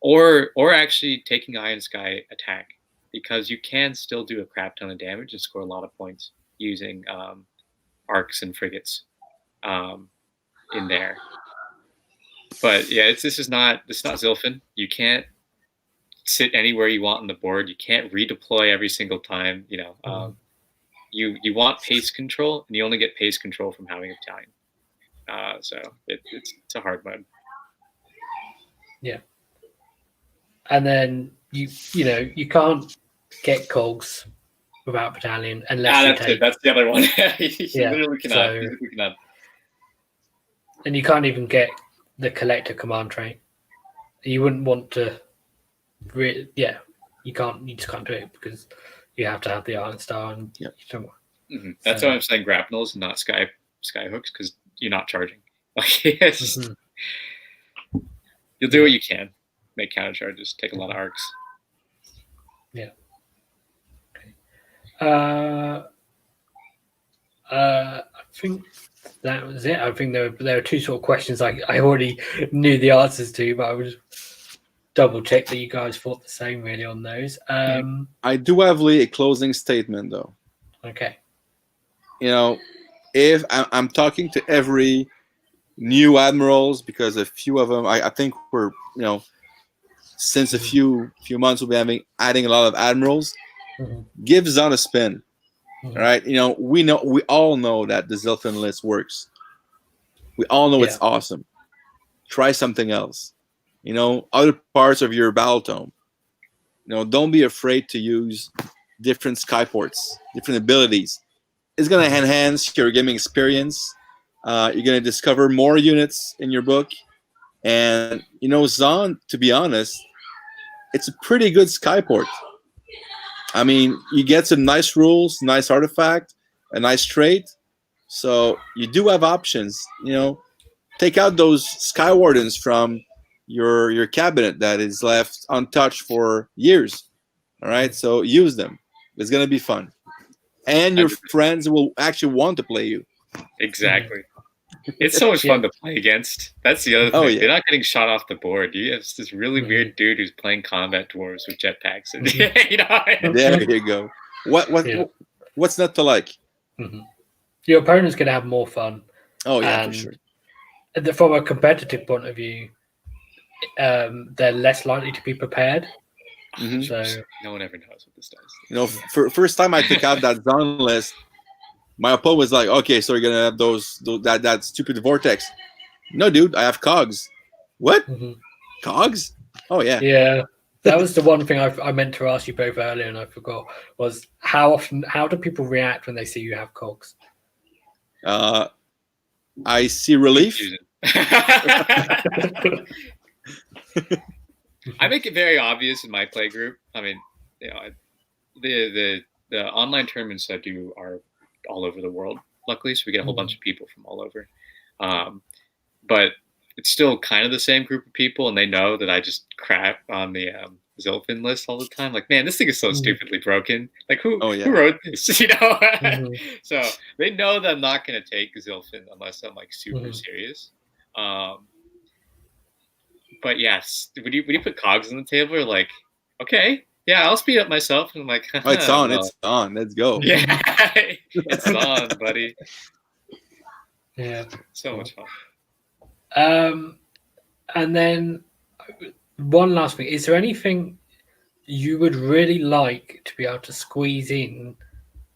C: Or actually taking Iron Sky attack, because you can still do a crap ton of damage and score a lot of points using arcs and frigates in there. But yeah, this is not Zilfin. You can't sit anywhere you want on the board. You can't redeploy every single time. You want pace control, and you only get pace control from having a battalion. So it's a hard mode.
A: Yeah. And then you can't get cogs without battalion unless you take.
C: That's the other one. You
A: Yeah,
C: literally cannot. You cannot.
A: And you can't even get the collector command trait. You wouldn't want to. You can't. You just can't do it because you have to have the Iron Star and
C: That's why I'm saying grapnels, not sky hooks, because you're not charging. Like you'll do what you can. Make counter charges, take a lot of arcs.
A: Yeah. Okay. I think that was it. I think there were two sort of questions I already knew the answers to, but I would just double check that you guys thought the same really on those.
B: I do have a closing statement though.
A: Okay.
B: If I'm talking to every new admirals, because a few of them, I think we're since a few months we'll be adding a lot of admirals. Give Zon a spin. All right, we all know that the Zilfin list works. We all know it's awesome. Try something else. Other parts of your battle tome. Don't be afraid to use different skyports, different abilities. It's going to enhance your gaming experience. You're going to discover more units in your book. And, Zon, to be honest, it's a pretty good skyport. I mean, you get some nice rules, nice artifact, a nice trait. So you do have options. Take out those Skywardens from your cabinet that is left untouched for years. All right, so use them. It's going to be fun. And your friends will actually want to play you.
C: Exactly. It's so much fun to play against. That's the other thing.
B: Oh, yeah.
C: They're not getting shot off the board. You have this really weird dude who's playing combat dwarves with jetpacks. And,
B: There you go. What's not to like?
A: Your opponent's going to have more fun.
B: Oh, yeah, for sure.
A: From a competitive point of view, they're less likely to be prepared. So
C: no one ever knows what this does.
B: For first time I took out that Zon list, my opponent was like, "Okay, so you're gonna have that stupid vortex." No, dude, I have cogs. What? Cogs? Oh yeah.
A: Yeah, that was the one thing I meant to ask you both earlier, and I forgot. Was how do people react when they see you have cogs?
B: I see relief.
C: I make it very obvious in my play group. I mean, the online tournaments I do are all over the world, luckily, so we get a whole bunch of people from all over. But it's still kind of the same group of people, and they know that I just crap on the Zilfin list all the time. Like, man, this thing is so stupidly broken. Like, who wrote this? So they know that I'm not going to take Zilfin unless I'm like super serious. But yes, when you put cogs on the table, you're like, okay, yeah, I'll speed up myself. And I'm like,
B: it's on, no. It's on. Let's go.
C: Yeah, it's on, buddy.
A: Yeah,
C: so much fun.
A: And then one last thing: is there anything you would really like to be able to squeeze in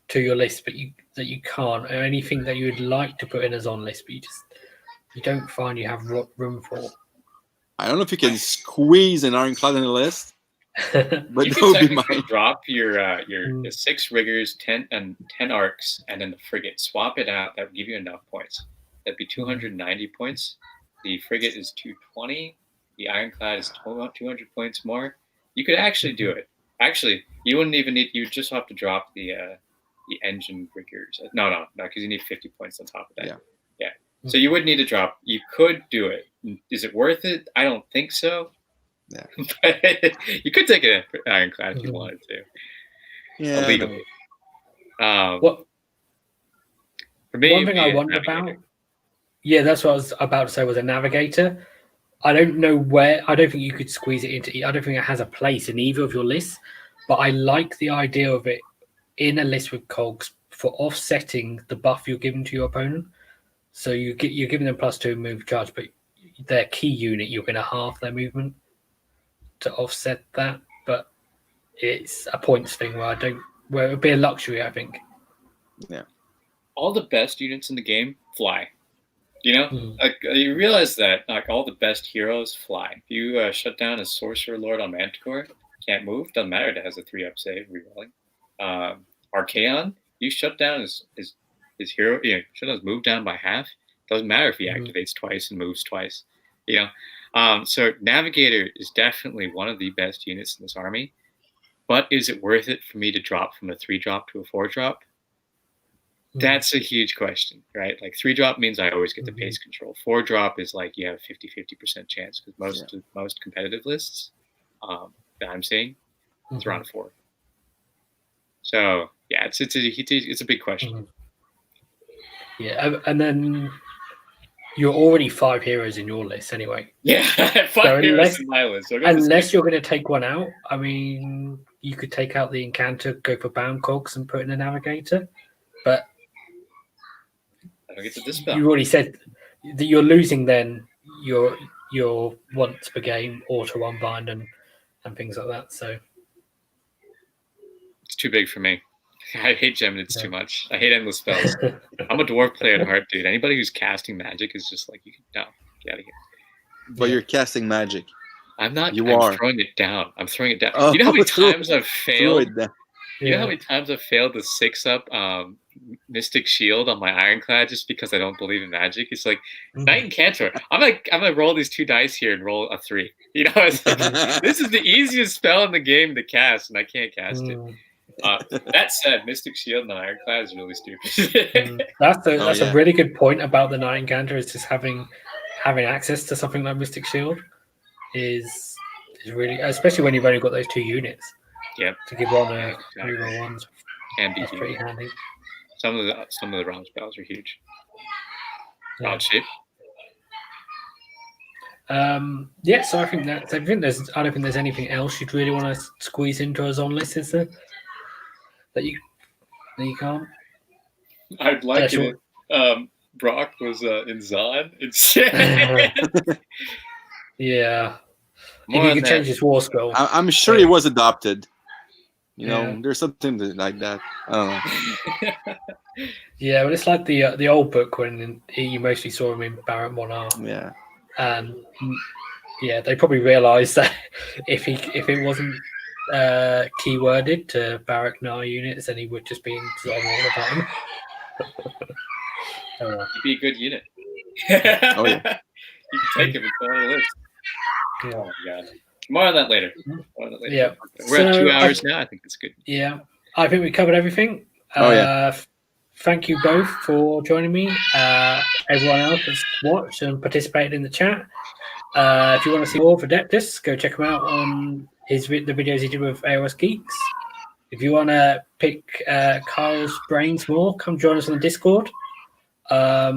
A: to your list, but that you can't, or anything that you would like to put in as on list, but you don't find you have room for?
B: I don't know if you can squeeze an Ironclad in the list, but that would be mine.
C: Drop your 6 riggers, 10 arcs, and then the frigate. Swap it out. That would give you enough points. That'd be 290 points. The frigate is 220. The Ironclad is 200 points more. You could actually do it. Actually, you wouldn't even need. You just have to drop the engine riggers. No, because you need 50 points on top of that. Yeah. So you would need to drop. You could do it. Is it worth it? I don't think so.
B: Yeah.
C: You could take an Ironclad if you wanted to.
B: Yeah.
C: Illegally.
A: For me, one thing I wonder about. Yeah, that's what I was about to say. Was a navigator. I don't know where. I don't think you could squeeze it into. I don't think it has a place in either of your lists. But I like the idea of it in a list with cogs for offsetting the buff you're giving to your opponent. So you're giving them +2 move charge, but their key unit you're going to halve their movement to offset that. But it's a points thing where it would be a luxury, I think.
B: Yeah.
C: All the best units in the game fly. You know, like you realize that like all the best heroes fly. If you shut down a Sorcerer Lord on Manticore, can't move, doesn't matter. It has a 3-up save, rerolling. Archaon, you shut down his hero, shut down his move down by half. Doesn't matter if he activates twice and moves twice. So Navigator is definitely one of the best units in this army. But is it worth it for me to drop from a 3-drop to a 4-drop? That's a huge question, right? Like 3-drop means I always get the pace control. 4-drop is like you have a 50% chance because most competitive lists that I'm seeing, it's around 4. So yeah, it's a big question.
A: Yeah, and then you're already 5 heroes in your list anyway.
C: Yeah, 5 heroes in my list. So
A: unless you're going to take one out, I mean, you could take out the Incanter, go for Bound Cogs, and put in a Navigator, but
C: I don't get to dispel.
A: You already said that you're losing then your once per game auto unbind and things like that. So
C: it's too big for me. I hate Geminids too much. I hate endless spells. I'm a dwarf player at heart, dude. Anybody who's casting magic is just like, no, get out of here.
B: But you're casting magic.
C: I'm not.
B: I'm
C: throwing it down. I'm throwing it down.
B: Oh,
C: you know how many times I've failed? You know how
A: Yeah.
C: many times I've failed the 6-up Mystic Shield on my Ironclad just because I don't believe in magic? It's like Knight and Cantor. I'm gonna roll these 2 dice here and roll a 3. You know, it's like, this is the easiest spell in the game to cast, and I can't cast it. That said, Mystic Shield and Ironclad is really stupid.
A: That's a really good point about the Knight Incanter, is just having access to something like Mystic Shield is really, especially when you've only got those 2 units.
C: Yep.
A: To give one a reroll ones.
C: Can be
A: That's
C: huge.
A: pretty handy.
C: Some of the round spells are huge.
A: Yeah.
C: Round shape.
A: So I think that's everything. I don't think there's anything else you'd really want to squeeze into a Zon list, is there? That you can't.
C: I'd like it if Brock was in Zon instead.
A: Yeah.
C: More
A: if you
C: on
A: could
C: that.
A: change his war spell.
B: I'm sure he was adopted. You know, there's something like that. I don't know.
A: Yeah, but it's like the old book when you mostly saw him in Barak Monarch.
B: Yeah.
A: And they probably realised that if it wasn't keyworded to Barak Nar units, then he would just be in Zon all the time.
C: He'd be a good unit.
B: Oh yeah.
C: You can take him and put him on the list.
A: Yeah.
C: Oh my god. More on that later.
A: Yeah.
C: We're at 2 hours now. I think it's good.
A: Yeah. I think we covered everything. Thank you both for joining me. Everyone else that's watched and participated in the chat. If you want to see more of Adeptus, go check him out on the videos he did with AOS Geeks. If you want to pick Kyle's brains more, come join us on the Discord. I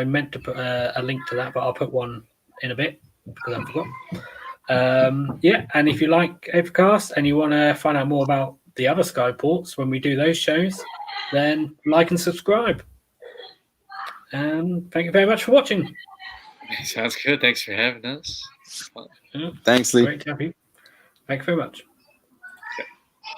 A: meant to put a link to that, but I'll put one in a bit because I forgot. And if you like Aethercast and you want to find out more about the other Skyports when we do those shows, then like and subscribe. And thank you very much for watching.
C: Sounds good. Thanks for having us.
B: Thanks, Lee.
A: Great to have you. Thank you very much.